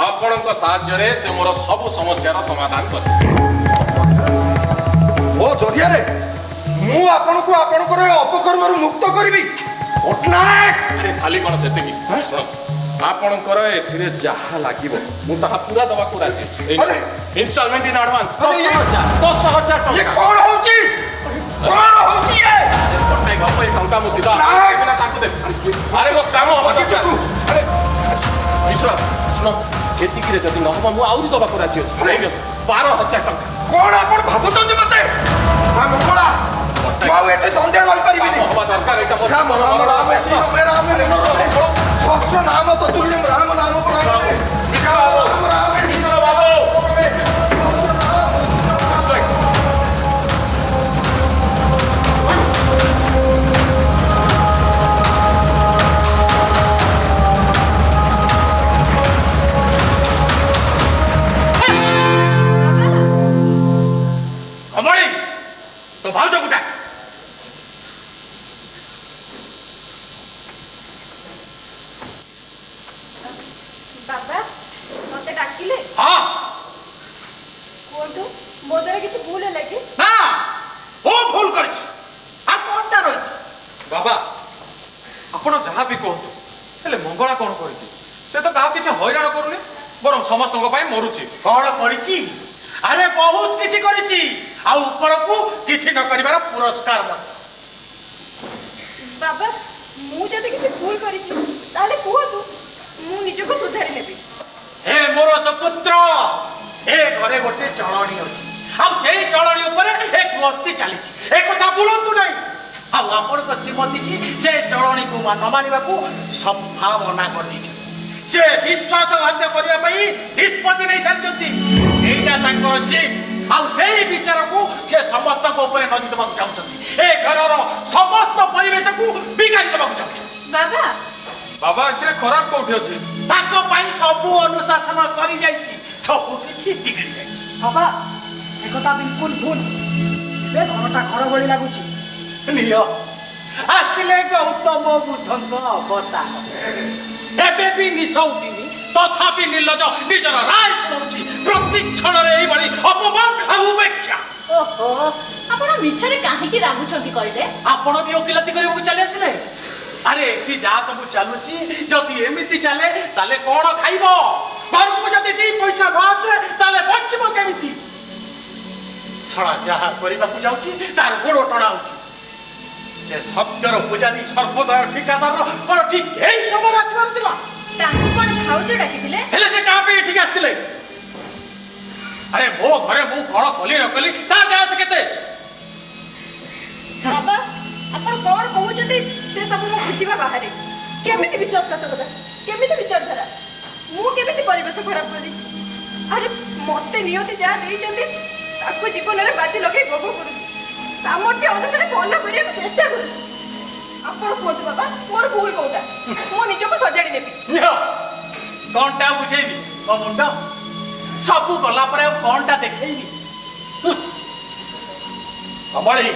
ଆପଣଙ୍କ ସାହାଯ୍ୟରେ ସେ ମୋର ସବୁ ସମସ୍ୟାର ସମାଧାନ କରିବେ। ମୋ ଜରିଆରେ ମୁଁ ଆପଣଙ୍କୁ ଆପଣଙ୍କର ଅପକର୍ମରୁ ମୁକ୍ତ କରିବି ପଟ୍ଟନାୟକ। ଆରେ ଖାଲି କ'ଣ ସେତିକି? ଆପଣଙ୍କର ଏଥିରେ ଯାହା ଲାଗିବ ମୁଁ ତାହା ପୁରା ଦେବାକୁ ରାଜି ଅଛି। ଇନଷ୍ଟଲମେଣ୍ଟ ଇନ୍ ଆଡଭାନ୍ସ 10,000 ଇଏ ଟଙ୍କା। କ'ଣ ହଉଛି? କ'ଣ ହଉଛି ଇଏ? ପଟ୍ଟନାୟକ ବାବୁ, ଏ ଟଙ୍କା ମୁଁ ସିଧା ତାଙ୍କୁ ଦେବି। ଆରେ ମୋ କାମ ହବ ଦରକାର। ବିଶ୍ୱାସ ଶୁଣ, ଏତିକିରେ ଯଦି ନହେବ ମୁଁ ଆହୁରି ଦେବାକୁ ରାଜି ଅଛି। 12,000 ଟଙ୍କା। କ'ଣ ଆପଣ ଭାବୁଛନ୍ତି ମତେ? ମଙ୍ଗଳା, ମୁଁ ଆଉ ଏଠି ସନ୍ଧ୍ୟା ରହିପାରିବିନି। ହବା ଦରକାର ଏଇଟା। ରାମ ରାମ ରାମ ସହସ୍ର ନାମ ତତୁଲ୍ୟମ୍ ରାମ ନାମ ପ୍ରାଣେ। ରାମ ରାମ ବାବୁ କମଳି, ତ ଭାଉଜ ଗୁଟା ବାବା ମତେ ଡାକିଲେ? ହଁ କୁହନ୍ତୁ, ମୋ ଦ୍ୱାରା କିଛି ଭୁଲ ହେଲା କି? ନା, ଓ ଭୁଲ କରିଛି। ଆଉ କଣଟା ରହିଛି? ବାବା, ଆପଣ ଯାହା ବି କୁହନ୍ତୁ, ହେଲେ ମଙ୍ଗଳା କ'ଣ କରିଛି? ସେ ତ କାହାକୁ କିଛି ହଇରାଣ କରୁନି, ବରଂ ସମସ୍ତଙ୍କ ପାଇଁ ମରୁଛି। କ'ଣ କରିଛି? ଆରେ ବହୁତ କିଛି କରିଛି, ଆଉ ଉପରକୁ କିଛି ନ କରିବାର ପୁରସ୍କାର ମଧ୍ୟ। ବାବା, ମୁଁ ଯଦି କିଛି ଭୁଲ କରିଛି ତାହେଲେ କୁହନ୍ତୁ, ମୁଁ ନିଜକୁ ସୁଧାରି ନେବି। ହେ ମୋର ସୁପୁତ୍ର, ଏ ଘରେ ଗୋଟେ ଚଳଣି ଅଛି, ଆଉ ସେଇ ଚଳଣି ଉପରେ ଏ ଗସ୍ତି ଚାଲିଛି। ଏ କଥା ଭୁଲନ୍ତୁ ନାହିଁ। ଆଉ ଆପଣଙ୍କ ଶ୍ରୀମତୀ ସେ ଚଳଣିକୁ ନ ମାନିବାକୁ ସଫା ମନା କରିଦେଇଛନ୍ତି। ସେ ବିଶ୍ୱାସଘାତ କରିବା ପାଇଁ ନିଷ୍ପତ୍ତି ନେଇ ସାରିଛନ୍ତି। ଏଇଟା ତାଙ୍କର ଜିଦ୍, ଆଉ ସେଇ ବିଚାରକୁ ସେ ସମସ୍ତଙ୍କ ଉପରେ ନଦି ଦେବାକୁ ଚାହୁଁଛନ୍ତି। ଏ ଘରର ସମସ୍ତ ପରିବେଶକୁ ବିଗାଡ଼ି ଦେବାକୁ ଚାହୁଁଛନ୍ତି। ବାବା, ବାବା, ଏଥିରେ ଖରାପ କୋଉଠି ଅଛି? ତାଙ୍କ ପାଇଁ ସବୁ ଅନୁଶାସନ ସରିଯାଇଛି, ସବୁ କିଛି ବିଗିଡ଼ି ଯାଇଛି। ବାବା, ଏକଥା ବିଲକୁଲ ଭୁଲ। ଏବେ ଘରଟା ଘର ଭଳି ଲାଗୁଛି। ନିଅ, ଆସିଲେ ଗୌତମ ବୁଦ୍ଧଙ୍କ ଅବତାର। ଏବେ ବି ନିଶ ଉଠିନି, ତଥାପି ନିର୍ଲଜ ନିଜର ରାୟ ଶୁଣୁଛି। ପ୍ରତି କ୍ଷଣରେ ଏଇଭଳି ଅପମାନ ଆଉ ଉପେକ୍ଷା। ଓହୋ, ଆପଣ ମିଛରେ କାହିଁକି ରାଗୁଛନ୍ତି କହିଲେ? ଆପଣ ବି ଓକିଲାତି କରିବାକୁ ଚାଲି ଆସିଲେ? ଆରେ ଏଠି ଯାହା ସବୁ ଚାଲୁଛି, ଯଦି ଏମିତି ଚାଲେ ତାହେଲେ କ'ଣ ଖାଇବ? ଘରକୁ ଯଦି 2 ପଇସା ନ ଆସେ ତାହେଲେ ବଞ୍ଚିବ କେମିତି? ଛଡ଼ା ଯାହା କରିବାକୁ ଯାଉଛି ତାର ଗୋଡ଼ ଟଣା ହଉଛି। ସେ ସତ୍ୟର ପୂଜାରୀ ସର୍ବୋଦୟ ଠିକାଦାରର କ'ଣ ଠିକ୍ ଏଇ ସମୟରେ ଆସିବାର ଥିଲା? ତାଙ୍କୁ କ'ଣ ଭାଉଜ ଡାକିଥିଲେ? ହେଲେ ସେ କାହା ପାଇଁ ଏଠିକି ଆସିଥିଲେ? ଆରେ ମୋ ଘରେ ମୁଁ କ'ଣ କଲି ନ କଲି ତା ଯାହା ସେ କେତେ? ବାବା, ଆପଣ କ'ଣ କହୁଛନ୍ତି? ସେ ସବୁ ମୁଁ ବୁଝିବା ବାହାରେ। କେମିତି ବିଶ୍ୱାସଘାତକତା, କେମିତି ବିଚାରଧାରା, ମୁଁ କେମିତି ପରିବେଶ ଖରାପ କଲି? ଆରେ ମତେ ନିୟତି ଯାହା ଦେଇଛନ୍ତି ତାକୁ ଜୀବନରେ ବାଜି ଲଗେଇ ଭୋଗ କରୁଛି। ସାମର୍ଥ୍ୟ ଅନୁସାରେ ଭଲ କରିବାକୁ ଚେଷ୍ଟା କରୁଛି। ଆପଣ କୁହନ୍ତୁ ବାବା, ମୋର ଭୁଲ କୋଉଟା? ମୁଁ ନିଜକୁ ସଜାଡ଼ି ନେବି। ନିଅ, କ'ଣଟା ବୁଝେଇବି? ମୋ ମୁଣ୍ଡ ସବୁ ଗଲା ପରେ ଆଉ କ'ଣଟା ଦେଖେଇବି? କମଳି,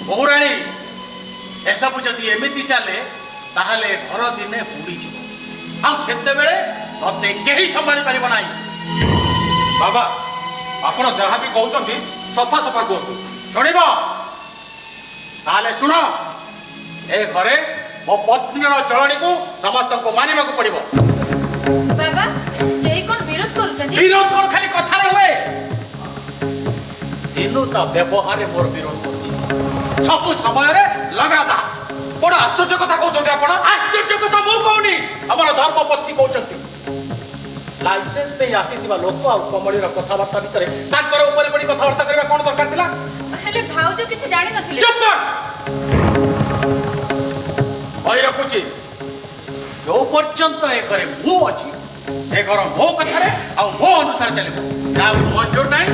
ବୌରାଣୀ, ଏସବୁ ଯଦି ଏମିତି ଚାଲେ ତାହେଲେ ଘର ଦିନେ ବୁଡ଼ିଯିବ ଆଉ ସେତେବେଳେ ମତେ କେହି ସମ୍ଭାଳି ପାରିବ ନାହିଁ। ବାବା ଆପଣ ଯାହା ବି କହୁଛନ୍ତି ସଫା ସଫା କୁହନ୍ତୁ। ଶୁଣିବ ତାହେଲେ ଶୁଣ, ଏ ଘରେ ମୋ ପତ୍ନୀର ଚଳଣିକୁ ସମସ୍ତଙ୍କୁ ମାନିବାକୁ ପଡ଼ିବ। ବାବା କେହି କଣ ବିରୋଧ କରୁଛନ୍ତି? ବିରୋଧ କଣ ଖାଲି କଥାରେ ହୁଏ? ଦିନୁ ତା ବ୍ୟବହାରରେ ମୋର ବିରୋଧ କରୁଛି, ସବୁ ସମୟରେ ଲଗାତାର। ବଡ଼ ଆଶ୍ଚର୍ଯ୍ୟ କଥା କହୁଛନ୍ତି ଆପଣ। ଆଶ୍ଚର୍ଯ୍ୟ କଥା ମୁଁ କହୁନି, ଆମର ଧର୍ମପତ୍ନୀ କହୁଛନ୍ତି। ଲାଇସେନ୍ସ ନେଇ ଆସିଥିବା ଲୋକ ଆଉ କମଳୀର କଥାବାର୍ତ୍ତା ଭିତରେ ତାଙ୍କର ଉପରେ ପଡ଼ି କଥାବାର୍ତ୍ତା କରିବା କଣ ଦରକାର ଥିଲା? ହେଲେ ଭାଉଜ କିଛି ଜାଣିନଥିଲେ? ଚୁପ୍ କର! କହି ରଖୁଛି, ଯୋଉ ପର୍ଯ୍ୟନ୍ତ ଏ ଘରେ ମୁଁ ଅଛି ଏ ଘର ମୋ କଥାରେ ଆଉ ମୋ ଅନୁସାରେ ଚାଲିବ। ଯାହାକୁ ମଞ୍ଜୁର ନାହିଁ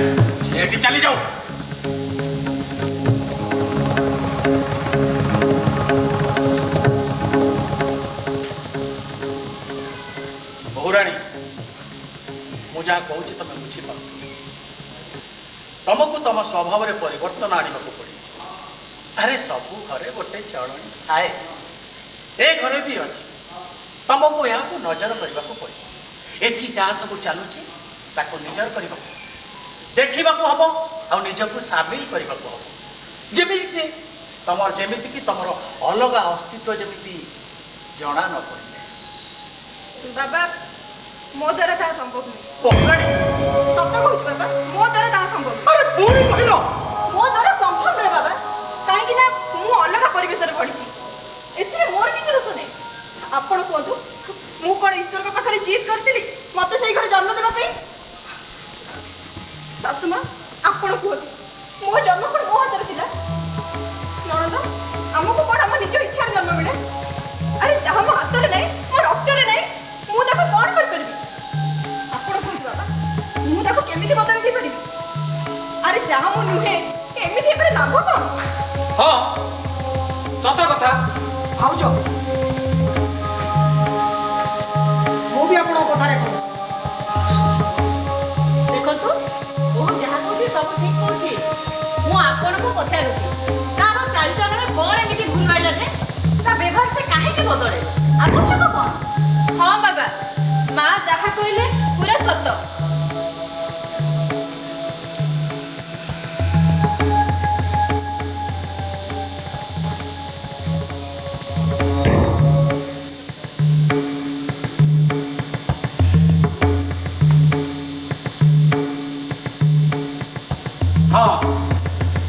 ସେ ଏଠି ଚାଲିଯାଉ। ବହୁରାଣୀ, ମୁଁ ଯାହା କହୁଛି ତମେ ବୁଝିପାରୁଛ। ତମକୁ ତମ ସ୍ୱଭାବରେ ପରିବର୍ତ୍ତନ ଆଣିବାକୁ ପଡ଼ିବ। ଆରେ ସବୁ ଘରେ ଗୋଟେ ଚଳଣି ଥାଏ, ଏ ଘରେ ବି ଅଛି। ତମକୁ ଏହାକୁ ନଜର କରିବାକୁ ପଡ଼ିବ। ଏଠି ଯାହା ସବୁ ଚାଲୁଛି ତାକୁ ନିଜର କରିବାକୁ ଦେଖିବାକୁ ହବ ଆଉ ନିଜକୁ ସାମିଲ କରିବାକୁ ହବ। ଯେମିତି ତମର ଅଲଗା ଅସ୍ତିତ୍ୱ ଯେମିତି ଜଣା ନ ପଡ଼ିଯାଏ। ବାବା ମୋ ଦ୍ୱାରା ତାହା ସମ୍ଭବ ନୁହେଁ। ବହୁରାଣୀ, ସତ କହୁଛି ବାବା, ମୋ ଦ୍ୱାରା ତାହା ସମ୍ଭବ ନୁହେଁ। ଆରେ ପୁଣି କହିଲ? ମୋ ଦ୍ୱାରା ସମ୍ଭବ ନୁହେଁ ବାବା, କାହିଁକି ନା ମୁଁ ଅଲଗା ପରିବେଶରେ ପଢ଼ିଛି। ଏଥିରେ ମୋର କିଛି ଦୋଷ ନାହିଁ। ଆପଣ କୁହନ୍ତୁ, ମୁଁ କଣ ଈଶ୍ୱରଙ୍କ ପାଖରେ ଜିଦ୍ କରିଥିଲି ମତେ ସେଇ ଘରେ ଜନ୍ମ ଦେବା ପାଇଁ? ଶାଶୁମା ଆପଣ କୁହନ୍ତୁ, ମୋ ଜନ୍ମ କଣ ମୋ ହାତରେ ଥିଲା? ନଣନ୍ଦ, ଆମକୁ କଣ ଆମ ନିଜ ଇଚ୍ଛାରେ ଜନ୍ମ ମିଳେ? ଆରେ ଯାହା ମୋ ହାତରେ ନାହିଁ, ମୋ ରକ୍ତରେ ନାହିଁ, ମୁଁ ତାକୁ କଣ କରିପାରିବି? ଆପଣ କୁହନ୍ତୁ ବାବା, ମୁଁ ତାକୁ କେମିତି ବଦଳାଇ ଦେଇପାରିବି? ଆରେ ଯାହା ମୁଁ ନୁହେଁ ଏମିତି ଏପରି ଲାଭ କଣ? ହଁ ସତ କଥା। ଭାଉଜ ମୁଁ ବି ଆପଣଙ୍କ କଥାରେ କହୁଛି। ଦେଖନ୍ତୁ, ବୋହୂ ଯାହା କହୁଛି ସବୁ ଠିକ କହୁଛି। ମୁଁ ଆପଣଙ୍କୁ ପଚାରୁଛି, ତାର ଚାଲିଚଳନରେ କଣ ଏମିତି ଭୁଲ ରହିଲା ଯେ ତା ବ୍ୟବହାର ସେ କାହିଁକି ବଦଳେ? ଆବଶ୍ୟକ କଣ? ହଁ ବାବା, ମା ଯାହା କହିଲେ ପୁରା ସତ। ହଁ,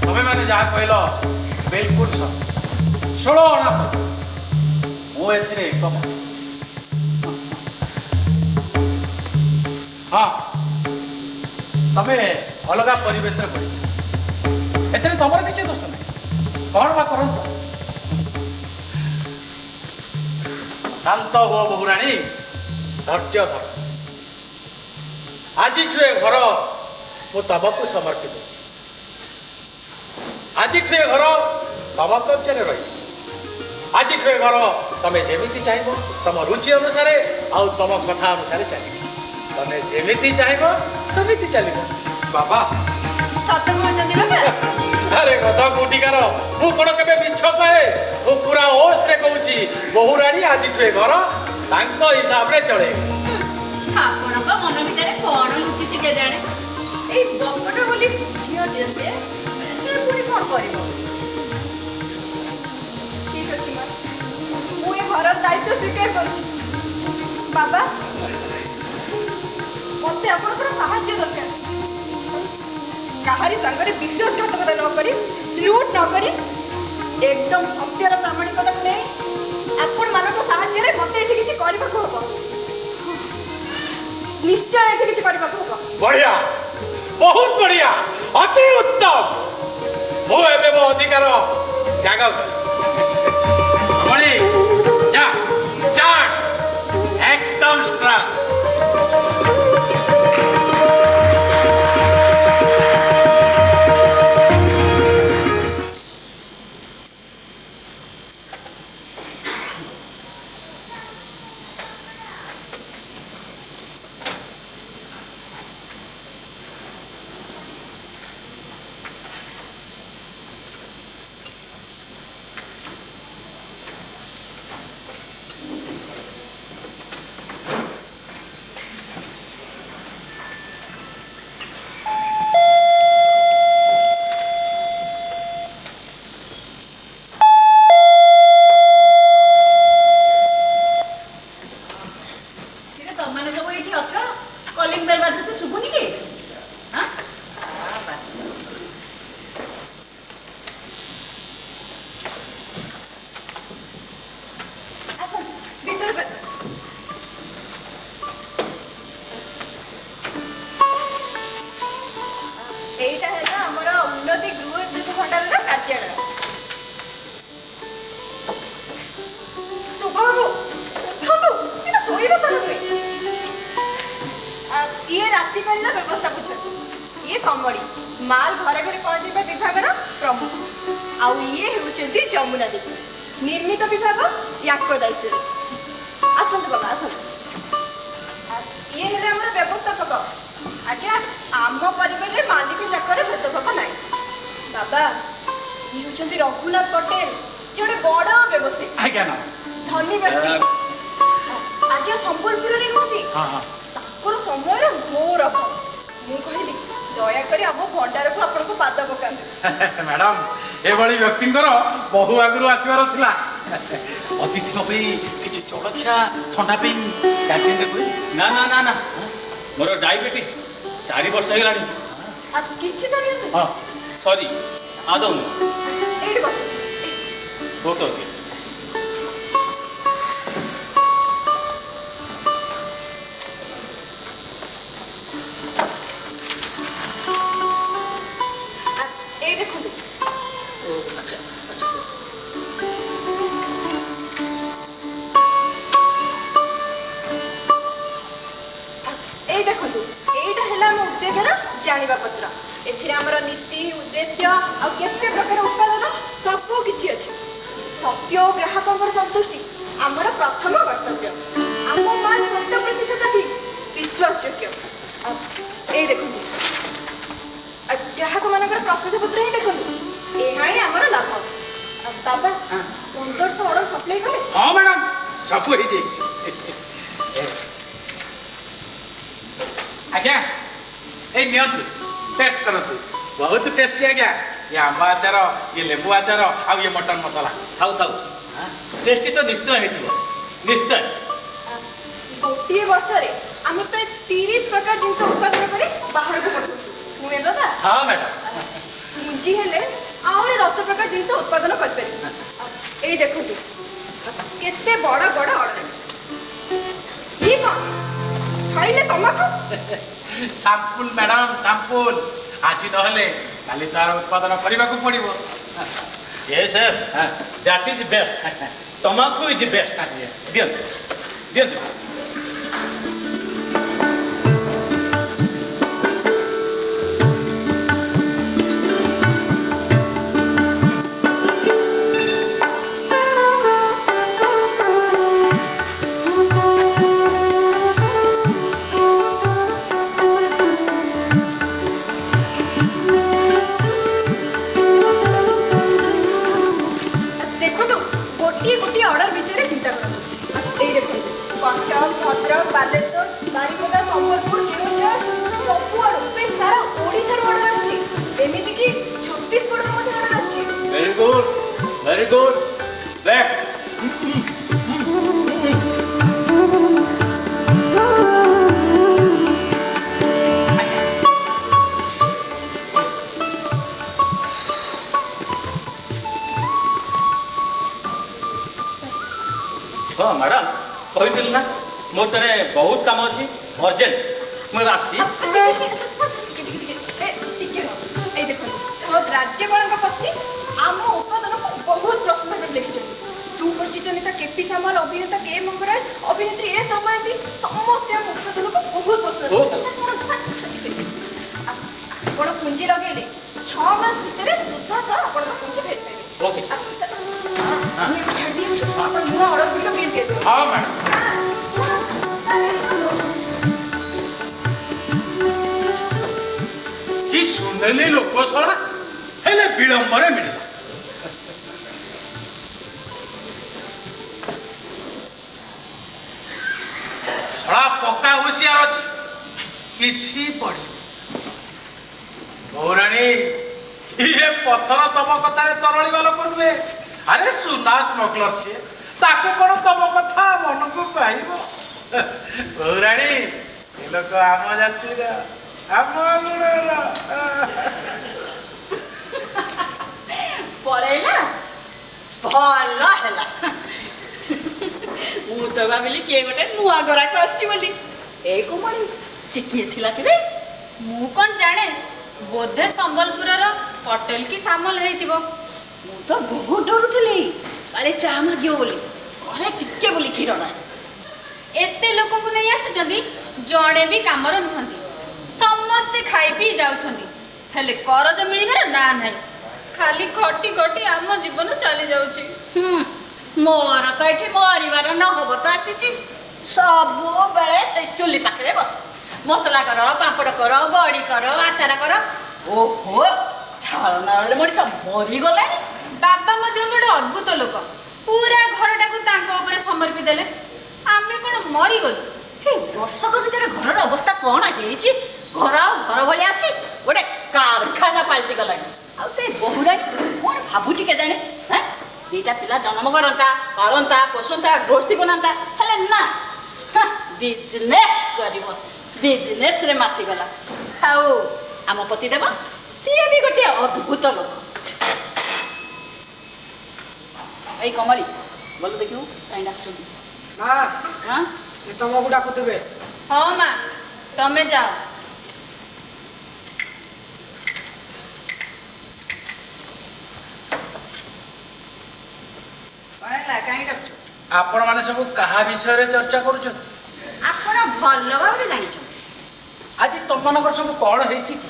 ତମେମାନେ ଯାହା କହିଲ ବିଲକୁଲ ସତ। 16 ଅଣା ମୁଁ ଏଥିରେ ଏକମତ। ହଁ, ତମେ ଅଲଗା ପରିବେଶରେ ପଡ଼ିଛ, ଏଥିରେ ତମର କିଛି ଦୋଷ ନାହିଁ। କଣ ବା କରନ୍ତୁ? ଶାନ୍ତ ହୁଅ ବହୁରାଣୀ, ଧୈର୍ଯ୍ୟ ଧର। ଆଜିଠୁ ଏ ଘର ମୁଁ ତମକୁ ସମର୍ପିତ। ଆଜିଠୁ ଏ ଘର ତମ କବ୍ଜାରେ ରହିବ। ଆଜିଠୁ ଏ ଘର ତମେ ଯେମିତି ଚାହିଁବ ତମ ରୁଚି ଅନୁସାରେ ଆଉ ତମ କଥା ଅନୁସାରେ ଚାଲିବ। ତମେ ଯେମିତି ଚାହିଁବ ସେମିତି ଚାଲିବ। ବାବା ସତ କହୁଛନ୍ତି ବାବା? ଆରେ କଥା କୋଉଠିକାର, ମୁଁ କଣ କେବେ ମିଛ କହେ? ମୁଁ ପୁରା ହୋସରେ କହୁଛି, ବହୁରାଣୀ ଆଜିଠୁ ଏ ଘର ତାଙ୍କ ହିସାବରେ ଚଳେଇବ। ଆପଣଙ୍କ ମନ ଭିତରେ କଣ ଲୁଚିଛି କେଜାଣେ? ଏଇ ବକଟ ବୋଲି ଝିଅଟିଏ ସେ ପୁଣି କଣ କରିବ? ଠିକ ଅଛି ମା, ମୁଁ ଏ ଘରର ଦାୟିତ୍ୱ ସ୍ୱୀକାର କରୁଛି। ବାବା, ମତେ ଆପଣଙ୍କର ସାହାଯ୍ୟ ଦରକାର। କାହାରି ସାଙ୍ଗରେ ବିଶ୍ୱାସଘାତକତା ନ କରି, ଲୁଟ୍ ନ କରି, ଏକଦମ ସତ୍ୟର ପ୍ରାମାଣିକତାକୁ ନେଇ ଆପଣମାନଙ୍କ ସାହାଯ୍ୟରେ ମତେ ଏଠି କିଛି କରିବାକୁ ହବ। ନିଶ୍ଚୟ ଏଠି କିଛି କରିବାକୁ ହବ। ବଢିଆ, ବହୁତ ବଢିଆ, ଅତି ଉତ୍ତମ। ମୁଁ ଏବେ ମୋ ଅଧିକାର ତ୍ୟାଗ କଲି। ମଣି ଯା ଚାଟ একদম স্ট্রং। এইটা ହେଲା ଆମର ଉନ୍ନତି ଗୃହ ବିଦ୍ୟୁତ ଭଣ୍ଡାରର କାର୍ଯ୍ୟାଳୟ। ଶୁଭବାବୁ ଉଠନ୍ତୁ, ଏଟା ଶୋଇବା ସ୍ଥାନ ନୁହେଁ। ଇଏ ରାତିକାଳୀନ ବ୍ୟବସ୍ଥା ବୁଝନ୍ତୁ। ଇଏ କମଳି ମାଲ ଘରେ ଘରେ ପହଞ୍ଚିବା ବିଭାଗର ପ୍ରମୁଖ। ଆଉ ଇଏ ହେଉଛନ୍ତି ଯମୁନା ଦେବୀ, ନିର୍ମିତ ବିଭାଗ ୟାଙ୍କ ଦାୟିତ୍ୱରେ। ଆସନ୍ତୁ ବାବା ଆସନ୍ତୁ। ଇଏ ହେଲେ ଆମର ବ୍ୟବସ୍ଥାପକ। ଆଜ୍ଞା ଆମ ପରିବାରରେ ମାଲିକ ଚାକର ଭେଦଭାବ ନାହିଁ। ବାବା ଇଏ ହେଉଛନ୍ତି ରଘୁନାଥ ପଟେଲ, ଜଣେ ବଡ଼ ବ୍ୟବସାୟୀ। ଆଜ୍ଞା ନା ଧନୀ ବ୍ୟକ୍ତି। ଆଜ୍ଞା ସମ୍ବଲପୁରରେ ରୁହନ୍ତି। ତାଙ୍କର ସମୟର ଘୋର ଅଭାବ। ମୁଁ କହିଲି ଦୟାକରି ଆମ ଭଣ୍ଡାରକୁ ଆପଣଙ୍କୁ ପାଦ ପକାନ୍ତୁ। ମ୍ୟାଡାମ ଏଭଳି ବ୍ୟକ୍ତିଙ୍କର ବହୁ ଆଗରୁ ଆସିବାର ଥିଲା। ଅତିଥିଙ୍କ ପାଇଁ କିଛି ଜଳଖିଆ ଥଣ୍ଡା ପାଇଁ କ୍ୟାଣ୍ଟିନରେ କହିବି। ନା ନା ନା ନା ମୋର ଡାଇବେଟିସ୍ 4 ବର୍ଷ ହେଇଗଲାଣି। କିଛି ତ ନିଅନ୍ତୁ। ହଁ ସରି ଆଦୌ ନୁହଁ। ଏଇଠି ବସ। ବହୁତ ଅଛି। ଏଇ ଦେଖନ୍ତୁ। ଏଇ ଦେଖନ୍ତୁ, ଏଇଟା ହେଲା ଆମ ଉଦ୍ୟୋଗର ଜାଣିବା ପତ୍ର। ଏଥିରେ ଆମର ନୀତି ଉଦ୍ଦେଶ୍ୟ ଆଉ କେତେ ପ୍ରକାର ଉତ୍ପାଦନ ସବୁ କିଛି ଅଛି। ସତ୍ୟ ଓ ଗ୍ରାହକଙ୍କର ସନ୍ତୁଷ୍ଟି ଆମର ପ୍ରଥମ କର୍ତ୍ତବ୍ୟ। ଆମ ମାଲ 100% ଠିକ୍ ବିଶ୍ୱାସଯୋଗ୍ୟ। ଏଇ ଦେଖନ୍ତୁ, ଗ୍ରାହକମାନଙ୍କର ପ୍ରଶଂସା ପତ୍ର ହିଁ ଦେଖନ୍ତୁ। ଏହା ହିଁ ଆମର ଲାଭ। ବାବା 1500 ଅର୍ଡର ସପ୍ଲାଇ କଲେ। ହଁ ମ୍ୟାଡାମ ସବୁ ହେଇଯାଇଛି। ଆଜ୍ଞା ଏଇ ନିଅନ୍ତୁ ଟେଷ୍ଟ କରନ୍ତୁ। ବହୁତ ଟେଷ୍ଟି ଆଜ୍ଞା। ଇଏ ଆମ୍ବ ଆଚାର, ଇଏ ଲେମ୍ବୁ ଆଚାର, ଆଉ ଇଏ ମଟନ ମସଲା। ଥାଉ ଥାଉ ଟେଷ୍ଟି ତ ନିଶ୍ଚୟ ହେଇଥିବ। ନିଶ୍ଚୟ। ଗୋଟିଏ ବର୍ଷରେ ଆମେ ପ୍ରାୟ 30 ପ୍ରକାର ଜିନିଷ ଉତ୍ପାଦନ କରି ବାହାରକୁ ପଠାଉଛୁ। ନୁହେଁ ବାବା? ହଁ ମ୍ୟାଡାମ। ପୁଞ୍ଜି ହେଲେ ଆହୁରି 10 ପ୍ରକାର ଜିନିଷ ଉତ୍ପାଦନ କରିପାରିବୁ। ଏଇ ଦେଖନ୍ତୁ କେତେ ବଡ଼ ବଡ଼ ଅର୍ଡର। ଇଏ କ'ଣ ଖାଇଲେ ତମାଖୁ? Sample madam sample. ଆଜି ନହେଲେ କାଲି ତାର ଉତ୍ପାଦନ କରିବାକୁ ପଡିବ। Yes sir, that is best. Tobacco is best. ଦିଅନ୍ତୁ ଦିଅନ୍ତୁ। ଦେଖନ୍ତୁ ଗୋଟିଏ ଗୋଟିଏ ଅର୍ଡର ବିଷୟରେ ଚିନ୍ତା କରନ୍ତୁ। ଏଇ ଦେଖନ୍ତୁ କଟକ, ଭଦ୍ରକ, ବାଲେଶ୍ୱର, ବାରିପଦା, ସମ୍ବଲପୁର, କେଉଁଝର ସବୁଆଡୁ ପ୍ରାୟ ସାରା ଓଡ଼ିଶାରୁ ଅର୍ଡର ଆସୁଛି। ଏମିତିକି ଛତିଶଗଡ଼ରୁ ମଧ୍ୟ ଅର୍ଡର ଆସୁଛି। Very good, very good. Back. ହଁ ମ୍ୟାଡ଼ାମ କହିଥିଲି ନା ମୋ ତରେ ବହୁତ କାମ ଅଛି ଅର୍ଜେଣ୍ଟ। ମୁଁ ଆସୁଛି। ଏଇ ଦେଖନ୍ତୁ ମୋ ରାଜ୍ୟପାଳଙ୍କ ପତ୍ନୀ ଆମ ଉତ୍ପାଦନକୁ ବହୁତ ପ୍ରଶଂସା କରି ଲେଖିଛନ୍ତି। ସୁପରିଚିତ କେପି ସାମଲ, ଅଭିନେତା କେ ମଙ୍ଗରାଜ, ଅଭିନେତ୍ରୀ ଏ ସମାଧି ସମସ୍ତେ ଆମ ଉତ୍ପାଦନକୁ ବହୁତ ପସନ୍ଦ କରିଛନ୍ତି। ଆପଣ ପୁଞ୍ଜି ଲଗେଇଲେ 6 ମାସ ଭିତରେ ସୁଧ ସହ ଆପଣଙ୍କ ପୁଞ୍ଜି ଫେରିପାରିବେ। ଓକେ। ଆପଣ ନୂଆ ଅର୍ଡର ଗୁଡ଼ିକ ମିଲ୍ ଦିଆଯିବ। ହଁ ମ୍ୟାଡାମ। କି ସୁନେଲି ଲୋକ ଶଳା ହେଲେ ବିଳମ୍ବରେ ମିଳିଲା। ଶଳା ପକ୍କା ହୁସିଆର ଅଛି କିଛି ପଡିବ। ଭଉରାଣୀ ଇଏ ପଥର ତମ କଥାରେ ତରଳିବା ଲୋକ ନୁହେଁ। ଆରେ ସୁନା ସ୍ମଗଲର ସିଏ, ତାକୁ କଣ ତମ କଥା ମନକୁ ପାଇବ? ଭଉରାଣୀ ଏ ଲୋକ ଆମ ଜାତିର, ଆମ ଗୁଣର। ପଳେଇଲା ଭଲ ହେଲା। ମୁଁ ତ ଭାବିଲି କିଏ ଗୋଟେ ନୂଆ ଗରାକ ଆସିଛି ବୋଲି। ଏ କୋମଳି ସେ କିଏ ଥିଲା କିରେ? ମୁଁ କଣ ଜାଣେ ବୋଧେ ସମ୍ବଲପୁରର ହୋଟେଲ କି ସାମଲ ହେଇଥିବ। ମୁଁ ତ ବହୁତ ଡରୁଥିଲି କାଳେ ଚାହା ମାଗିବ ବୋଲି, ଘରେ ଟିକେ ବୋଲି କ୍ଷୀର ନାହିଁ। ଏତେ ଲୋକଙ୍କୁ ନେଇ ଆସୁଛନ୍ତି, ଜଣେ ବି କାମର ନୁହନ୍ତି। ସମସ୍ତେ ଖାଇ ପିଇ ଯାଉଛନ୍ତି, ହେଲେ କରଜ ମିଳିବାର ନାଁ ନାହିଁ। ଖାଲି ଘଟି ଘଟି ଆମ ଜୀବନ ଚାଲି ଯାଉଛି। ମୋର ତ ଏଠି ମରିବାର ନହବ ତ ଆସିଛି। ସବୁବେଳେ ସେଇ ଚୁଲି ପାଖରେ ବସ, ମସଲା କର, ପାମ୍ପଡ଼ କର, ବଡ଼ି କର, ଆଚାର କର। ଓହୋ, ଝାଳ ନାଳରେ ମଣିଷ ମରିଗଲାଣି। ବାବା ମଧ୍ୟ ଗୋଟେ ଅଦ୍ଭୁତ ଲୋକ, ପୁରା ଘରଟାକୁ ତାଙ୍କ ଉପରେ ସମର୍ପି ଦେଲେ। ଆମେ କଣ ମରିଗଲୁ? ବର୍ଷକ ଭିତରେ ଘରର ଅବସ୍ଥା କଣ ହେଇଛି? ଘର ଆଉ ଘର ଭଳିଆ ଅଛି, ଗୋଟେ କାରଖାନା ପାଲଟି ଗଲାଣି। ଆଉ ସେ ବୋହୁରାଣୀ କଣ ଭାବୁଛି କେଜାଣି? ଦିଟା ପିଲା ଜନ୍ମ କରନ୍ତା, ପାଳନ୍ତା, ପୋଷନ୍ତା, ଗୋଷ୍ଠୀ ବନାନ୍ତା, ହେଲେ ନା, ବିଜନେସ୍ କରିବ। ବିଜନେସ୍ରେ ମାତିଗଲା। ଆଉ ଆମ ପତିଦେବ, ସିଏ ବି ଗୋଟିଏ ଅଦ୍ଭୁତ ଲୋକ। ଏଇ କମଳି, ଭଲ ଦେଖିବୁ କାହିଁ ଡାକୁଛନ୍ତି? ମା, ସେ ତମକୁ ଡାକୁଥିବେ। ହଁ ମା, ତମେ ଯାଅ। କାହିଁ ଡାକୁଛୁ? ଆପଣ ମାନେ ସବୁ କାହା ବିଷୟରେ ଚର୍ଚ୍ଚା କରୁଛନ୍ତି? ଆପଣ ଭଲ ଭାବରେ ଜାଣିଛନ୍ତି। ଆଜି ତମମାନଙ୍କର ସବୁ କଣ ହେଇଛି କି?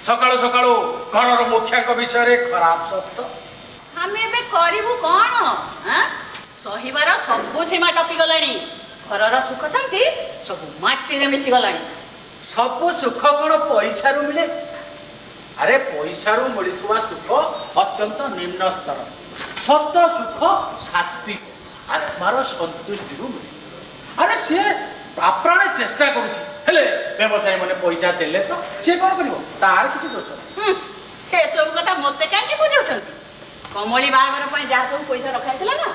ସକାଳୁ ସକାଳୁ ଘରର ମୁଖିଆଙ୍କ ବିଷୟରେ ଖରାପ ଶବ୍ଦ। ଆମେ ଏବେ କରିବୁ କଣ? ସହିବାର ସବୁ ସୀମା ଟପିଗଲାଣି। ଘରର ସୁଖ ଶାନ୍ତି ସବୁ ମାଟିରେ ମିଶିଗଲାଣି। ସବୁ ସୁଖ କଣ ପଇସାରୁ ମିଳେ? ଆରେ ପଇସାରୁ ମିଳୁଥିବା ସୁଖ ଅତ୍ୟନ୍ତ ନିମ୍ନ ସ୍ତର। ସତ ସୁଖ ସାତ୍ବିକ ଆତ୍ମାର ସନ୍ତୁଷ୍ଟିରୁ ମିଳେ। ଆରେ ସିଏ ଆପ୍ରାଣେ ଚେଷ୍ଟା କରୁଛି, ହେଲେ ବ୍ୟବସାୟୀ ମାନେ ପଇସା ଦେଲେ ତ ସିଏ କଣ କରିବ? ତାର କିଛି ଦୋଷ ନାହିଁ। ଏସବୁ କଥା ମୋତେ କାହିଁକି ବୁଝାଉଛନ୍ତି? କମଳି ବାହାଘର ପାଇଁ ଯାହା ସବୁ ପଇସା ରଖାଇଥିଲା ନା,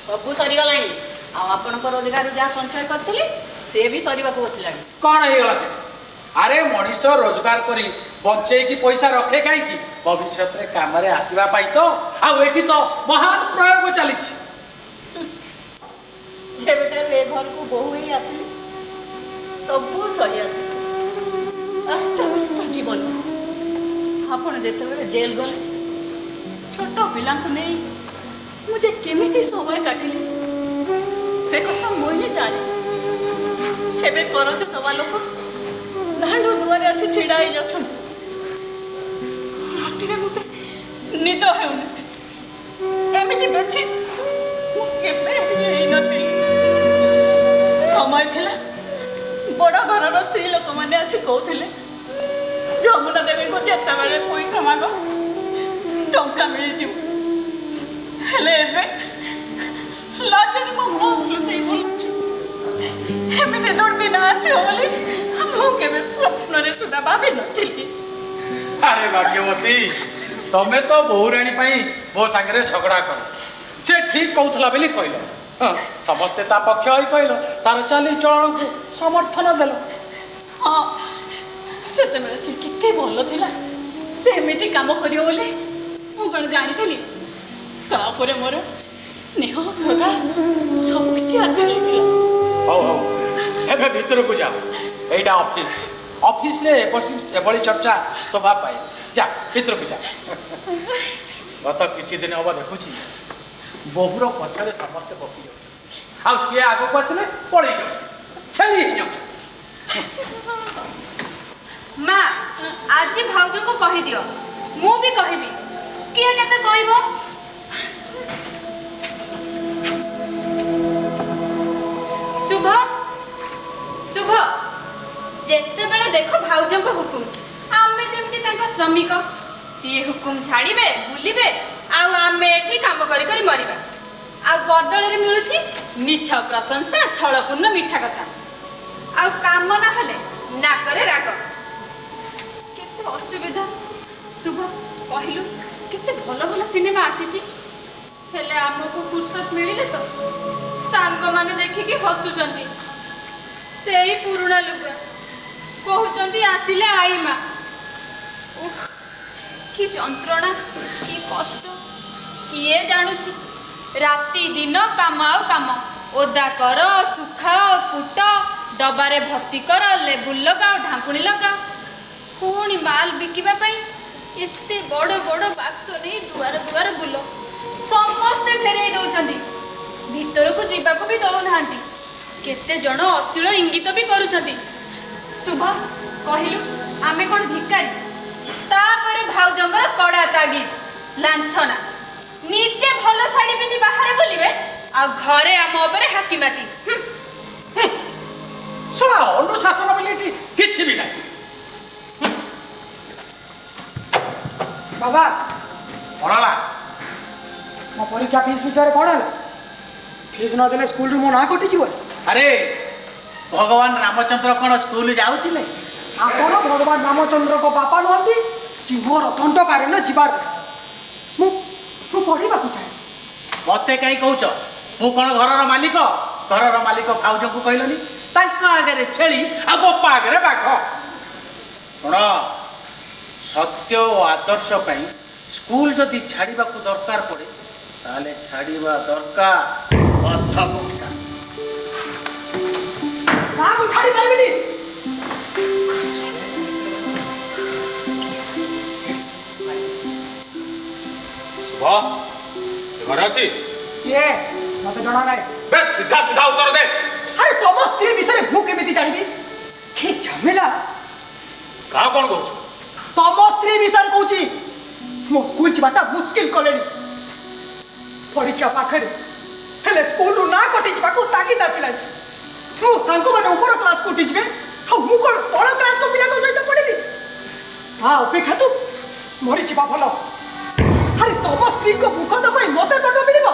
ସବୁ ସରିଗଲାଣି। ଆଉ ଆପଣଙ୍କ ରୋଜଗାରରୁ ଯାହା ସଞ୍ଚୟ କରିଥିଲି, ସେ ବି ସରିବାକୁ ବସିଲାଣି। କଣ ହେଇଗଲା ସେ? ଆରେ ମଣିଷ ରୋଜଗାର କରି ବଞ୍ଚେଇକି ପଇସା ରଖେ କାହିଁକି? ଭବିଷ୍ୟତରେ କାମରେ ଆସିବା ପାଇଁ ତ। ଆଉ ଏଠି ତ ମହାନ ପ୍ରୟୋଗ ଚାଲିଛି। ଯେବେଠାରୁ ଏ ଘରକୁ ବୋହୂ ହେଇ ଆସିଲି, ସବୁ ସରି ଆସିଲି। ଅସ୍ତବ୍ୟସ୍ତ ଜୀବନ। ଆପଣ ଯେତେବେଳେ ଜେଲ୍ ଗଲେ, ଛୋଟ ପିଲାଙ୍କୁ ନେଇ ମୁଁ ଯେ କେମିତି ସମୟ କାଟିଲି, ସେ କଥା ମୁଁ ହିଁ ଜାଣେ। ଏବେ କରଜ ଦେବା ଲୋକ ଦାଣ୍ଡ ଦୁଆରେ ଆସି ଛିଡ଼ା ହେଇଯାଉଛନ୍ତି। ରାତିରେ ମୋତେ ନିଦ ହେଉନି। ଏମିତି ବେଶୀ ମୁଁ କେବେ ହେଇନଥିଲି। ସମୟ ଥିଲା, ବଡ଼ ଘରର ସ୍ତ୍ରୀ ଲୋକମାନେ ଆସି କହୁଥିଲେ, ଯମୁନା ଦେବୀଙ୍କୁ ଯେତେବେଳେ ପଇସା ମାଗ ଟଙ୍କା ମିଳିଯିବ। ହେଲେ ଏବେ ଲାଜରେ ମୋ ମୁହଁ ଲୁଚେଇ ବୁଲୁଛି। ଏମିତି ଦୁର୍ଦିନ ଆସିବ ବୋଲି ମୁଁ କେବେ ସ୍ୱପ୍ନରେ ସୁଦ୍ଧା ଭାବିନଥିଲି। ଆରେ ଭାଗ୍ୟବତୀ, ତମେ ତ ବୋହୁରାଣୀ ପାଇଁ ମୋ ସାଙ୍ଗରେ ଝଗଡ଼ା କର। ସେ ଠିକ୍ କହୁଥିଲା ବୋଲି କହିଲ। ସମସ୍ତେ ତା ପକ୍ଷ ହୋଇ କହିଲ, ତାର ଚାଲିଚଳନକୁ ସମର୍ଥନ ଦେଲ। ହଁ, ସେତେବେଳେ ସେ କେତେ ଭଲ ଥିଲା। ସେ ଏମିତି କାମ କରିବ ବୋଲି ମୁଁ କ'ଣ ଜାଣିଥିଲି? ତାପରେ ମୋର ସ୍ନେହ ଶ୍ରଦ୍ଧା ସବୁ କିଛି ଆସିଯାଇଥିଲା। ହଉ ହଉ, ଏବେ ଭିତରକୁ ଯାଅ। ଏଇଟା ଅଫିସ୍। ଅଫିସରେ ଏଭଳି ଚର୍ଚ୍ଚା ଶୋଭା ପାଏ। ଯା, ଭିତରକୁ ଯା। ଗତ କିଛି ଦିନ ହବ ଦେଖୁଛି, ବୋହୁର ପଛରେ ସମସ୍ତେ ବସି ଯାଉଛନ୍ତି। ଆଉ ସିଏ ଆଗକୁ ଆସିଲେ ପଳେଇ ଯାଉଛି, ଛେଳି ହେଇଯାଉଛି। ମା, ଆଜି ଭାଉଜଙ୍କୁ କହିଦିଅ, ମୁଁ ବି କହିବି। କିଏ କେତେ କହିବ? ଶୁଭ, ଶୁଭ, ଯେତେବେଳେ ଦେଖ ଭାଉଜଙ୍କ ହୁକୁମ। ଆମେ ଯେମିତି ତାଙ୍କ ଶ୍ରମିକ। ସିଏ ହୁକୁମ ଛାଡ଼ିବେ, ବୁଲିବେ, ଆଉ ଆମେ ଏଠି କାମ କରି କରି ମରିବା। ଆଉ ବଦଳରେ ମିଳୁଛି ମିଛ ପ୍ରଶଂସା, ଛଳପୂର୍ଣ୍ଣ ମିଠା କଥା। ଆଉ କାମ ନ ହେଲେ ନାକରେ ରାଗ। କେତେ ଅସୁବିଧା। ଶୁଭ, କହିଲୁ, କେତେ ଭଲ ଭଲ ସିନେମା ଆସିଛି, ହେଲେ ଆମକୁ ଫୁର୍ସତ ମିଳିଲେ ତ ସାଙ୍ଗମାନେ ଦେଖିକି ହସୁଛନ୍ତି। ସେଇ ପୁରୁଣା ଲୁଗା, କହୁଛନ୍ତି ଆସିଲେ ଆଇମା। କି ଯନ୍ତ୍ରଣା, କି କଷ୍ଟ, କିଏ ଜାଣୁଛି? ରାତି ଦିନ କାମ ଆଉ କାମ। ଓଦା କର, ଶୁଖାଅ, କୁଟ, ଡବାରେ ଭର୍ତ୍ତି କର, ଲେବୁଲ ଲଗାଅ, ଢାଙ୍କୁଣୀ ଲଗାଅ। ପୁଣି ମାଲ ବିକିବା ପାଇଁ ଏତେ ବଡ଼ ବଡ଼ ବାକ୍ସ ନେଇ ଦୁଆର ଦୁଆର ବୁଲ। ସମସ୍ତେ ଫେରେଇ ଦଉଛନ୍ତି, ଭିତରକୁ ଯିବାକୁ ବି ଦଉନାହାନ୍ତି। କେତେ ଜଣ ଅଶ୍ଳୀଳ ଇଙ୍ଗିତ ବି କରୁଛନ୍ତି। ଶୁଭ କହିଲୁ ଆମେ କ'ଣ ଭିକାରୀ? ତାପରେ ଭାଉଜଙ୍କର କଡ଼ା ତାଗିଦ, ଲାଞ୍ଛନା। ନିଜେ ଭଲ ଶାଢ଼ୀ ପିନ୍ଧି ବାହାରେ ବୁଲିବେ, ଆଉ ଘରେ ଆମ ଉପରେ ହାକିମାତି। ଶୁଣ, ଅନୁଶାସନ ବୋଲି ଏଠି କିଛି ବି ନାହିଁ। ବାବା କ'ଣ ହେଲା? ମୋ ପରୀକ୍ଷା ଫିସ୍ ବିଷୟରେ କ'ଣ ହେଲା? ଫିସ୍ ନଦେଲେ ସ୍କୁଲରୁ ମୋ ନାଁ କଟିଯିବ। ଆରେ ଭଗବାନ ରାମଚନ୍ଦ୍ର କ'ଣ ସ୍କୁଲ ଯାଉଥିଲେ? ଆପଣ ଭଗବାନ ରାମଚନ୍ଦ୍ରଙ୍କ ବାପା ନୁହନ୍ତି କି ମୋର ଦଣ୍ଡକାରଣ୍ୟ ଯିବାର? ମୁଁ ପଢ଼ିବାକୁ ଚାହେଁ। ମତେ କାହିଁ କହୁଛ? ମୁଁ କ'ଣ ଘରର ମାଲିକ? ଘରର ମାଲିକ ଭାଉଜଙ୍କୁ କହିଲନି? ତାଙ୍କ ଆଗରେ ଛେଳି ଆଉ ବୋପା ଆଗରେ ବାଘ। ଶୁଣ, ସତ୍ୟ ଓ ଆଦର୍ଶ ପାଇଁ ସ୍କୁଲ ଯଦି ଛାଡ଼ିବାକୁ ଦରକାର ପଡ଼େ ତାହେଲେ ଛାଡ଼ିବା ଦରକାର। ଅର୍ଥମୁକ୍ତା ନା, ମୁଁ ଛାଡ଼ି ପାରିବିନି। ଘରେ ଅଛି? କିଏ? ମତେ ଜଣା ନାହିଁ। ବେଶ ସିଧା ସିଧା ଉତ୍ତର ଦେ। ଆରେ ତମ ସ୍ତ୍ରୀ ବିଷୟରେ ମୁଁ କେମିତି ଜାଣିବି? କି ଝାମେଲା। କାହା କ'ଣ କହୁଛୁ? ତମ ସ୍ତ୍ରୀ ବିଷୟରେ କହୁଛି। ମୋ ସ୍କୁଲ ଯିବାଟା ମୁସ୍କିଲ କଲେଣି। ପରୀକ୍ଷା ପାଖରେ ହେଲେ ସ୍କୁଲରୁ ନା କଟିଯିବାକୁ ତାଗିଦ ଆସିଲାଣି। ମୋ ସାଙ୍ଗମାନେ ଉପର କ୍ଲାସକୁ ଉଠିଯିବେ, ଆଉ ମୁଁ କ'ଣ ତଳ କ୍ଲାସର ପିଲାଙ୍କ ସହିତ ପଢ଼ିବି? ତା ଅପେକ୍ଷା ତୁ ମରିଯିବା ଭଲ। ଆରେ ତମ ସ୍ତ୍ରୀଙ୍କ ମୁଖତ ପାଇଁ ମତେ ଦଣ୍ଡ ମିଳିବ?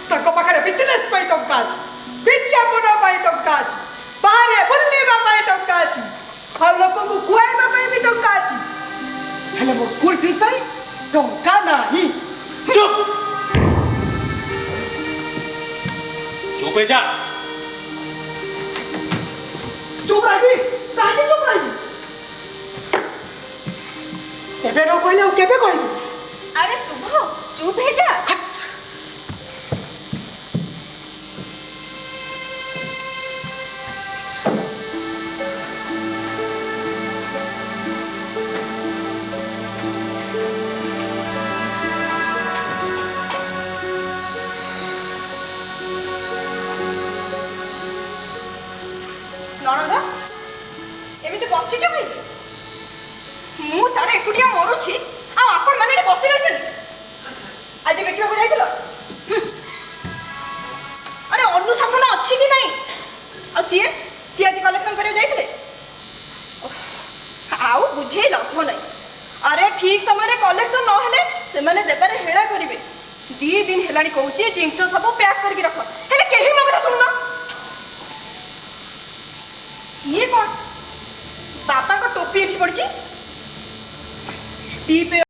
ତାଙ୍କ ପାଖରେ ବିଜନେସ୍ ପାଇଁ ଟଙ୍କା ଅଛି, ବିଜ୍ଞାପନ ପାଇଁ ଟଙ୍କା ଅଛି, ବାହାରେ ବୁଲିବା ପାଇଁ ଟଙ୍କା ଅଛି, ଆଉ ଲୋକଙ୍କୁ ଖୁଆଇବା ପାଇଁ ବି ଟଙ୍କା ଅଛି। ହେଲେ ମୋ ସ୍କୁଲ ଫିସ୍ ପାଇଁ ଟଙ୍କା ନାହିଁ। ଚୁପ୍ ଚୁପ୍ ହେଇଯା। ଚୁପ୍ ରହିବି? କାହିଁକି ଚୁପ୍ ରହିବି? ଏବେ ନ କହିଲେ ଆଉ କେବେ କହିବି? ଆରେ ଶୁଭ, ଚୁପ୍ ହେଇଯା। ନଣନ୍ଦ, ଏମିତି ବସିଛ କାହିଁକି? ମୁଁ ସାଡ଼େ ଏକୁଟିଆ ମରୁଛି, ଆଉ ଆପଣ ମାନେ ଏଠି ବସି ରହିଛନ୍ତି। ଆଜି ଦେଖିବାକୁ ଯାଇଥିଲ? ଆରେ ଅନୁଶାସନ ଅଛି କି ନାହିଁ? ଆଉ ସିଏ ଆଜି କଲେକ୍ସନ କରିବାକୁ ଯାଇଥିଲେ? ଆଉ ବୁଝେଇ ଲାଭ ନାହିଁ। ଆରେ ଠିକ ସମୟରେ କଲେକ୍ସନ ନହେଲେ ସେମାନେ ଦେବାରେ ହେଳା କରିବେ। 2 ଦିନ ହେଲାଣି କହୁଛି ଜିନିଷ ସବୁ ପ୍ୟାକ୍ କରିକି ରଖ, ହେଲେ କେହି ମୋ କଥା ଶୁଣୁନ। ଇଏ କ'ଣ? ବାପାଙ୍କ ଟୋପି ଏଠି ପଡ଼ିଛି। ଟିପ୍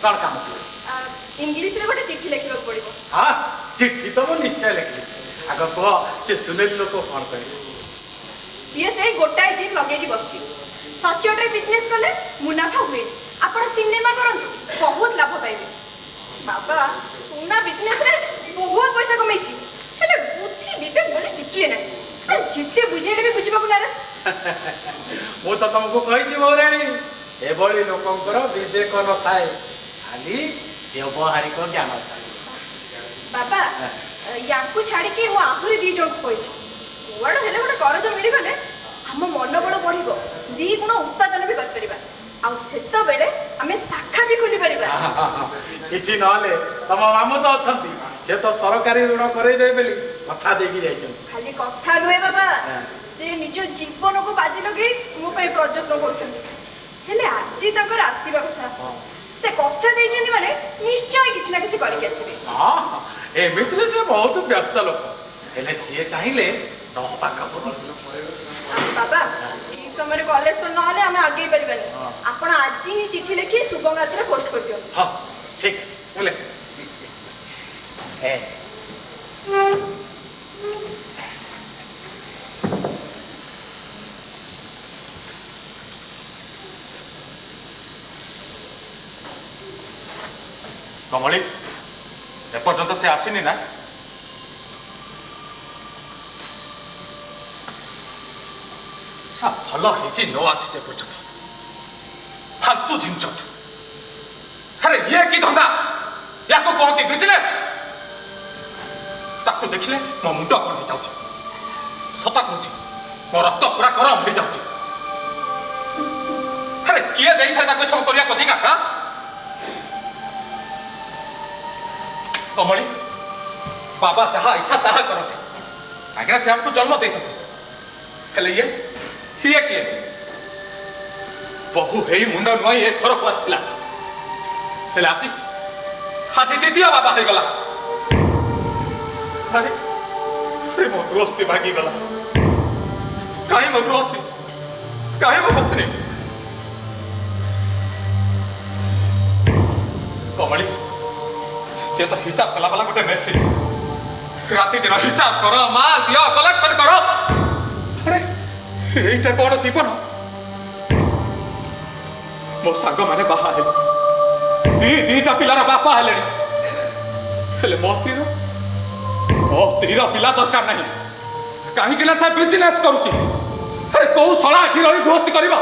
କ'ଣ କାମ? ଇଂଲିଶରେ ଗୋଟେ ଚିଠି ଲେଖିବାକୁ ପଡ଼ିବ। ହଁ, ଚିଠି ତ ମୁଁ ନିଶ୍ଚୟ ଲେଖିବି। ଆଗ କୁହ, ସେ ସୁନେଲି ଲୋକ କ'ଣ କହିବେ? ଇଏ ସେଇ ଗୋଟାଏ ଜିନ୍ ଲଗେଇକି ବସିଛି। ସଚ୍ଚୋଟରେ ବିଜନେସ୍ କଲେ ମୁନାଫା ହୁଏନି। ଆପଣ ସିନେମା କରନ୍ତୁ, ବହୁତ ଲାଭ ପାଇବେ। ବାବା ସୁନା ବିଜନେସ୍ରେ ବହୁତ ପଇସା କମେଇଛି, ହେଲେ ବୁଦ୍ଧି ବିବେକ ବୋଲି ଟିକିଏ ନାହିଁ। ଯେତେ ବୁଝେଇଲେ ବି ବୁଝିବାକୁ ନାରାଜ। ମୁଁ ତ ତମକୁ କହିଛି ମହାରାଣୀ, ଏଭଳି ଲୋକଙ୍କର ବିବେକ ନଥାଏ, ଖାଲି ବ୍ୟବହାରିକ ଜ୍ଞାନ ଥାଏ। ବାବା ୟାଙ୍କୁ ଛାଡ଼ିକି ମୁଁ ଆହୁରି 2 ଜଣଙ୍କୁ କହିଛି। କୁଆଡ଼େ ହେଲେ ଗୋଟେ କରଜ ମିଳିଗଲେ ଆମ ମନୋବଳ ବଢ଼ିବ, 2 ଗୁଣ ଉତ୍ପାଦନ ବି କରିପାରିବା। ଆଉ ସେତେବେଳେ ଆମେ ଶାଖା ବି ଖୋଲିପାରିବା। କିଛି ନହେଲେ ତମ ମାମୁଁ ତ ଅଛନ୍ତି, ସେ ତ ସରକାରୀ ଋଣ କରେଇଦେବେ ବୋଲି କଥା ଦେଇକି ଯାଇଛନ୍ତି। ଖାଲି କଥା ନୁହେଁ ବାବା, ସେ ନିଜ ଜୀବନକୁ ବାଜି ଲଗେଇ ମୋ ପାଇଁ ପ୍ରଯତ୍ନ କରୁଛନ୍ତି। ହେଲେ ଆଜି ତାଙ୍କର ଆସିବା କଥା ସେ କଥା ଦେଇଛନ୍ତି ମାନେ ନିଶ୍ଚୟ କିଛି ନା କିଛି କରିକି ଆସିବେ। ହଁ ଏମିତିରେ ସେ ବହୁତ ବ୍ୟସ୍ତ ଲୋକ ହେଲେ ସିଏ ଚାହିଁଲେ ନ ପାଖାପାଖି ବାବା ଏଇ ସମୟରେ କଲେଜ ତ ନହେଲେ ଆମେ ଆଗେଇ ପାରିବାନି। ଆପଣ ଆଜି ହିଁ ଚିଠି ଲେଖି ଶୁଭମ ରାତିରେ ପୋଷ୍ଟ କରିଦିଅନ୍ତୁ। ହଁ ଠିକ ହେଲେ କମଳି ଏପର୍ଯ୍ୟନ୍ତ ସେ ଆସିନି ନା? ଭଲ ହେଇଛି ନ ଆସିଛେ ପର୍ଯ୍ୟନ୍ତ फालतू झिंझट। अरे ये की धंदा या को कहती बिजनेस ताको देखिले मो मुंड कौन हो जाउची सता कहूची मो रक्त पूरा गरम हो जाउची। अरे किए देई था ताको सब करिया कदिका का कमली बाबा जहा इच्छा ताहा करते आगे से हमको जन्म देते हेले ये किए बहु हे मुंड नुआई ए घर को आसला हेले आसी हाथी दीदिया बाबा हे गला। अरे अरे मो दोस्ती भागी गला काहे मो दोस्ती काहे मो पत्नी कमली ये तो हिसाब कला वाला गोटे मेसेज राति दिन हिसाब करो माल दियो कलेक्शन करो। अरे एटा कोन जीवन मो साग माने बाहा हे दीटा पिलार बापा हेले हेले मो स्त्री पिला दरकार नहीं कहीं से बिजनेस करुची। अरे कौ सला आखि रही गृहस्थी करवा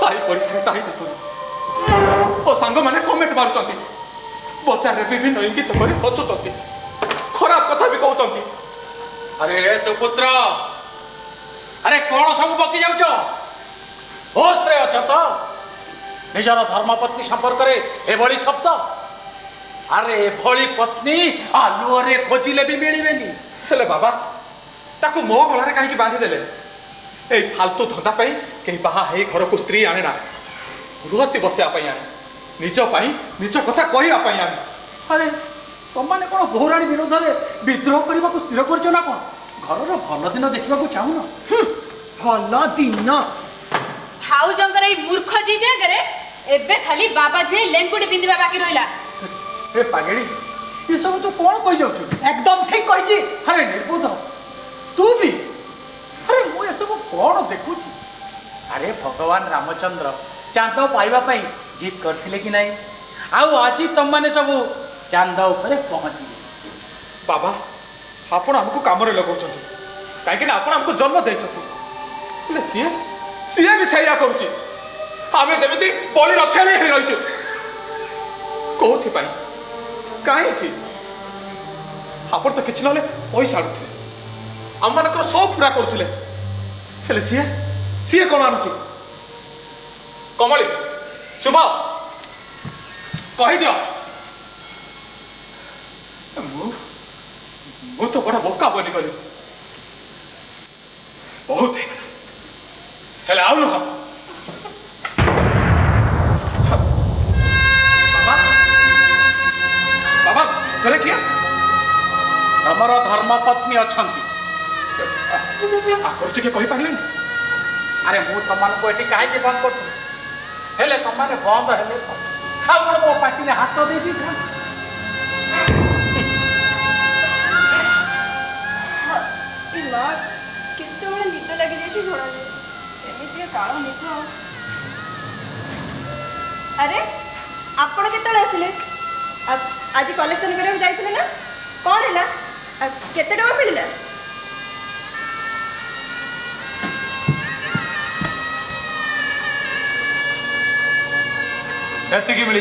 साई पड़िशा चाही ओ सांग माने कमेंट मारुचंती बजार रे विभिन्न इंगित करी हसुचंती खराब कथा भी कहउचंती। अरे सुपुत्र अरे कौन सब बकी जाउछ होश रे अछ तो निजर धर्मपत्नी संपर्क रे एभली शब्द अरे एभली पत्नी आलुओ रे खोजिले भी मिलिबेनी हेले बाबा ताकू मो गला रे काहे बांधी देले ए फालतू धंदा पई के बाहा हे घर को स्त्री आने ना गृहस्थी बसिया पई आने निज पई निज कथा कहिया पई आने। अरे तमाने कोन बहुराणी विरोध रे विद्रोह करबा को स्थिर करछ ना कोन घर रो भल दिन देखबा को चाहू ना भल दिन भाउजंकर एई मूर्ख जी जागरे एबे खाली बाबा जे लेंकुडी पिंदिबा बाकी रहिला। ए पागेड़ी ये सब तो कौन कहि जाउछ एकदम ठीक कहिची। अरे निर्बोध तू भी अरे मु ये सब कौन देखुची। अरे भगवान रामचंद्र चांद पाइबा पई जीत करथिले कि नहीं आउ आज तुम माने सब चांद ऊपर पहुंची। बाबा आपण हमको काम रे लगाउछन काहे कि आपण हमको जन्म दैछथि ले सीए भी सैया करूची आमे देबती बळी रछाली हे रहिछु कोथि पाई काहे कि आपण तो किछ नले पैसा आडुथि हम मानक सब पूरा करथिले हेले सीए कोन आनुची कमली शुभ कहि दियो मु तो बड़ा बोका बनी गली बहुत हेले आउ न बाबा बाबा तोरे किया हमर धर्मपत्नी अछंती आकर के कहि पारले अरे मु तमान को एठी काहे के बंद करथि हेले तमाने बंद हेले खाउन मो पाटी ने हाथ दे दी था इला कितने बड़े निद लगी जाती थोड़ा जे एमिति काळो निद। अरे आपण केतळे आसिले आज कलेक्शन करके जाइथिले ना कोन हैला केते टका मिलला एतिकी मिली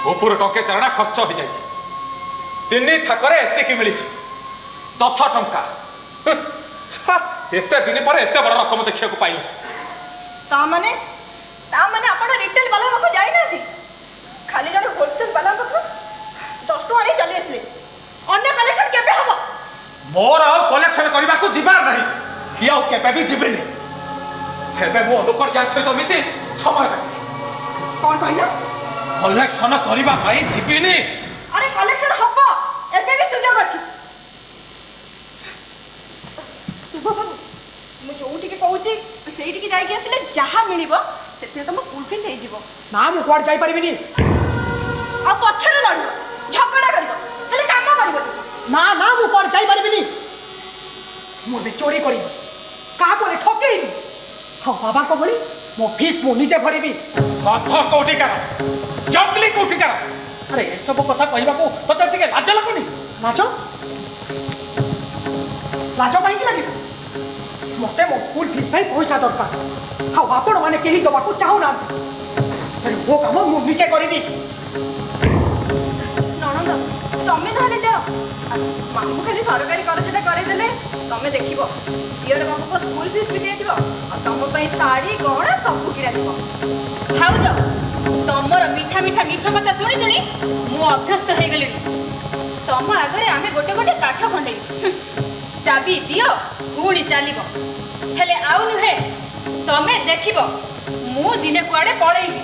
ऊपर टंके चारणा खर्च हो जाए तीन थाकरे एतिकी मिली 10 टंका एते दिन पर एते बड़ रकम देखिया को पाइल ता माने आपण रिटेल वाला को जाई ना थी खाली जन होलसेल वाला को 10 टका नहीं चली आसले अन्य कलेक्शन केबे हबो मोर कलेक्शन करबा को जिबार नहीं ସିଏ ଆଉ କେବେ ବି ଯିବେନି। ଏବେ ମୁଁ ଅନୁକର ଗ୍ୟାଙ୍ଗ ସହିତ ମିଶି ସମୟ ଦେବି। କ'ଣ କହିଲ? କଲେକ୍ସନ କରିବା ପାଇଁ ଯିବିନି। ଆରେ କଲେକ୍ସନ ହବ, ଏବେ ବି ସୁଯୋଗ ଅଛି। ଶୁଭ ବାବୁ, ମୁଁ ଯୋଉଠିକି କହୁଛି ସେଇଠିକି ଯାଇକି ଆସିଲେ ଯାହା ମିଳିବ ସେଥିରେ ତମ ସ୍କୁଲ ଫି ନେଇଯିବ। ନା ମୁଁ କୁଆଡ଼େ ଯାଇପାରିବିନି। ଆଉ ପଛରେ ଲଢ଼ିବ, ଝଗଡ଼ା କରିବ, ହେଲେ କାମ କରିବନି। ନା ନା ମୁଁ କୁଆଡ଼େ ଯାଇପାରିବିନି। ମୁଁ ଏବେ ଚୋରି କରିବି, କାହାକୁ ଏ ଠକେଇବି। ହଁ ବାବାଙ୍କ ଭଳି ମୋ ଫିସ୍ ମୁଁ ନିଜେ ଭରିବି। ରଥ କୋଉଠିକାର, ଜଙ୍ଗଲି କୋଉଠିକାର? ଆରେ ଏସବୁ କଥା କହିବାକୁ ତତେ ଟିକେ ଲାଜ ଲାଗୁନି? ଲାଜ ଲାଜ କାହିଁକି ଲାଗିବ? ମୋତେ ମୋ ସ୍କୁଲ ଫିସ୍ ପାଇଁ ପଇସା ଦରକାର। ଆଉ ଆପଣମାନେ କେହି ଦେବାକୁ ଚାହୁଁନାହାନ୍ତି। ମୋ କାମ ମୁଁ ନିଜେ କରିବି। ନଣନ୍ଦ ତମେ ତାହେଲେ ଯାଅ। ମାମୁଁ ଖାଲି ସରକାରୀ କରଜଟା କରେଇଦେଲେ ତମେ ଦେଖିବ ଝିଅର ବାବୁଙ୍କ ସ୍କୁଲ ଫିସ୍ ବି ଦିଆଯିବ ଆଉ ତମ ପାଇଁ ଶାଢ଼ୀ ଗହଣା ସବୁ କିଣାଯିବ। ଭାଉଜ ତମର ମିଠା ମିଠା ମିଛ କଥା ଶୁଣି ଶୁଣି ମୁଁ ଅଭ୍ୟସ୍ତ ହେଇଗଲିଣି। ତମ ଆଗରେ ଆମେ ଗୋଟେ ଗୋଟେ କାଠ ଖଣ୍ଡେଇ ଚାବି ଦିଅ ପୁଣି ଚାଲିବ। ହେଲେ ଆଉ ନୁହେଁ, ତମେ ଦେଖିବ ମୁଁ ଦିନେ କୁଆଡ଼େ ପଳେଇବି।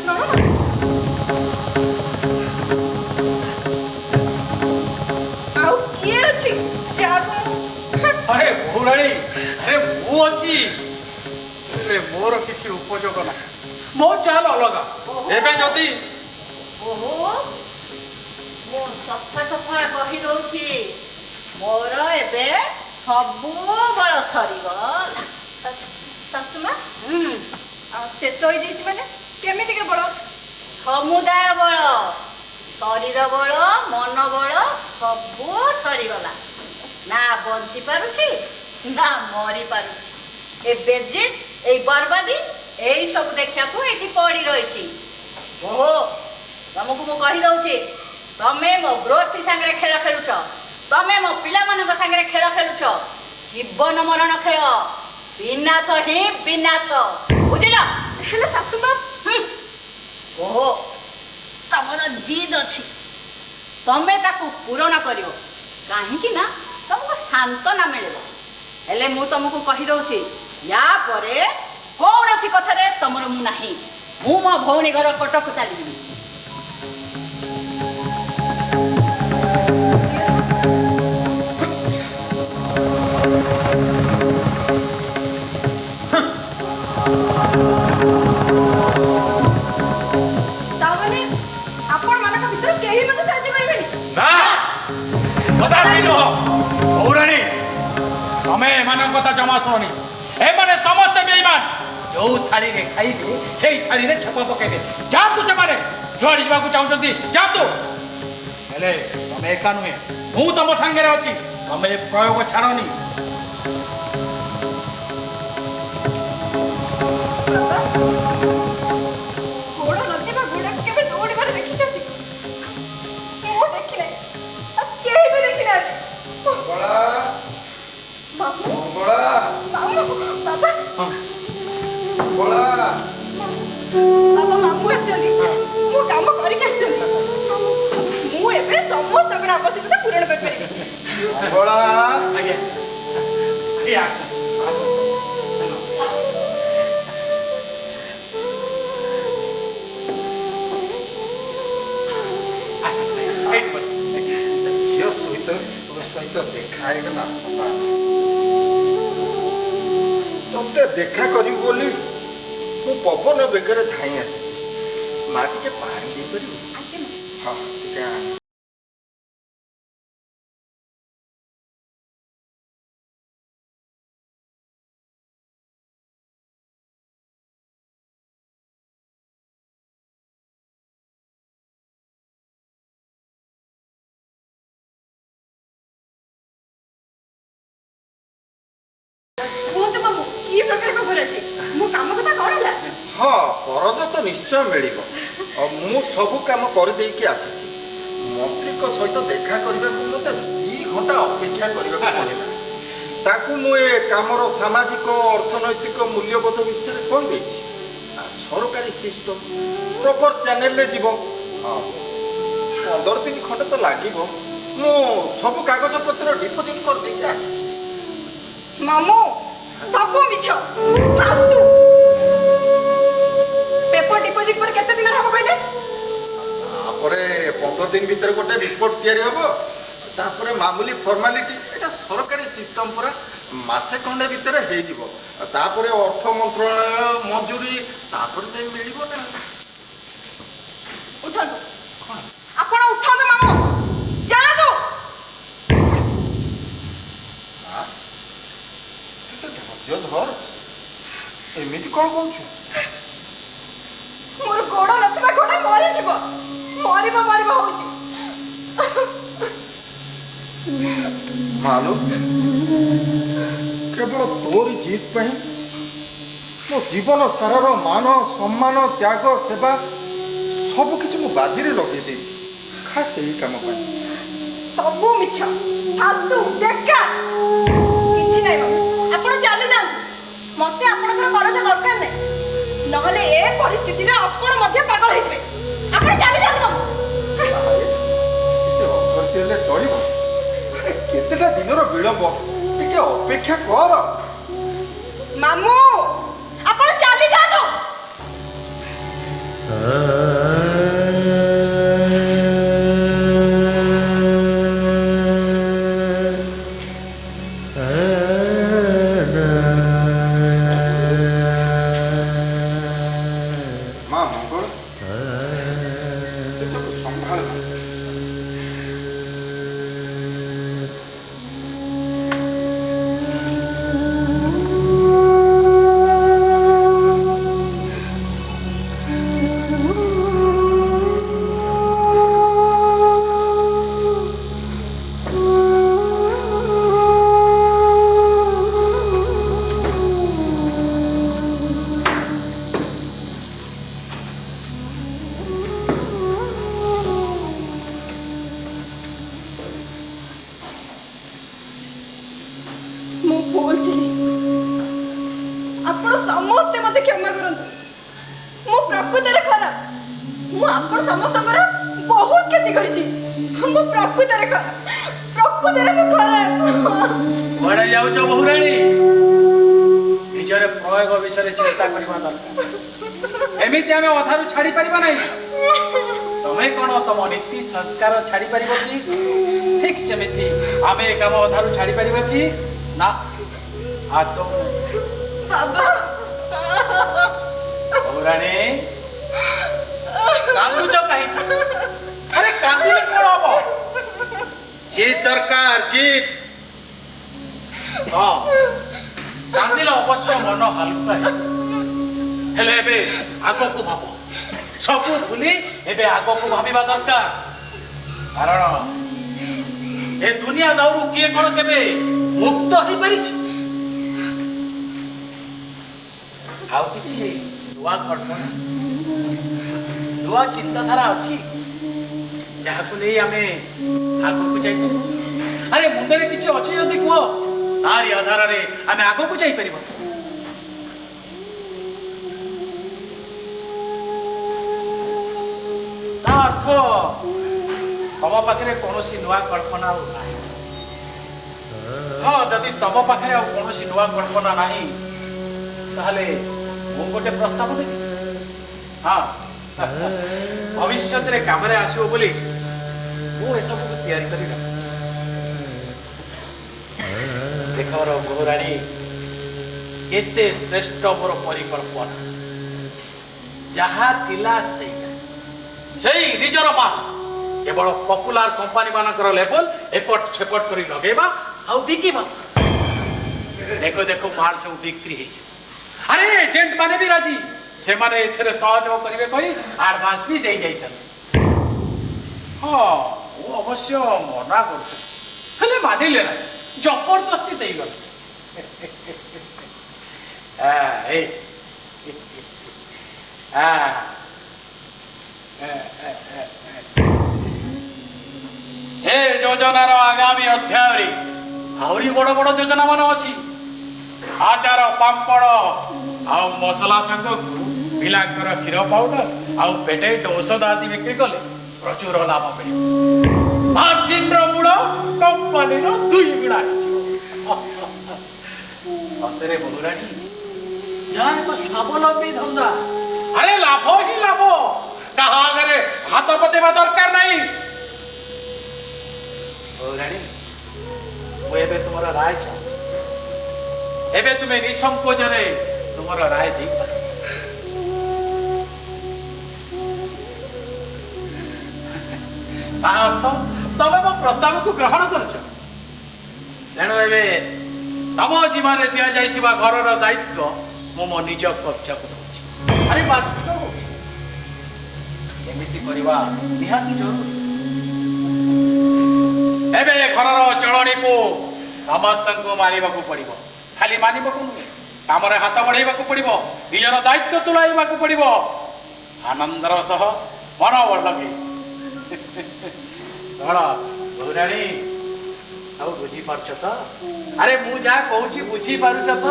ଆଉ କିଏ ଅଛି ଯାହାକୁ ଆରେ ଭଉରାଣୀ, ଆରେ ମୁଁ ଅଛି। ମୋର କିଛି ଉପଯୋଗ ନାହିଁ, ମୋ ଚାଲ ଅଲଗା। ଏବେ ଯଦି ଓହୋ ମୁଁ ସଫା ସଫା କହିଦଉଛି, ମୋର ଏବେ ସବୁ ବଳ ସରିଗଲା। ଶାଶୁମା ଆଉ ଶେଷ ହେଇଯାଇଛି ମାନେ କେମିତିକା ବଳ? ସମୁଦାୟ ବଳ, ଶରୀର ବଳ, ମନ ବଳ ସବୁ ସରିଗଲା। ନା ବଞ୍ଚି ପାରୁଛି ନା ମରି ପାରୁଛି। ଏ ବେଜିତ, ଏଇ ବରବାଦୀ, ଏଇ ସବୁ ଦେଖିବାକୁ ଏଠି ପଡ଼ି ରହିଛି। ଓହୋ ତମକୁ ମୁଁ କହିଦଉଛି, ତମେ ମୋ ଗୃହସ୍ଥୀ ସାଙ୍ଗରେ ଖେଳ ଖେଳୁଛ, ତମେ ମୋ ପିଲାମାନଙ୍କ ସାଙ୍ଗରେ ଖେଳ ଖେଳୁଛ। ଜୀବନ ମରଣ ଖେଳ, ବିନାଶ ହିଁ ବିନାଶ, ବୁଝିଲ? ହେଲେ ଶାଶୁମା ଓହୋ ତମର ଜିଦ୍ ଅଛି, ତମେ ତାକୁ ପୂରଣ କରିବ, କାହିଁକି ନା ତମକୁ ସାନ୍ତ୍ୱନା ମିଳିବ। ହେଲେ ମୁଁ ତମକୁ କହିଦଉଛି, ୟା ପରେ କୌଣସି କଥାରେ ତମର ମୁଁ ନାହିଁ। ମୁଁ ମୋ ଭଉଣୀ ଘର କଟକ ଚାଲିଯିବି। ତାମାନେ ଆପଣମାନଙ୍କ ଭିତରୁ କେହି ମୋତେ ସାହାଯ୍ୟ କରିବେନି? ନା କଦାପି ନୁହଁ। ଭଉରାଣୀ, ତମେ ଏମାନଙ୍କ କଥା ଜମା ଶୁଣନି। ଏମାନେ ସମସ୍ତେ ବେଇମାନ। ଯୋଉ ଥାଳିରେ ଖାଇବେ ସେଇ ଥାଳିରେ ଛେପ ପକେଇବେ। ଯାଆନ୍ତୁ ସେମାନେ, ଯୁଆଡ଼େ ଯିବାକୁ ଚାହୁଁଛନ୍ତି ଯାଆନ୍ତୁ। ହେଲେ ତମେ ଏକା ନୁହେଁ, ମୁଁ ତମ ସାଙ୍ଗରେ ଅଛି। ତମେ ପ୍ରୟୋଗ ଛାଡ଼ନି। ଘୋଡ଼ ନଥିବା ଘୋଡ଼ାକୁ କେବେ ଦୌଡ଼ିବାରେ ଦେଖିଛନ୍ତି? ମୁଁ ଦେଖିନାହିଁ, ଆଉ କେହି ବି ଦେଖିନାହାନ୍ତି। ମାମୁଁ, ମାମୁଁ, ବାବା, ବାବା ମାମୁଁ ଆସିଛନ୍ତି। ମୁଁ କାମ କରିକି ଆସିଛନ୍ତି। ମୁଁ ଏବେ ସମସ୍ତଙ୍କର ଆବଶ୍ୟକତା ପୂରଣ କରିପାରିବି। ଆଜ୍ଞା ଏଇ ଆସ। ଝିଅ ସହିତ ତୋ ସହିତ ଦେଖା ହେଇଗଲା। ତତେ ଦେଖା କରିବୁ ବୋଲି ମୁଁ ପବନ ବେଗରେ ଧାଇଁ ଆସିଛି। ମା ଟିକେ ପାଣି ଦେଇପାରିବୁ? ହଁ ଟିକେ ଆଣ। କୁହନ୍ତୁ ମାମୁଁ, କି ପ୍ରକାର ଖବର ଅଛି? ମୋ କାମ କଥା କ'ଣ ହେଲା? ହଁ କରଜ ତ ନିଶ୍ଚୟ ମିଳିବ। ମୁଁ ସବୁ କାମ କରିଦେଇକି ଆସିଛି। ମନ୍ତ୍ରୀଙ୍କ ସହିତ ଦେଖା କରିବାକୁ ମୋତେ 2 ଘଣ୍ଟା ଅପେକ୍ଷା କରିବାକୁ ପଡ଼ିଲା। ତାକୁ ମୁଁ ଏ କାମର ସାମାଜିକ ଅର୍ଥନୈତିକ ମୂଲ୍ୟବୋଧ ବିଷୟରେ କହିଦେଇଛି। ସରକାରୀ ସିଷ୍ଟମ୍ ପ୍ରପର ଚ୍ୟାନେଲରେ ଯିବ। 15 ଦିନ ଖଣ୍ଡେ ତ ଲାଗିବ। ମୁଁ ସବୁ କାଗଜପତ୍ର ଡିପୋଜିଟ୍ କରିଦେଇକି ଆସିଛି। ମାମୁଁ, ସବୁ ମିଛ ଫାଲତୁ। ପେପର ଡିପୋଜିଟ୍ ପରେ କେତେ ଦିନ ହବ କହିଲେ? ତାପରେ 15 ଦିନ ଭିତରେ ଗୋଟେ ରିପୋର୍ଟ ତିଆରି ହବ। ତାପରେ ମାମୁଲି ଫର୍ମାଲିଟି, এটা ସରକାରୀ ସିଷ୍ଟମ ପୁରା ମାସେ ଖଣ୍ଡେ ଭିତରେ ହେଇଯିବ। ତାପରେ ଅର୍ଥ ମନ୍ତ୍ରଣାଳୟ ମଞ୍ଜୁରୀ, ତାପରେ ଯାଇ ମିଳିବ ନା। ଉଠନ୍ତୁ, ଆପଣ ଉଠନ୍ତୁ ମାମୁ, ଯାଆନ୍ତୁ। ଧୈର୍ଯ୍ୟ ଧର, ଏମିତି କ'ଣ କହୁଛୁ? ମୋର ଗୋଡ଼ ନଥିବା ଗୋଡ଼ ମରିଯିବ, ମରିବ ମରିବ ହଉଛି। ମାଲୁ, କେବଳ ତୋରି ଜିତ୍ ପାଇଁ ମୋ ଜୀବନ ସାରାର ମାନ ସମ୍ମାନ ତ୍ୟାଗ ସେବା ସବୁକିଛି ମୁଁ ବାଜିରେ ଲଗେଇ ଦେଇଛି ଖାସ୍ ଏହି କାମ ପାଇଁ। ସବୁ ମିଛ, ଫାଲତୁ, ବେକାର, କିଛି ନାହିଁ ମାମୁ। ଆପଣ ଚାଲି ଯାଆନ୍ତୁ, ମତେ ଆପଣଙ୍କର କରଜ ଦରକାର ନାହିଁ, ନହେଲେ ଏ ପରିସ୍ଥିତିରେ ଆପଣ ମଧ୍ୟ ପାଗଳ ହେଇଯିବେ। ଆପଣ ଚାଲି ଯାଆନ୍ତୁ ମାମୁ। ହେଲେ ଚଳିବ? କେତେଟା ଦିନର ବିଳମ୍ବ, ଟିକେ ଅପେକ୍ଷା କର। ମାମୁ, ଆପଣ ଚାଲି ଯାଆନ୍ତୁ। ମା ମଙ୍ଗଳ, ସମ୍ଭାଳ। ମୁଁ ଭୁଲ ଥିଲି, ଆପଣ ସମସ୍ତେ ମତେ କ୍ଷମା କରନ୍ତୁ। ମୁଁ ପ୍ରକୃତରେ ଖରାପ, ମୁଁ ଆପଣ ସମସ୍ତଙ୍କର ବହୁତ କ୍ଷତି କରିଛି। ମୁଁ ପ୍ରକୃତରେ ଖରାପ, ପ୍ରକୃତରେ ମୁଁ ଖରାପ। କୁଆଡ଼େ ଯାଉଛ ବହୁରାଣୀ? ନିଜର ପ୍ରୟୋଗ ବିଷୟରେ ଚିନ୍ତା କରିବା ଦରକାର। ଏମିତି ଆମେ ଅଧାରୁ ଛାଡ଼ି ପାରିବା ନାହିଁ। ତମେ କ'ଣ ତମ ନୀତି ସଂସ୍କାର ଛାଡ଼ି ପାରିବ କି? ଠିକ୍ ସେମିତି ଆମେ ଏ କାମ ଅଧାରୁ ଛାଡ଼ି ପାରିବା କି? ନା, ଆଦୌ ନାହିଁ। ବାବା, ବହୁରାଣୀ କାନ୍ଦୁଛ କାହିଁକି? ଆରେ କାନ୍ଦିଲେ କ'ଣ ହବ? ଜିତ୍ ଦରକାର, ଜିତ୍। ହଁ, କାନ୍ଦିଲେ ଅବଶ୍ୟ ମନ ହାଲୁକା ହେଲେ ଏବେ ଆଗକୁ ଭାବ। ସବୁ ଭୁଲି ଏବେ ଆଗକୁ ଭାବିବା ଦରକାର। କାରଣ ଏ ଦୁନିଆ ଦାଉରୁ କିଏ କ'ଣ କେବେ ମୁକ୍ତ ହେଇପାରିଛି? ଆଉ କିଛି ନୂଆ କଳ୍ପନା, ନୂଆ ଚିନ୍ତାଧାରା ଅଛି ଯାହାକୁ ନେଇ ଆମେ ଆଗକୁ ଯାଇପାରିବୁ? ଆରେ ମୁଣ୍ଡରେ କିଛି ଅଛି ଯଦି କୁହ, ତାରି ଆଧାରରେ ଆମେ ଆଗକୁ ଯାଇପାରିବ। ତା ଅର୍ଥ ତମ ପାଖରେ କୌଣସି ନୂଆ କଳ୍ପନା ଆଉ ନାହିଁ। ହଁ, ଯଦି ତମ ପାଖରେ ଆଉ କୌଣସି ନୂଆ କଳ୍ପନା ନାହିଁ, ତାହେଲେ ମୁଁ ଗୋଟେ ପ୍ରସ୍ତାବ ଦେବି। ହଁ, ଭବିଷ୍ୟତରେ କାମରେ ଆସିବ ବୋଲି ମୁଁ ଏସବୁକୁ ତିଆରି କରି ରଖି। ଦେଖର ବହୁରାଣୀ, କେତେ ଶ୍ରେଷ୍ଠ ମୋର ପରିକଳ୍ପନା। ଯାହା ଥିଲା ସେଇ ନିଜର ମାଲ କେବଳ ପପୁଲାର କମ୍ପାନୀ ମାନଙ୍କର ଲେବଲ ଏପଟ ସେପଟ କରି ଲଗେଇବା ଆଉ ବିକିବା। ଦେଖ ଦେଖ ମାଲ ସବୁ ବିକ୍ରି ହେଇଛି। ଆରେ ଏଜେଣ୍ଟ ମାନେ ବି ରାଜି, ସେମାନେ ଏଥିରେ ସହଯୋଗ କରିବେ କହି ଆଡଭାନ୍ସ ବି ଦେଇ ଯାଇଛନ୍ତି। ହଁ, ମୁଁ ଅବଶ୍ୟ ମନା କରୁଥିଲି, ହେଲେ ମାନିଲେ ନାହିଁ, ଜବରଦସ୍ତି ଦେଇଗଲେ। ଏ ଯୋଜନାର ଆଗାମୀ ଅଧ୍ୟାୟରେ ଆହୁରି ବଡ଼ ବଡ଼ ଯୋଜନା ମାନ ଅଛି। ଆଚାର, ପାମ୍ପଡ଼ ଆଉ ମସଲା ସାଙ୍ଗକୁ ପିଲାଙ୍କର କ୍ଷୀର ପାଉଡର ଆଉ ପେଟେଣ୍ଟ ଔଷଧ ଆଦି ବିକ୍ରି କଲେ ପ୍ରଚୁର ଲାଭ ମିଳିବ। ମାର୍ଜିନର ମୂଳ କମ୍ପାନୀର 2 ଗୁଣା ହେଇଯିବ। ସତରେ ବହୁରାଣୀ ଯାହା ଏକ ସ୍ୱାବଲମ୍ବୀ ଧନ୍ଦା। ଆରେ ଲାଭ ହିଁ ଲାଭ, କାହା ଆଗରେ ହାତ ପତେଇବା ଦରକାର ନାହିଁ। ବହୁରାଣୀ ମୁଁ ଏବେ ତୁମର ରାୟ ଚାହୁଁ। ଏବେ ତୁମେ ନିସଂକୋଚରେ ତୁମର ରାୟ ଦେଇପାର। ତା ଅର୍ଥ ତମେ ମୋ ପ୍ରସ୍ତାବକୁ ଗ୍ରହଣ କରୁଛ। ତେଣୁ ଏବେ ତମ ଜୀବନରେ ଦିଆଯାଇଥିବା ଘରର ଦାୟିତ୍ୱ ମୁଁ ମୋ ନିଜ କବ୍ଜାକୁ ଦେଉଛି। ଆରେ ବାଧ୍ୟ ହେଉଛି, ଏମିତି କରିବା ନିହାତି ଜରୁରୀ। ଏବେ ଘରର ଚଳଣିକୁ ସମସ୍ତଙ୍କୁ ମାନିବାକୁ ପଡ଼ିବ। ଖାଲି ମାନିବାକୁ ନୁହେଁ, କାମରେ ହାତ ବଢ଼େଇବାକୁ ପଡ଼ିବ, ନିଜର ଦାୟିତ୍ୱ ତୁଲାଇବାକୁ ପଡ଼ିବ ଆନନ୍ଦର ସହ, ମନୋବଳ ଲଗେଇ। କଣ ବହୁରାଣୀ ଆଉ ବୁଝିପାରୁଛ ତ? ଆରେ ମୁଁ ଯାହା କହୁଛି ବୁଝିପାରୁଛ ତ?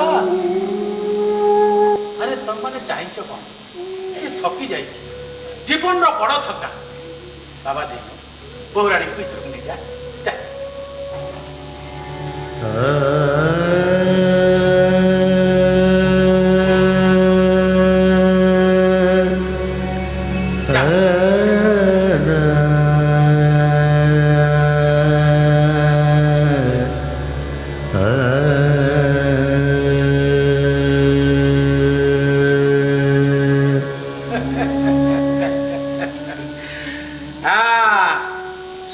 ଆରେ ତମମାନେ ଚାହିଁଛ କଣ? ସେ ଥକି ଯାଇଛି, ଜୀବନର ବଡ଼ ଥକା। ବାବା ଦେବ ବହୁରାଣୀକୁ ଭିତରକୁ ନେଇଯା।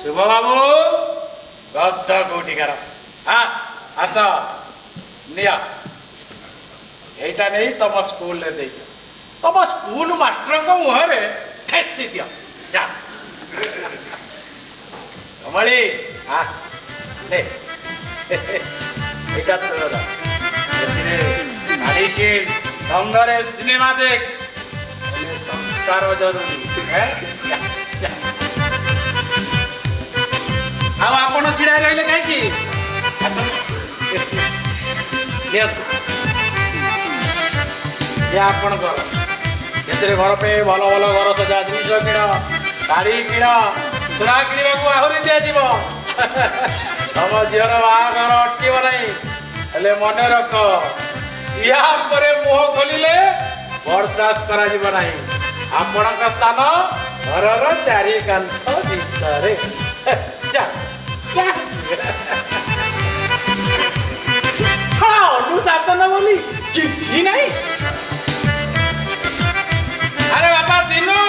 शुभ बाबू गद्द कोटिकार आस निया एटा नहीं तुम स्कूल रे दे तुम स्कूल मास्टर को मुहरे ठेसी दियो जा कमली ले एटा तोरा एथिरे गाड़ी के ढंगरे सिनेमा देख संस्कार जरूरी है। ଆଉ ଆପଣ ଛିଡ଼ା ରହିଲେ କାହିଁକି? ଆପଣଙ୍କର ଏଥିରେ ଘର ପାଇଁ ଭଲ ଭଲ ଘର ସଜା ଜିନିଷ କିଣ, ଶାଢ଼ୀ କିଣ, ସୁନା କିଣିବାକୁ ଆହୁରି ଦିଆଯିବ। ତମ ଝିଅର ବାହାଘର ଅଟକିବ ନାହିଁ। ହେଲେ ମନେ ରଖ, ୟା ପରେ ମୁହଁ ଖୋଲିଲେ ବରଦାସ୍ତ କରାଯିବ ନାହିଁ। ଆପଣଙ୍କ ସ୍ଥାନ ଘରର ଚାରି କାନ୍ଥ ଭିତରେ। ଅନୁଶାସନ ବୋଲି କିଛି ନାହିଁ। ଆରେ ବାପା ଦିନୁ,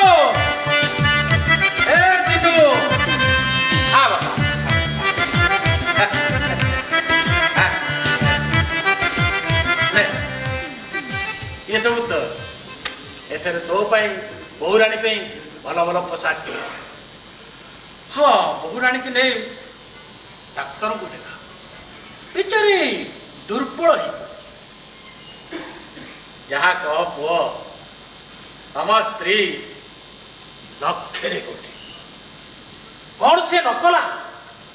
ଏ ଦିନୁ ବାପା ଏସବୁ ତ ଏଥିରେ ତୋ ପାଇଁ ବହୁରାଣୀ ପାଇଁ ଭଲ ଭଲ ପୋଷାକ କିଣ। ହଁ ବହୁରାଣୀକି ନେଇ ଡାକ୍ତରଙ୍କୁ ଦେଖା, ବିଚାରି ଦୁର୍ବଳ ହେଇ ଯାହା କହ ପୁଅ, ତମ ସ୍ତ୍ରୀ ଲକ୍ଷରେ କୋଟି। କଣ ସେ ନ କଲା?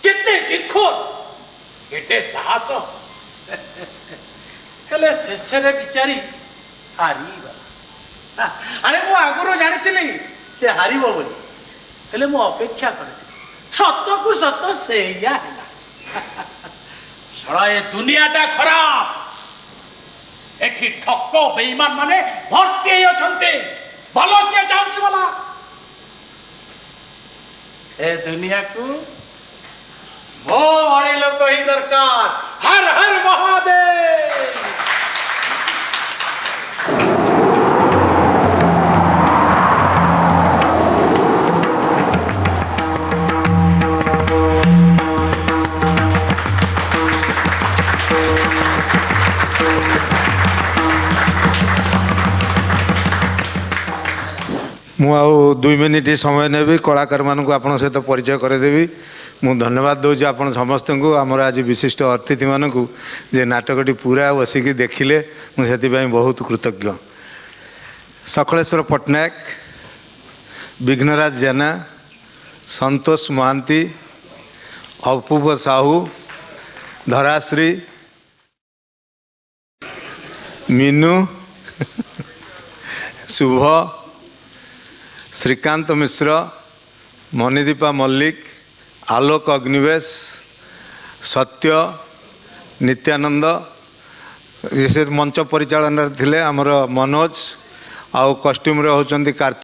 କେତେ ଜିଦଖୋର, କେତେ ସାହସ, ହେଲେ ଶେଷରେ ବିଚାରି ହାରିଗଲା। ଆରେ ମୁଁ ଆଗରୁ ଜାଣିଥିଲି ସେ ହାରିବ ବୋଲି, ହେଲେ ମୁଁ ଅପେକ୍ଷା କରିଥିଲି। ସତକୁ ସତ ସେଇଆ ହେଲା। ଶଳା ଏ ଦୁନିଆଟା ଖରାପ, ଏଠି ଠକ ବେଇମାନ ମାନେ ଭର୍ତ୍ତି ହେଇ ଅଛନ୍ତି। ଭଲ କିଏ ଚାହୁଁଛି ବୋଲା? ଏ ଦୁନିଆକୁ ମୋ ଭଳି ଲୋକ ହିଁ ଦରକାର। ହର ହର ମହାଦେବ। ମୁଁ ଆଉ 2 ମିନିଟ୍ ସମୟ ନେବି, କଳାକାରମାନଙ୍କୁ ଆପଣଙ୍କ ସହିତ ପରିଚୟ କରାଇଦେବି। ମୁଁ ଧନ୍ୟବାଦ ଦେଉଛି ଆପଣ ସମସ୍ତଙ୍କୁ, ଆମର ଆଜି ବିଶିଷ୍ଟ ଅତିଥିମାନଙ୍କୁ, ଯେ ନାଟକଟି ପୁରା ବସିକି ଦେଖିଲେ, ମୁଁ ସେଥିପାଇଁ ବହୁତ କୃତଜ୍ଞ। ସକଳେଶ୍ୱର ପଟ୍ଟନାୟକ, ବିଘ୍ନରାଜ ଜେନା, ସନ୍ତୋଷ ମହାନ୍ତି, ଅପୂର୍ବ ସାହୁ, ଧରାଶ୍ରୀ, ମିନୁ, ଶୁଭ, ଶ୍ରୀକାନ୍ତ ମିଶ୍ର, ମଣିଦୀପା ମଲ୍ଲିକ, ଆଲୋକ ଅଗ୍ନିବେଶ, ସତ୍ୟ, ନିତ୍ୟାନନ୍ଦ ସେ ମଞ୍ଚ ପରିଚାଳନାରେ ଥିଲେ ଆମର ମନୋଜ, ଆଉ କଷ୍ଟ୍ୟୁମ୍ରେ ହେଉଛନ୍ତି କାର୍ତ୍ତିକ।